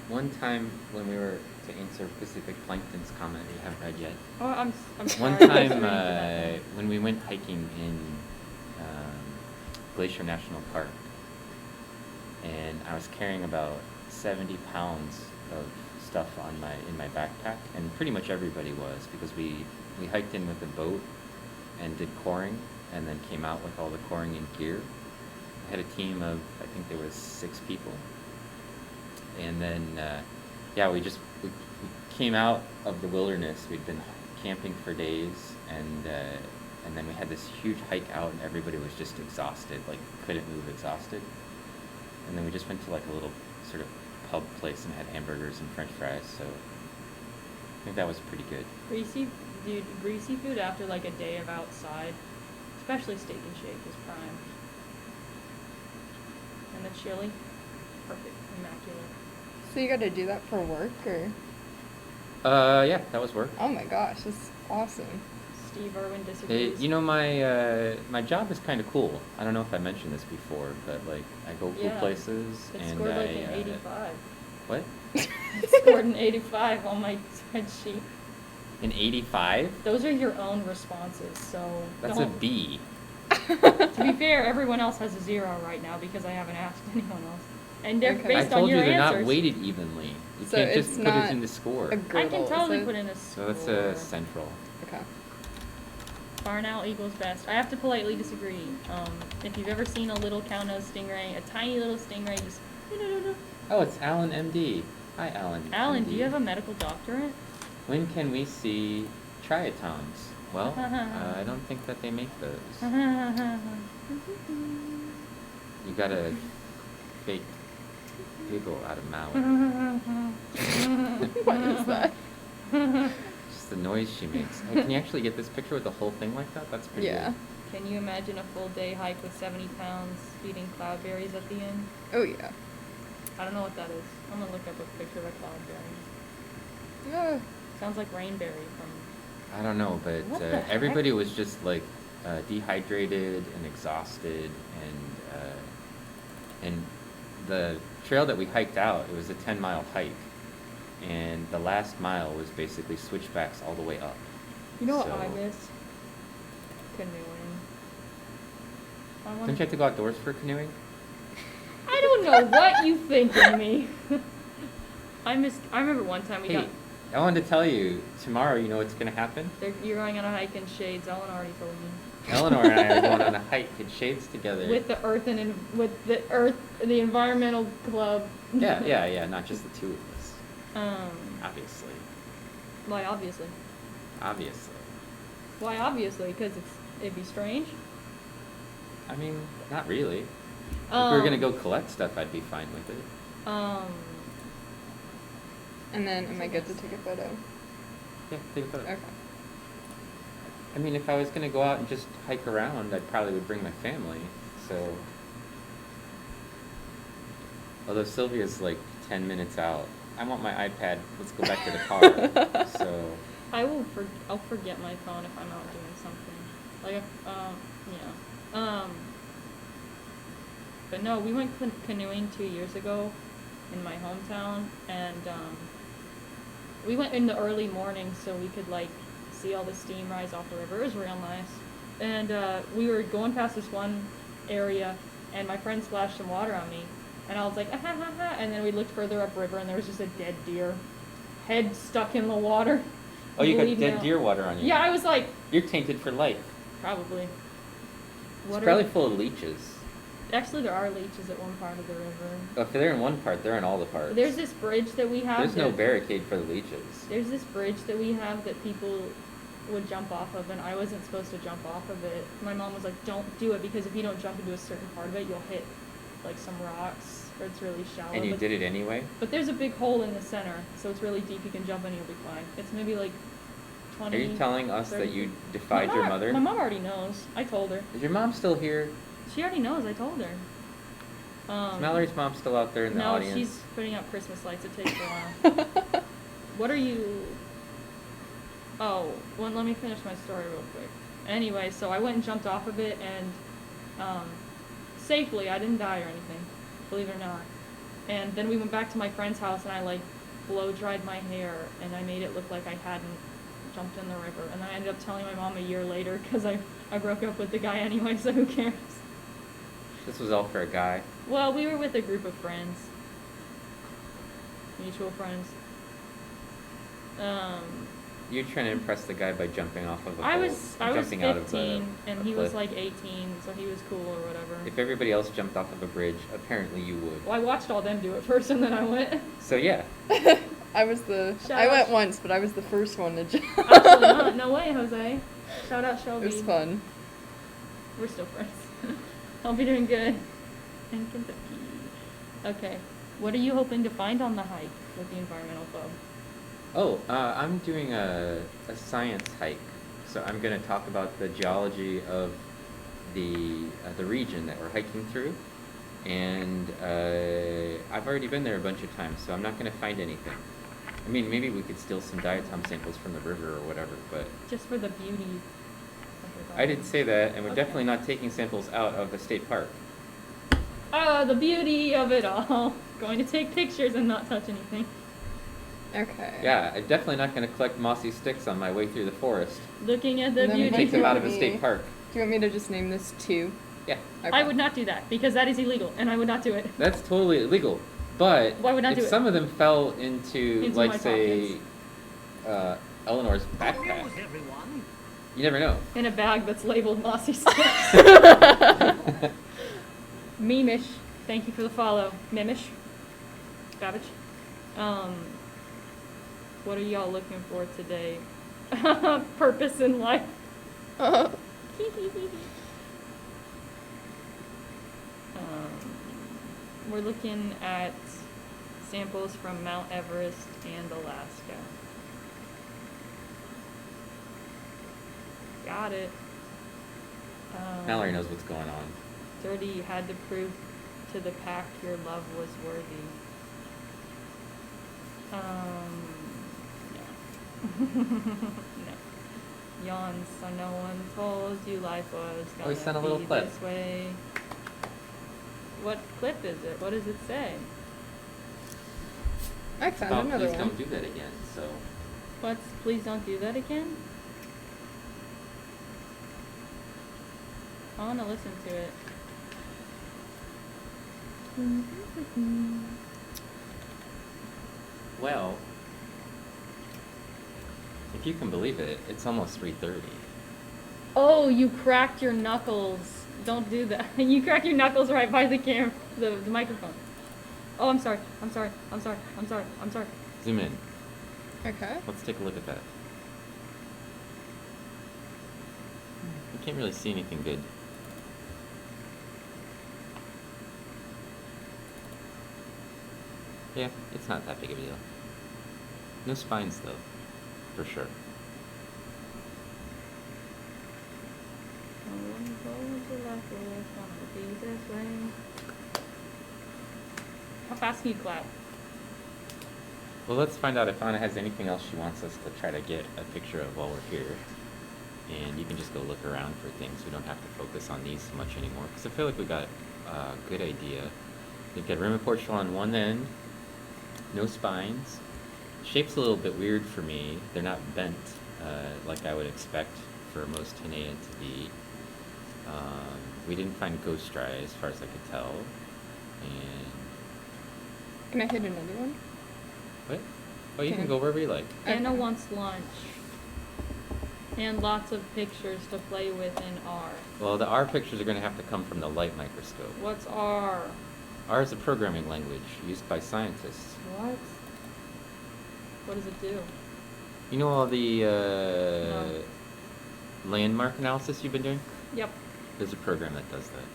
One time when we were to answer Pacific Plankton's comment that you haven't read yet. Oh, I'm sorry. One I was time reading for that. when we went hiking in Glacier National Park, and I was carrying about 70 pounds of stuff in my backpack, and pretty much everybody was, because we hiked in with a boat and did coring, and then came out with all the coring and gear. I had a team of, I think there was 6 people, and then we came out of the wilderness. We'd been camping for days, and then we had this huge hike out, and everybody was just exhausted, couldn't move, exhausted. And then we just went to a little sort of pub place and had hamburgers and French fries. So I think that was pretty good. Greasy food after a day of outside, especially Steak and Shake, is prime. And the chili, perfect, immaculate. So you gotta do that for work, or? Yeah, that was work. Oh my gosh, that's awesome. Steve Irwin disagrees. My job is kind of cool. I don't know if I mentioned this before, but I go cool places, It and scored I an 85. what? It scored an 85 on my spreadsheet. An 85? Those are your own responses, so That's a don't. B. To be fair, everyone else has a 0 right now because I haven't asked anyone else. And they're Okay. based I on told you your they're answers. not weighted evenly. You So can't it's just put not it in the score. A I girdle, can is totally it? put in a score. So that's a central. Okay. Barn owl equals best. I have to politely disagree. If you've ever seen a little cow-nosed stingray, a tiny little stingray just... Oh, it's Alan MD. Hi, Alan. Alan, MD. do you have a medical doctorate? When can we see triatoms? Well, I don't think that they make those. You got a fake giggle out of Maui. What is that? Just the noise she makes. Hey, can you actually get this picture with the whole thing like that? That's pretty Yeah. good. Can you imagine a full day hike with 70 pounds eating cloudberries at the end? Oh yeah. I don't know what that is. I'm gonna look up a picture of a cloudberry. Yeah. Sounds like rainberry from. I don't know, but What the heck? everybody was just like dehydrated and exhausted, and the trail that we hiked out, it was a 10-mile hike, and the last mile was basically switchbacks all the way up. You know what So- I miss? Canoeing. I Don't wanna. you have to go outdoors for canoeing? I don't know what you think of me. I remember one time we Hey, got. I wanted to tell you, tomorrow, you know what's going to happen? You're going on a hike in Shades. Ellen already told me. Eleanor and I are going on a hike in Shades together. With the the environmental club. Yeah, not just the two of us. Obviously. Why obviously? Obviously. Why obviously? Because it'd be strange. I mean, not really. If we were going to go collect stuff, I'd be fine with it. And then am I good to take a photo? Yeah, take a photo. Okay. I mean, if I was going to go out and just hike around, I probably would bring my family, so... Although Sylvia's like 10 minutes out. I want my iPad, let's go back to the car, so... I'll forget my phone if I'm out doing something. Like, yeah. But no, we went canoeing 2 years ago in my hometown, and we went in the early morning so we could like see all the steam rise off the river. It was real nice. And we were going past this one area, and my friend splashed some water on me, and I was like, ah, ha, ha, ha. And then we looked further upriver, and there was just a dead deer, head stuck in the water. Oh, you got bleeding dead out. deer water on you. Yeah, I was like, You're tainted for life. probably. It's probably full of leeches. Actually, there are leeches at one part of the river. If they're in one part, they're in all the parts. There's this bridge that we have. There's no that- barricade for the leeches. There's this bridge that we have that people would jump off of, and I wasn't supposed to jump off of it. My mom was like, don't do it, because if you don't jump into a certain part of it, you'll hit like some rocks, or it's really shallow. And you did it anyway? But there's a big hole in the center, so it's really deep. You can jump in and you'll be fine. It's maybe like 20. Are you telling us 30 that you feet. defied your mother? My mom already knows. I told her. Is your mom still here? She already knows. I told her. Is Mallory's mom still out there in the no, audience? she's putting up Christmas lights. It takes a while. What are you... Oh, well, let me finish my story real quick. Anyway, so I went and jumped off of it, and safely. I didn't die or anything, believe it or not. And then we went back to my friend's house, and I like blow-dried my hair, and I made it look like I hadn't jumped in the river. And then I ended up telling my mom a year later, because I broke up with the guy anyway, so who cares? This was all for a guy. Well, we were with a group of friends. Mutual friends. You're trying to impress the guy by jumping off of a I boat, was jumping out of 15, and he was cliff. like 18, so he was cool or whatever. If everybody else jumped off of a bridge, apparently you would. Well, I watched all them do it first, and then I went. So yeah, I Shout went out. once, but I was the first one to jump. Actually not. No way, Jose. Shout out Shelby. It was fun. We're still friends. Hope you're doing good. In Kentucky. Okay. What are you hoping to find on the hike with the environmental club? Oh, I'm doing a science hike. So I'm going to talk about the geology of the region that we're hiking through. And I've already been there a bunch of times, so I'm not going to find anything. I mean, maybe we could steal some diatom samples from the river or whatever, but Just for the beauty. of it I didn't say that, and we're Okay. definitely not taking samples out of the state park. all. The beauty of it all. Going to take pictures and not touch anything. Okay. Yeah, I'm definitely not going to collect mossy sticks on my way through the forest. Looking at the And then And beauty. take them out of a me- state park. Do you want me to just name this 2? Yeah, Okay. I would not do that, because that is illegal, and I would not do it. that's totally illegal. But Why would I if do it? some of them fell into Into like, my say, Eleanor's Good backpack, news, everyone. you never know. In a bag that's labeled mossy sticks. Memish. Thank you for the follow. Mimish. Babbage. What are y'all looking for today? Purpose in life. We're looking at samples from Mount Everest and Alaska. Got it. Mallory knows what's going on. Dirty, you had to prove to the pack your love was worthy. No. No. Yawns, so no one told you life was Oh, he gonna sent a little be clip. this way. What clip is it? What does it say? I found Oh, another please one. don't do that again. So What's please don't do that again? I wanna listen to it. well, if you can believe it, it's almost 3:30. Oh, you cracked your knuckles. Don't do that. You cracked your knuckles right by the the microphone. Oh, I'm sorry. I'm sorry. I'm sorry. I'm sorry. I'm sorry. Zoom in. Okay. Let's take a look at that. You can't really see anything good. Yeah, it's not that big of a deal. No spines though, for sure. No one told you life was gonna be this way. How fast can you clap? Well, let's find out if Anna has anything else she wants us to try to get a picture of while we're here. And you can just go look around for things. We don't have to focus on these so much anymore, because I feel like we got a good idea. We've got rim of porcelain on one end, no spines. Shape's a little bit weird for me. They're not bent like I would expect for most Hannaea to be. We didn't find ghost dry as far as I could tell. And Can I hit another one? what? Oh, you can Okay. go wherever you like. Anna Okay. wants lunch. And lots of pictures to play with in R. Well, the R pictures are going to have to come from the light microscope. What's R? R is a programming language used by scientists. What? What does it do? You know all the No. landmark analysis you've been doing? Yep. There's a program that does that.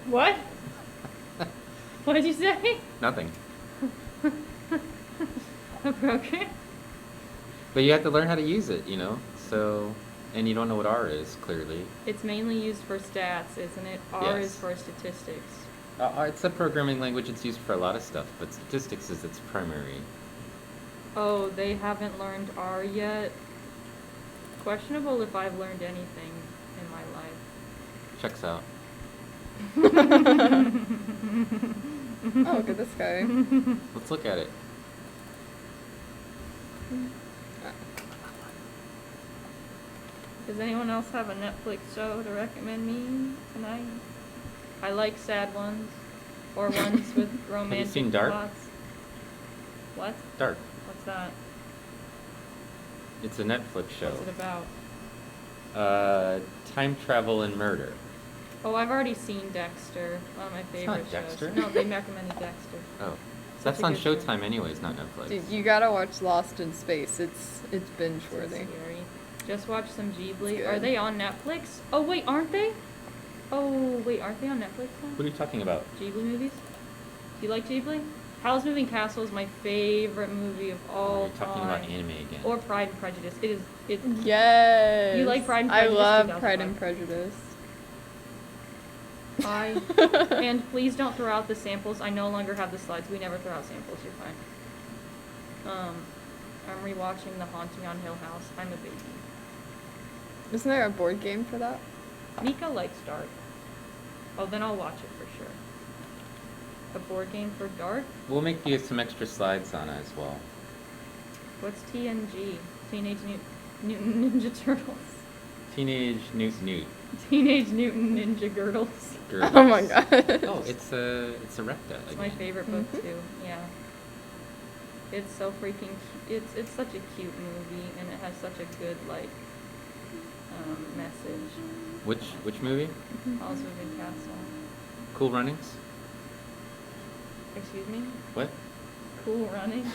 What? What did you say? Nothing. A program? But you have to learn how to use it, you know? So, and you don't know what R is, clearly. It's mainly used for stats, isn't it? R Yes. is for statistics. It's a programming language. It's used for a lot of stuff, but statistics is its primary. Oh, they haven't learned R yet? Questionable if I've learned anything in my life. Checks out. Oh, look at this guy. Let's look at it. Does anyone else have a Netflix show to recommend me tonight? I like sad ones. Or ones with romantic seen Dark? plots. What? Dark. What's that? It's a Netflix show. What's it about? Time travel and murder. Oh, I've already seen Dexter. One of my favorite shows. Dexter. No, they recommended Dexter. Oh. Such That's a on good show. Showtime anyways, not Netflix. Dude, you gotta watch Lost in Space. It's binge So worthy. scary. Just watch some Ghibli. It's Are good. they on Netflix? Oh wait, aren't they? Oh wait, aren't they on Netflix now? What are you talking about? Ghibli movies? Do you like Ghibli? Howl's Moving Castle is my favorite movie of all You're talking time. about anime again. Or Pride and Prejudice. It is. It. Yes. You like Pride and I Prejudice? love 2005. Pride and Prejudice. And please don't throw out the samples. I no longer have the slides. We never throw out samples. You're fine. I'm rewatching The Haunting on Hill House. I'm a baby. Isn't there a board game for that? Mika likes Dark. Oh, then I'll watch it for sure. A board game for Dark? We'll make you some extra slides on it as well. What's TNG? Teenage Mutant Ninja Turtles. Teenage Newt. Teenage Mutant Ninja Girdles. Girls. Oh my god. Oh, it's a Repta. It's my favorite book too. Yeah. It's so freaking. It's such a cute movie, and it has such a good message. Which movie? Howl's Moving Castle. Cool Runnings? Excuse me. What? Cool Running.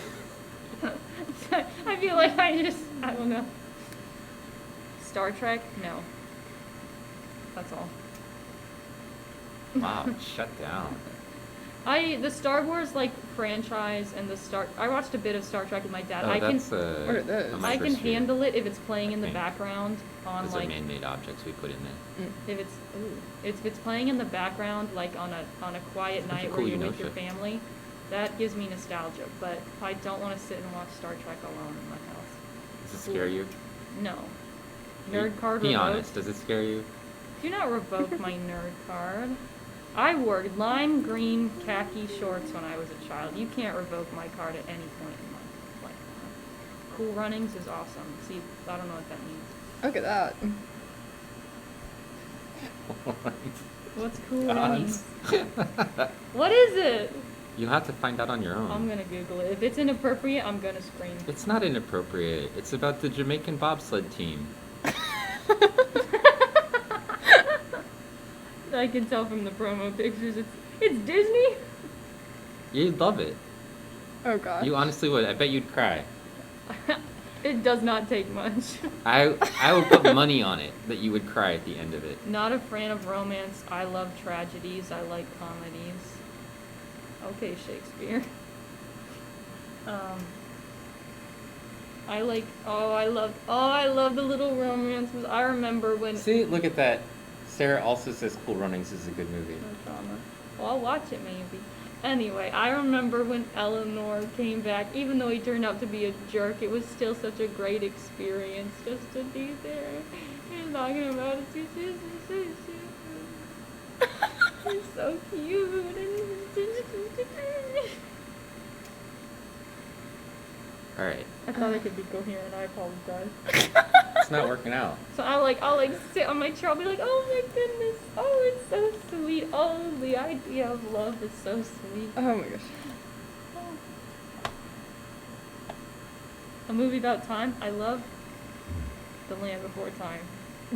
I feel like I don't know. Star Trek? No. That's all. Wow, shut down. The Star Wars like franchise and I watched a bit of Star Trek with my dad. Oh, I can that's a, What are those? a I can microsphere. handle it if it's playing in the I think. background on Those like are man-made objects we put in there. if it's playing in the background like on a quiet It's a bunch night of where cool you're with your Enosia. family, that gives me nostalgia. But I don't want to sit and watch Star Trek alone in my house. Does it scare you? No. Nerd card Be revoked. honest, does it scare you? Do not revoke my nerd card. I wore lime green khaki shorts when I was a child. You can't revoke my card at any point in my life. Cool Runnings is awesome. See, I don't know what that means. Look at that. What's Cool Runnings? What is it? You'll have to find out on your own. I'm gonna Google it. If it's inappropriate, I'm gonna scream. It's not inappropriate. It's about the Jamaican bobsled team. I can tell from the promo pictures. It's Disney. You'd love it. Oh gosh. You honestly would. I bet you'd cry. It does not take much. I would put money on it that you would cry at the end of it. Not a fan of romance. I love tragedies. I like comedies. Okay, Shakespeare. I love the little romances. I remember when. See, look at that. Sarah also says Cool Runnings is a good movie. No drama. Well, I'll watch it maybe. Anyway, I remember when Eleanor came back, even though he turned out to be a jerk, it was still such a great experience just to be there. He's talking about it. He's so cute. Alright. I thought I could be coherent. I apologize. It's not working out. So I'll sit on my chair. I'll be like, oh my goodness, oh it's so sweet. Oh, the idea of love is so sweet. Oh my gosh. A movie about time. I love The Land Before Time.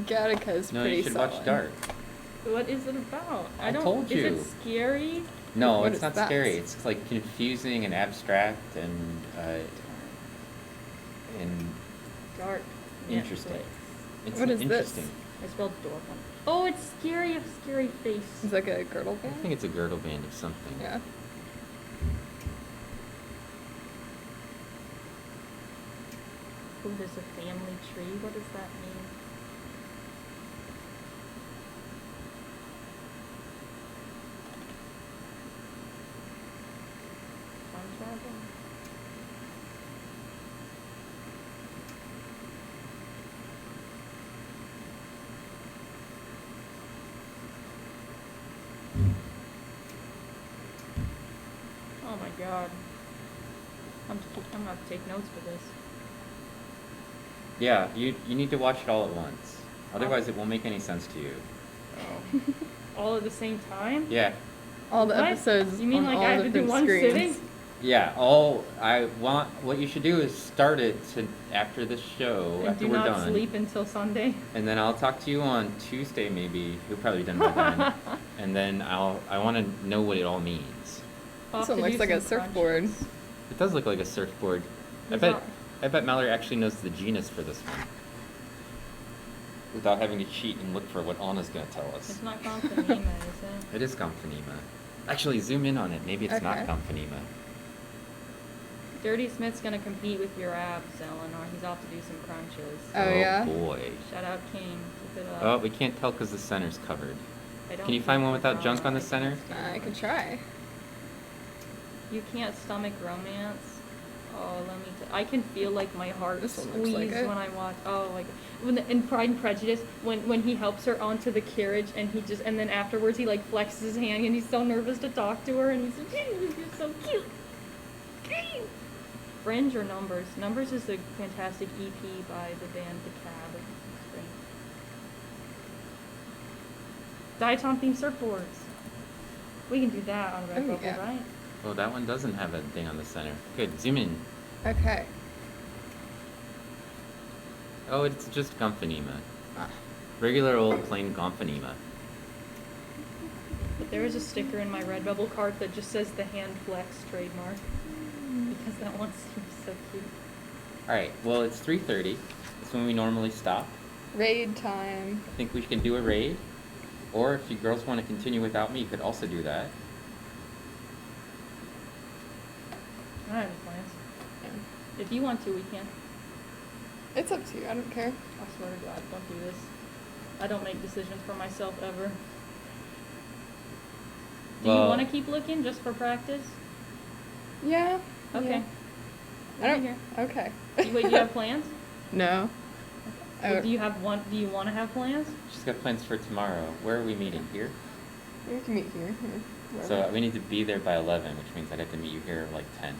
Gattaca's No, pretty you should solid. watch Dark. What is it about? I told you. Is it scary? No, What it's is not that? scary. It's like confusing and abstract and Dark. interesting. Netflix. It's What is this? interesting. I spelled door one. Oh, it's scary. A scary face. It's like a girdle I band. think it's a girdle band of something. Yeah. Oh, there's a family tree. What does that mean? Time travel? Oh my god. I'm gonna have to take notes for this. Yeah, you need to watch it all at once. Otherwise, it won't make any sense to you. All at the same time? Yeah, All the What? episodes You mean on like all I have to do different one screens. sitting? yeah. What you should do is start it after this show, And after do we're not done, sleep until Sunday? and then I'll talk to you on Tuesday maybe. You'll probably be done by then, and then I want to know what it all means. I'll This have one to looks do like a some surfboard. crunches. It does look like a surfboard. These I are- bet Mallory actually knows the genus for this one. Without having to cheat and look for what Anna's gonna tell us. It's not Comphanema, is it? It is Comphanema. Actually, zoom in on it. Maybe it's not Okay. Comphanema. Dirty Smith's gonna compete with your abs, Eleanor. He's off to do some crunches. Oh, yeah? boy. Shout out King. Keep it up. Oh, we can't tell because the center's covered. I don't Can you think find one we're without junk on the I center? think I could try. You can't stomach romance. Oh, let me. I can feel like my heart This one squeeze looks like it. when I watch. Oh, like in Pride and Prejudice, when he helps her onto the carriage and then afterwards he like flexes his hand and he's so nervous to talk to her and he's like, "You're so cute." Fringe or Numbers? Numbers is a fantastic EP by the band The Cab. It's great. Diatom themed surfboards. We can do that on Red Oh, Bubble, yeah. right? Oh, that one doesn't have a thing on the center. Good, zoom in. Okay. Oh, it's just Comphanema. Ah. Regular old plain Comphanema. But there is a sticker in my Redbubble cart that just says the hand flex trademark. Because that one seems so cute. Alright, well, it's 3:30. It's when we normally stop. Raid time. I think we can do a raid. Or if you girls want to continue without me, you could also do that. I don't have any plans. Yeah. If you want to, we can. It's up to you. I don't care. I swear to God, don't do this. I don't make decisions for myself ever. Do you Well- want to keep looking just for practice? Yeah. Okay. I don't. Here. Okay. Wait, do you have plans? No. Well, do you want to have plans? She's got plans for tomorrow. Where are we meeting? Here? We can meet here. So we need to be there by 11, which means I'd have to meet you here like 10.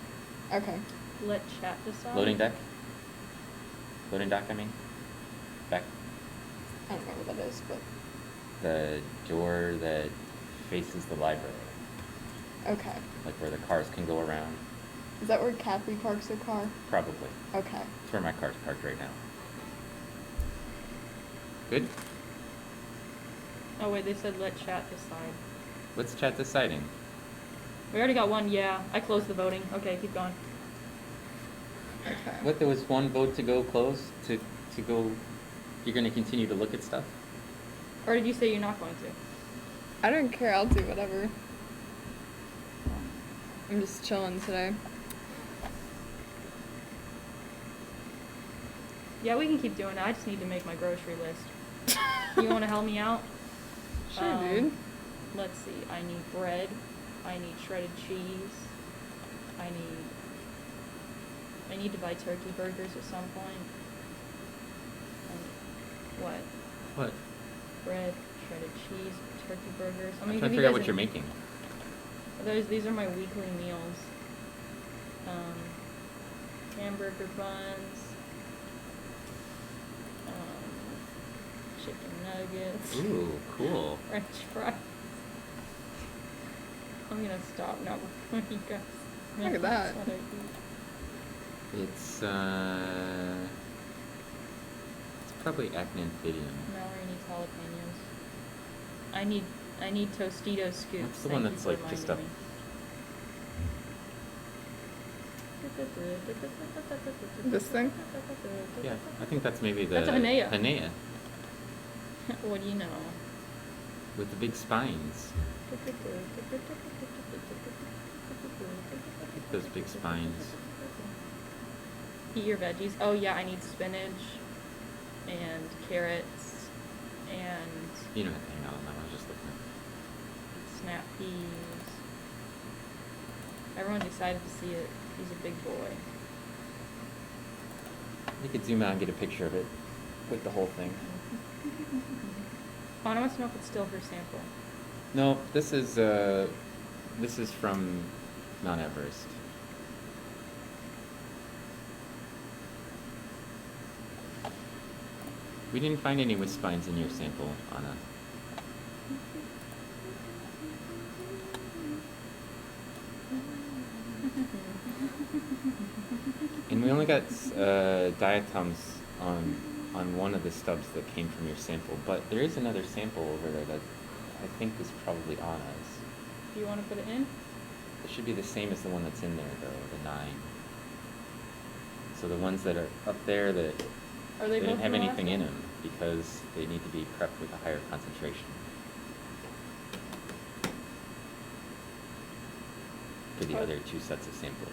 Okay. Let chat decide. Loading deck? Loading dock, I mean? Back? I don't know what that is, but The door that faces the library. okay. Like where the cars can go around. Is that where Kathy parks her car? Probably. Okay. That's where my car's parked right now. Good? Oh wait, they said let chat decide. What's chat deciding? We already got one. Yeah, I closed the voting. Okay, keep going. Okay. What, there was one vote to go close? To go... You're going to continue to look at stuff? Or did you say you're not going to? I don't care. I'll do whatever. I'm just chilling today. Yeah, we can keep doing it. I just need to make my grocery list. You want to help me out? Sure, dude. Let's see. I need bread. I need shredded cheese. I need to buy turkey burgers at some point. What? What? Bread, shredded cheese, turkey burgers. I'm trying to figure out what you're making. These are my weekly meals. Hamburger buns. Chicken nuggets. Ooh, cool. French fries. I'm gonna stop now before you guys. Look at that. What I eat. It's probably acanthidium. Mallory needs jalapenos. I need Tostitos scoops. What's the one Thank that's you for like just reminding me. This thing? Yeah, I think that's maybe the... That's a Hannaea. Hannaea, What do you know? with the big spines. Those big spines. Eat your veggies. Oh yeah, I need spinach and carrots and You don't have to hang out on that one, I was just looking at... snap peas. Everyone's excited to see it. He's a big boy. You could zoom out and get a picture of it with the whole thing. Anna wants to know if it's still her sample. No, this is from Mount Everest. We didn't find any with spines in your sample, Anna. And we only got diatoms on one of the stubs that came from your sample, but there is another sample over there that I think is probably Anna's. Do you want to put it in? It should be the same as the one that's in there, though, the 9. So the ones that are up there that Are they they didn't both have in the anything last in one? them because they need to be prepped with a higher concentration. For the Oh. other 2 sets of samples.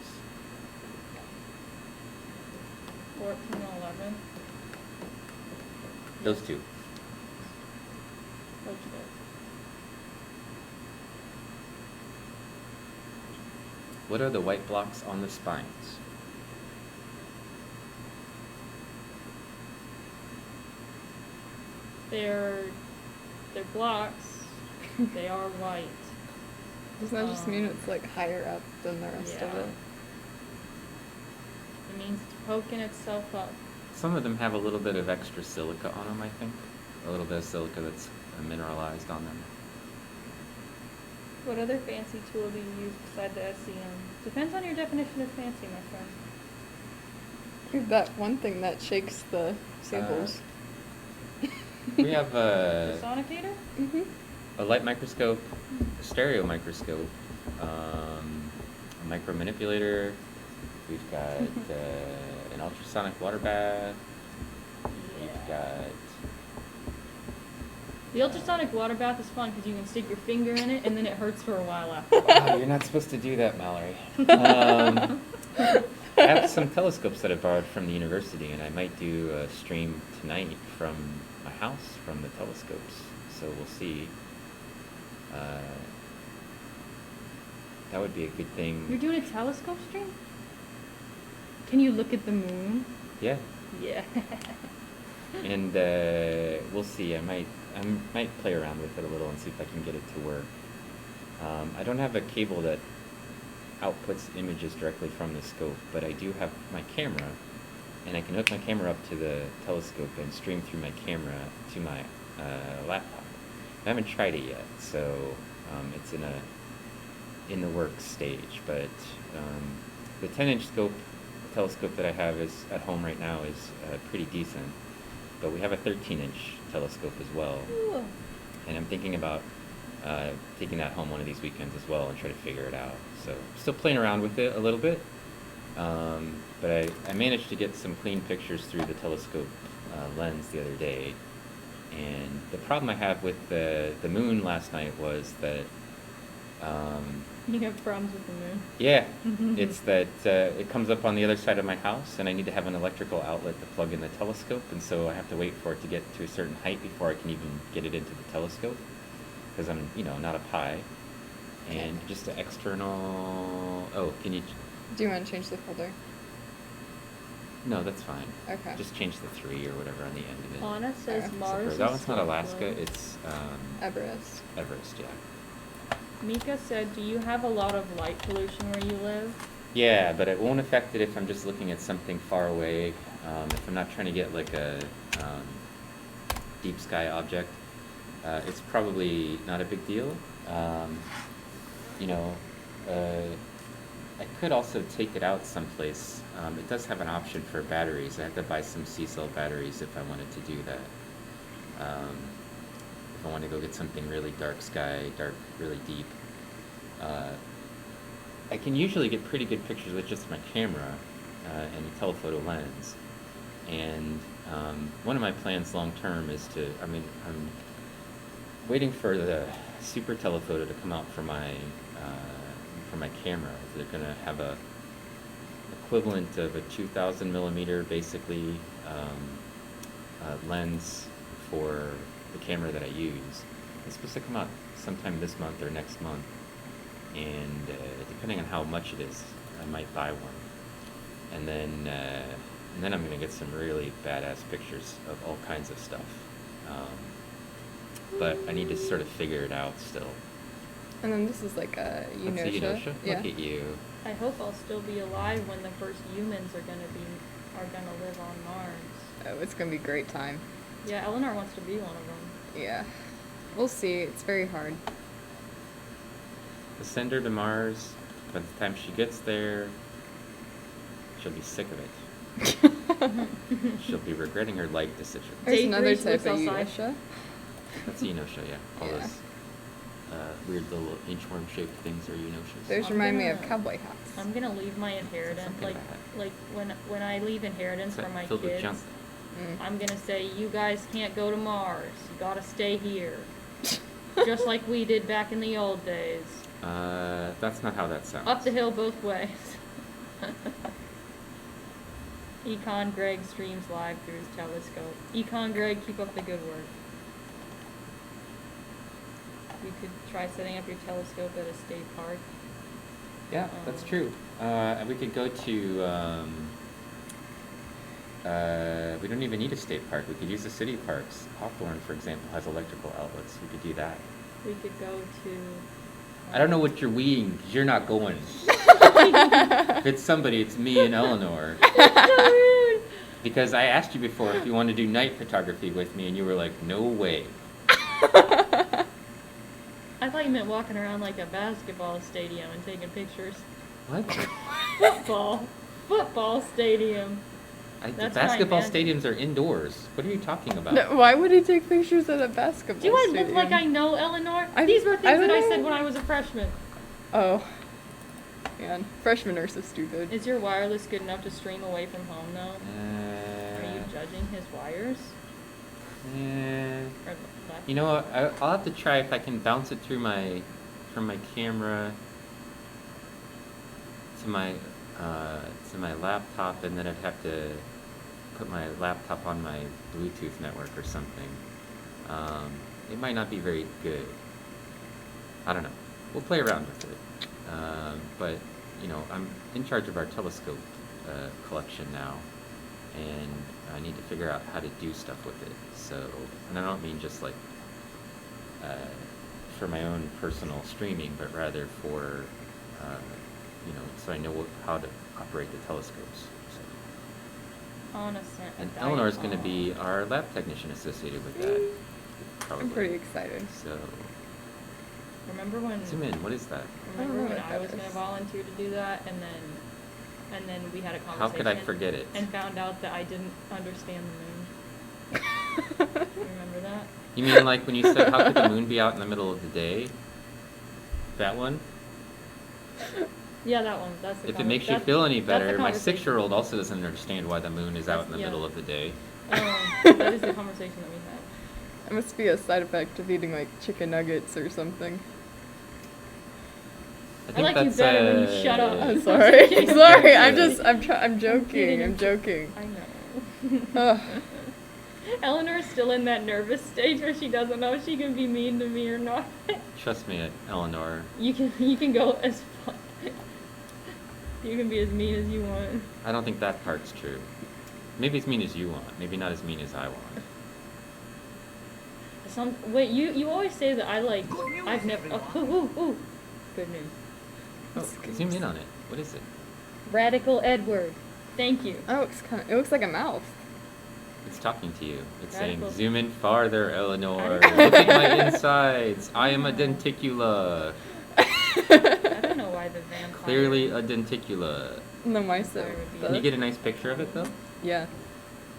14 and 11. Those 2. Okay. What are the white blocks on the spines? They're blocks. They are white. Doesn't that just mean it's like higher up than the rest of Yeah. it? It means it's poking itself up. Some of them have a little bit of extra silica on them, I think. A little bit of silica that's mineralized on them. What other fancy tool do you use beside the SEM? Depends on your definition of fancy, my friend. You have that one thing that shakes the samples. We have The sonicator? Mm-hmm. a light microscope, a stereo microscope, a micromanipulator. We've got an ultrasonic water bath. We've got The ultrasonic water bath is fun because you can stick your finger in it and then it hurts for a while after. Oh, you're not supposed to do that, Mallory. I have some telescopes that I borrowed from the university, and I might do a stream tonight from my house from the telescopes. So we'll see. That would be a good thing. You're doing a telescope stream? Can you look at the moon? Yeah. Yeah. And we'll see. I might play around with it a little and see if I can get it to work. I don't have a cable that outputs images directly from the scope, but I do have my camera, and I can hook my camera up to the telescope and stream through my camera to my laptop. I haven't tried it yet, so it's in the work stage. But the 10-inch scope telescope that I have is at home right now is pretty decent, but we have a 13-inch telescope as well. Ooh. And I'm thinking about taking that home one of these weekends as well and try to figure it out. So still playing around with it a little bit, but I managed to get some clean pictures through the telescope lens the other day. And the problem I have with the moon last night was that You have problems with the moon? yeah, it's that it comes up on the other side of my house, and I need to have an electrical outlet to plug in the telescope, and so I have to wait for it to get to a certain height before I can even get it into the telescope, because I'm, not a pi. And just an external... Oh, can you... Do you want to change the folder? No, that's fine. Okay. Just change the 3 or whatever on the end of it. Anna says Alright. Mars is That one's not still Alaska, closed. it's Everest. Everest, yeah. Mika said, do you have a lot of light pollution where you live? Yeah, but it won't affect it if I'm just looking at something far away. If I'm not trying to get like a deep sky object, it's probably not a big deal. I could also take it out someplace. It does have an option for batteries. I have to buy some C-cell batteries if I wanted to do that. If I want to go get something really dark sky, really deep. I can usually get pretty good pictures with just my camera and a telephoto lens. And one of my plans long term is to, I'm waiting for the super telephoto to come out for my camera. They're going to have a equivalent of a 2,000 millimeter basically lens for the camera that I use. It's supposed to come out sometime this month or next month, and depending on how much it is, I might buy one. And then I'm going to get some really badass pictures of all kinds of stuff. But I need to sort of figure it out still. And then this is like a That's Eunosha. a Eunosha? Yeah. Look at you. I hope I'll still be alive when the first humans are gonna live on Mars. Oh, it's gonna be a great time. Yeah, Eleanor wants to be one of them. Yeah. We'll see. It's very hard. To send her to Mars, by the time she gets there, she'll be sick of it. She'll be regretting her life decision. There's Date another Reese type of looks outside. Eunosha. That's a Eunosha, yeah. All Yeah. those weird little inchworm-shaped things are Eunoshas. Those I'm remind me of gonna- cowboy hats. I'm gonna leave my inheritance, something like like when I leave inheritance It's for my filled with kids. junk. I'm gonna say, you guys can't go to Mars. You gotta stay here. Just like we did back in the old days. That's not how that sounds. Up the hill both ways. Econ Greg streams live through his telescope. Econ Greg, keep up the good work. You could try setting up your telescope at a state park. Yeah, that's true. We could go to, we don't even need a state park. We could use the city parks. Hawthorne, for example, has electrical outlets. We could do that. We could go to... I don't know what you're weeing, because you're not going. If it's somebody, it's me and Eleanor. Because I asked you before if you wanted to do night photography with me, and you were like, no way. I thought you meant walking around like a basketball stadium and taking pictures. What? Football stadium. The That's what I basketball imagined. stadiums are indoors. What are you talking about? No, why would he take pictures at a basketball Do I look stadium? like I know Eleanor? I- These were I things don't that I know. said when I was a freshman. Oh. Man, freshmen are so stupid. Is your wireless good enough to stream away from home though? Are you judging his wires? Or left? You know what? I'll have to try if I can bounce it through from my camera to my laptop, and then I'd have to put my laptop on my Bluetooth network or something. It might not be very good. I don't know. We'll play around with it. But you know, I'm in charge of our telescope collection now, and I need to figure out how to do stuff with it. So, and I don't mean just like for my own personal streaming, but rather for you know, so I know how to operate the telescopes. So. On a certain And Eleanor's going to be our lab technician associated with that. Probably. I'm pretty excited. So, Remember when? zoom in. What is that? Remember when what I that was going to is. volunteer to do that, and then we had a conversation. How could I forget it? And found out that I didn't understand the moon. You remember that? You mean like when you said, how could the moon be out in the middle of the day? That one? Yeah, that one. That's the If it makes you that's- feel any that's the better, my conversation. 6-year-old also doesn't understand why the moon is out in the Yeah. middle of the day. That is the conversation that we had. It must be a side effect of eating like chicken nuggets or something. I like you better when you shut up. I'm sorry. Sorry. Yeah. I'm joking. kidding. I'm joking. I know. Ugh. Eleanor's still in that nervous stage where she doesn't know if she can be mean to me or not. Trust me, Eleanor. You can go as far. You can be as mean as you want. I don't think that part's true. Maybe as mean as you want. Maybe not as mean as I want. Wait, you always say that I like. Good news, I've never. everyone. Oh. Good news. Oh, zoom in on it. What is it? Radical Edward. Thank you. Oh, it looks like a mouth. It's talking to you. It's Radical. saying, zoom in farther, Eleanor. I Look at my insides. I am a denticula. I don't know why the vampire. Clearly a denticula. No, my Sorry, so. would be- Can you get a nice picture of it, though? Yeah.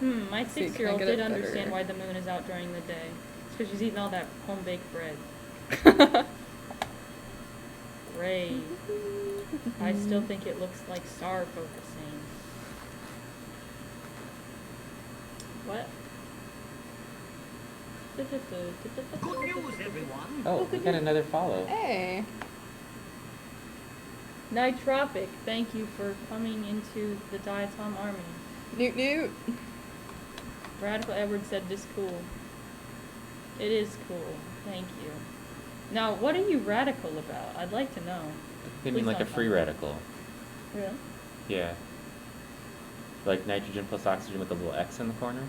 My See, can I 6-year-old get it did better? understand why the moon is out during the day. It's because she's eating all that home baked bread. Great. I still think it looks like star focusing. What? Good news, everyone. Oh, we got another follow. Hey. Nitropic, thank you for coming into the Diatom army. Newt Newt. Radical Edward said this cool. It is cool. Thank you. Now, what are you radical about? I'd like to know. They mean Please like a don't free tell me. radical. Really? Yeah. Like nitrogen plus oxygen with a little X in the corner.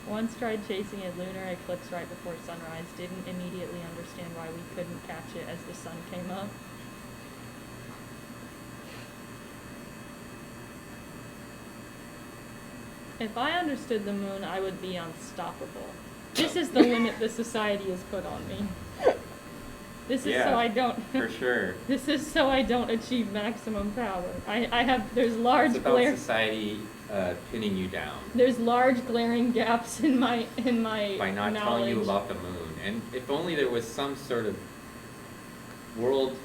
Once tried chasing a lunar eclipse right before sunrise. Didn't immediately understand why we couldn't catch it as the sun came up. If I understood the moon, I would be unstoppable. This is the limit the society has put on me. This is so I don't. For sure. This is so I don't achieve maximum power. I have. There's large It's about glare. society pinning you down There's large glaring gaps in my by not knowledge. telling you about the moon. And if only there was some sort of world-wide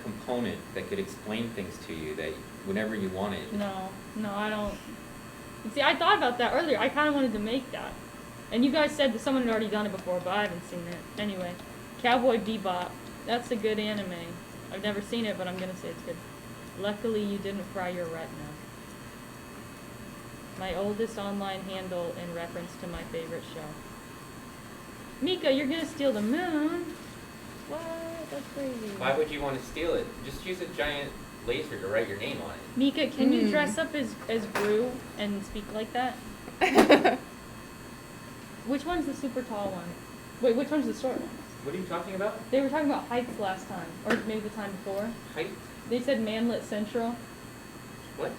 component that could explain things to you that whenever you wanted. No, I don't. See, I thought about that earlier. I kind of wanted to make that. And you guys said that someone had already done it before, but I haven't seen it. Anyway, Cowboy Bebop. That's a good anime. I've never seen it, but I'm going to say it's good. Luckily, you didn't fry your retina. My oldest online handle in reference to my favorite show. Mika, you're going to steal the moon. What? That's crazy. Why would you want to steal it? Just use a giant laser to write your name on it. Mika, can you dress up as Gru and speak like that? Which one's the super tall one? Wait, which one's the short one? What are you talking about? They were talking about heights last time, or maybe the time before. Height? They said Manlet Central. What?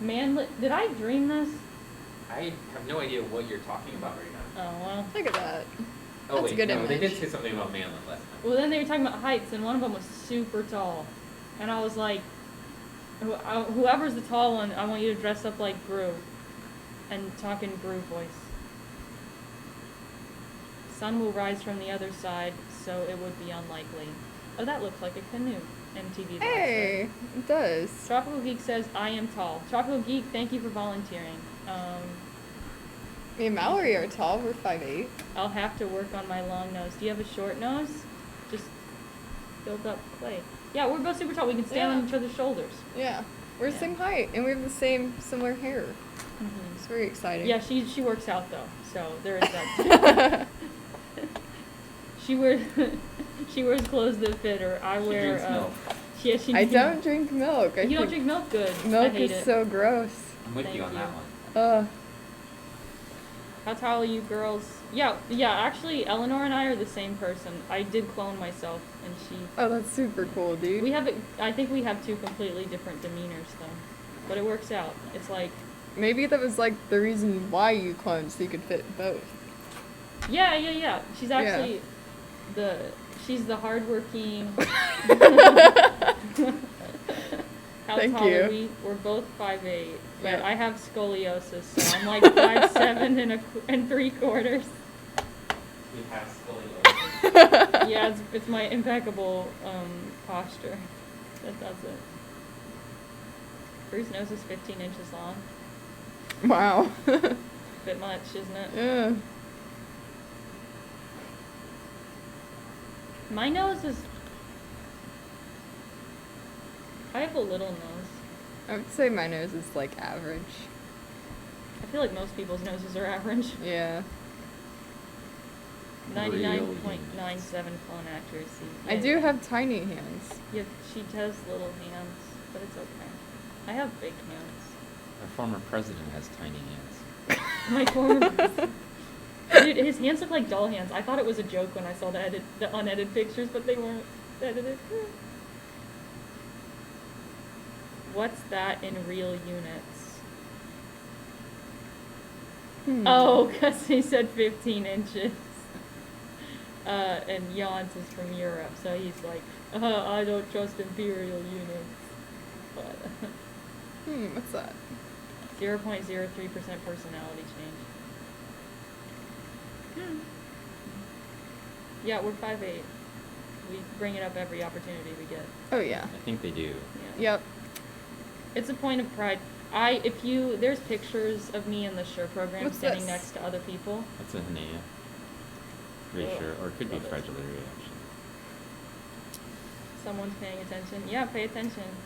Manlet. Did I dream this? I have no idea what you're talking about right now. Oh well. Look at that. Oh That's wait, a good no, they did image. say something about Manlet last time. Well, then they were talking about heights, and one of them was super tall, and I was like, whoever's the tall one, I want you to dress up like Gru, and talk in Gru voice. Sun will rise from the other side, so it would be unlikely. Oh, that looks like a canoe. MTV. Hey, it does. Tropical Geek says, I am tall. Tropical Geek, thank you for volunteering. Me and Mallory are tall. We're 5'8". I'll have to work on my long nose. Do you have a short nose? Just build up clay. Yeah, we're both super tall. We can stand on each other's shoulders. Yeah. We're the Yeah. same height, and we have the same similar hair. Mm-hmm. It's very exciting. Yeah, she works out though, so there is that. She wears she wears clothes that fit her. I She wear. drinks milk. Yeah, she. I don't drink milk. You don't drink milk, good. Milk I hate is it. so gross. I'm with Thank you on that you. one. How tall are you girls? Yeah. Actually, Eleanor and I are the same person. I did clone myself, and she. Oh, that's super cool, dude. We have. I think we have two completely different demeanors, though, but it works out. It's like. Maybe that was like the reason why you cloned, so you could fit both. Yeah. She's actually she's the hardworking. How Thank tall you. are we? We're both 5'8", but Yeah. I have scoliosis, so I'm like 5'7" and 3/4. We have scoliosis. Yeah, it's my impeccable posture that does it. Bruce's nose is 15 inches long. Wow. Bit much, isn't it? Yeah. My nose is. I have a little nose. I would say my nose is like average. I feel like most people's noses are average. Yeah. 99.97 clone accuracy. I Yeah. do have tiny hands. Yeah, she has little hands, but it's okay. I have big hands. Our former president has tiny hands. My former. Dude, his hands look like doll hands. I thought it was a joke when I saw the unedited pictures, but they weren't edited. What's that in real units? Oh, because he said 15 inches. And Jans is from Europe, so he's like, I don't trust imperial units. But What's that? 0.03% personality change. Yeah, we're 5'8". We bring it up every opportunity we get. Oh, yeah. I think they do. Yeah. Yep. It's a point of pride. There's pictures of me in the SURE program What's standing this? next to other people. That's a Hannaea. Pretty Oh, sure. Or it could be love it. Fragillaria, actually. Someone's paying attention. Yeah, pay attention.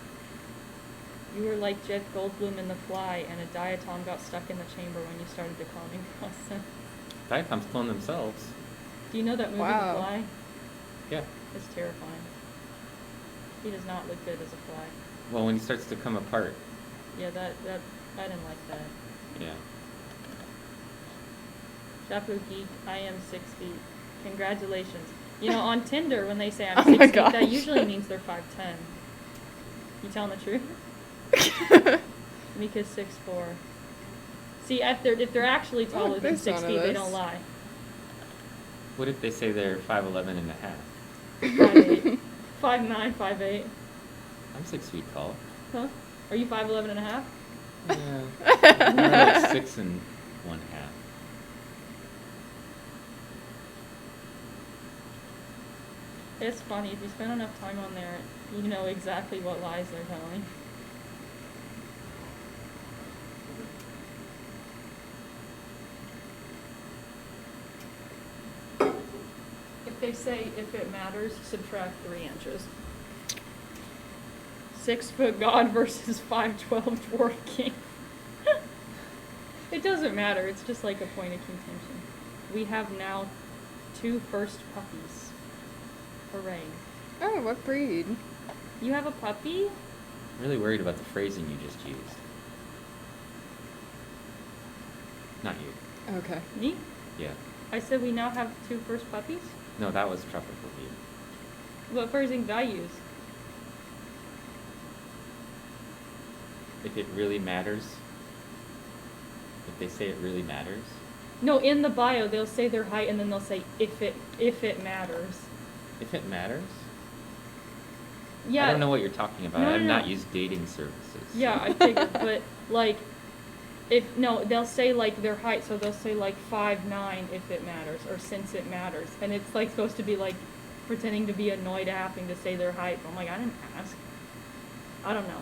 You were like Jeff Goldblum in The Fly, and a diatom got stuck in the chamber when you started the cloning process. Diatoms clone themselves. Do you know that movie, Wow. The Fly? Yeah. It's terrifying. He does not look good as a fly. Well, when he starts to come apart. Yeah, that I didn't like that. Yeah. Chapu Geek, I am 6 feet. Congratulations. You know, on Tinder, when they say I'm Oh 6 my feet, that gosh. usually means they're 5'10". You telling the truth? Mika's 6'4". See, if they're actually taller than there's 6 one of feet, they those. don't lie. What if they say they're 5'11" and a half? 5'8". 5'9", 5'8". I'm 6 feet tall. Huh? Are you 5'11" and a half? Yeah. More like 6 and 1/2. It's funny, if you spend enough time on there, you know exactly what lies they're telling. If they say, if it matters, subtract 3 inches. 6-foot god versus 5'12" dwarf king. It doesn't matter, it's just like a point of contention. We have now 2 first puppies. Hooray. Oh, what breed? You have a puppy? I'm really worried about the phrasing you just used. Not you. Okay. Me? Yeah. I said we now have 2 first puppies? No, that was Tropical View. What phrasing did I use? If it really matters. If they say it really matters. No, in the bio they'll say their height and then they'll say if it matters. If it matters? Yeah. I don't know what you're talking about. No, no, I've no. not used dating services. Yeah, I figured, but like they'll say like their height, so they'll say like 5'9" if it matters, or since it matters. And it's like supposed to be like pretending to be annoyed at having to say their height. I'm like, I didn't ask. I don't know.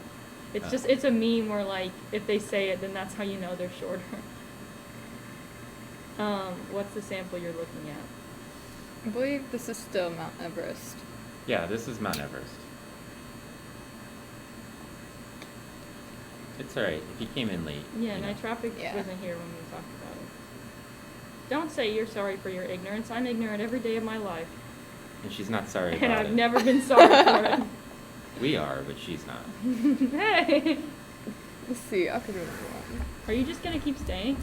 It's just, it's a meme where, like, if they say it, then that's how you know they're shorter. What's the sample you're looking at? I believe this is still Mount Everest. Yeah, this is Mount Everest. It's alright, if you came in late. Yeah, you know. Nitropic Yeah. wasn't here when we talked about it. Don't say you're sorry for your ignorance. I'm ignorant every day of my life. And she's not sorry about And it. I've never been sorry for it. We are, but she's not. Hey! Let's see, I could do another one. Are you just gonna keep staying?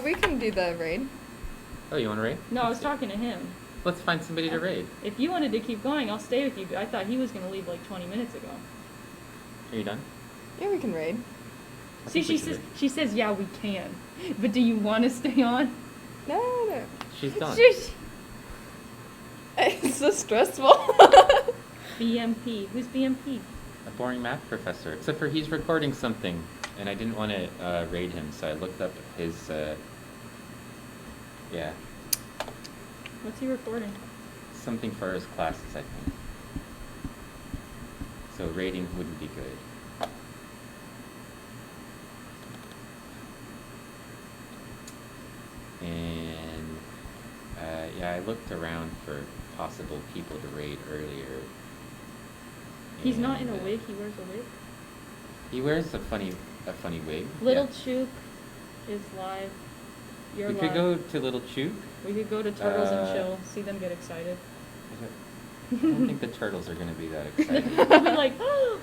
We can do the raid. Oh, you want to raid? No, I was Let's see. talking to him. Let's find somebody to raid. If you wanted to keep going, I'll stay with you. I thought he was gonna leave like 20 minutes ago. Are you done? Yeah, we can raid. I See, think we she should says, raid. she says, yeah, we can. But do you want to stay on? No. She's done. Shush. It's so stressful. BMP. Who's BMP? A boring math professor. Except for he's recording something, and I didn't want to raid him, so I looked up his, yeah, What's he recording? something for his classes, I think. So raiding wouldn't be good. And, yeah, I looked around for possible people to raid earlier. He's not in a and, wig. He wears a wig. He wears a funny wig. Little yeah. Chook is live. You're We live. could go to Little Chook. We could go to Turtles and Uh, chill. See them get excited. I don't think the turtles are going to be that excited. They'll be like, oh,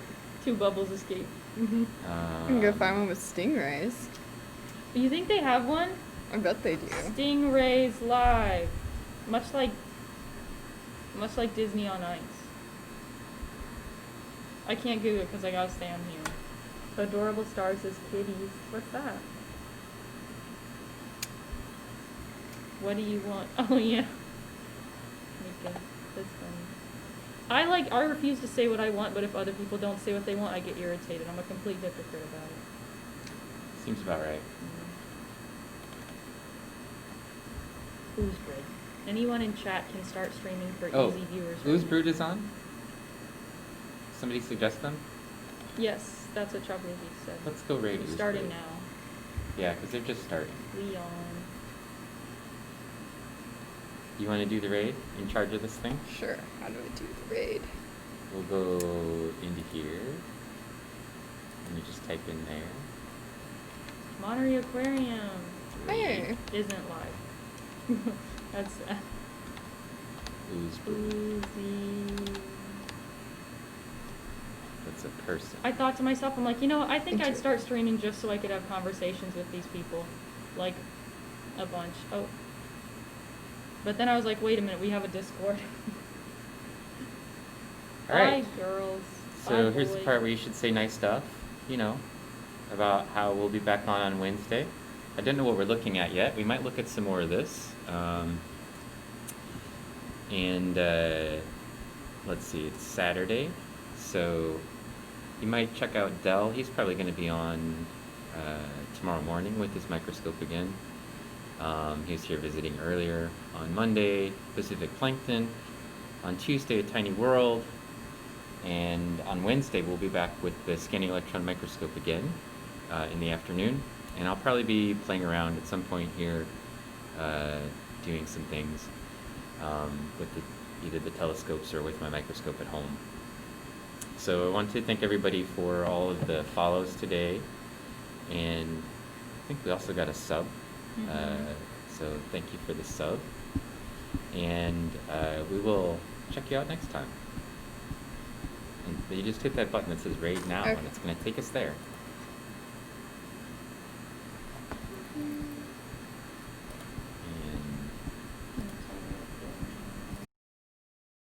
2 bubbles escape. We can go find one with stingrays. You think they have one? I bet they do. Stingrays live, much like Disney on Ice. I can't Google it because I gotta stay on here. Adorable stars as kitties. What's that? What do you want? Oh yeah. Mika, that's funny. I refuse to say what I want, but if other people don't say what they want, I get irritated. I'm a complete hypocrite about it. Seems about right. Ooze Bread. Anyone in chat can start streaming for Oh, easy viewers. Ooze Brood is on? Somebody suggest them? Yes, that's what Chocolate Geek said. Let's go raid Ooze Starting Brood. now. Yeah, because they're just starting. Leon. You want to do the raid? In charge of this thing? Sure. How do I do the raid? We'll go into here. And you just type in there. Monterey Aquarium Hey. isn't live. That's Ooze Brood. Oozy. That's a person. I thought to myself, I'm like, you know what? I think Thank I'd you. start streaming just so I could have conversations with these people. Like, a bunch. Oh. But then I was like, wait a minute, we have a Discord. Alright. Bye, girls. So Bye, here's the boys. part where you should say nice stuff, you know, about how we'll be back on Wednesday. I don't know what we're looking at yet. We might look at some more of this. Let's see, it's Saturday, so you might check out Dell. He's probably going to be on tomorrow morning with his microscope again. He was here visiting earlier. On Monday, Pacific Plankton. On Tuesday, A Tiny World. And on Wednesday, we'll be back with the scanning electron microscope again in the afternoon. And I'll probably be playing around at some point here, doing some things with either the telescopes or with my microscope at home. So I want to thank everybody for all of the follows today. And I think we also got a sub. So thank you for the sub. And we will check you out next time. And you just hit that button that says raid now, Okay. and it's going to take us there.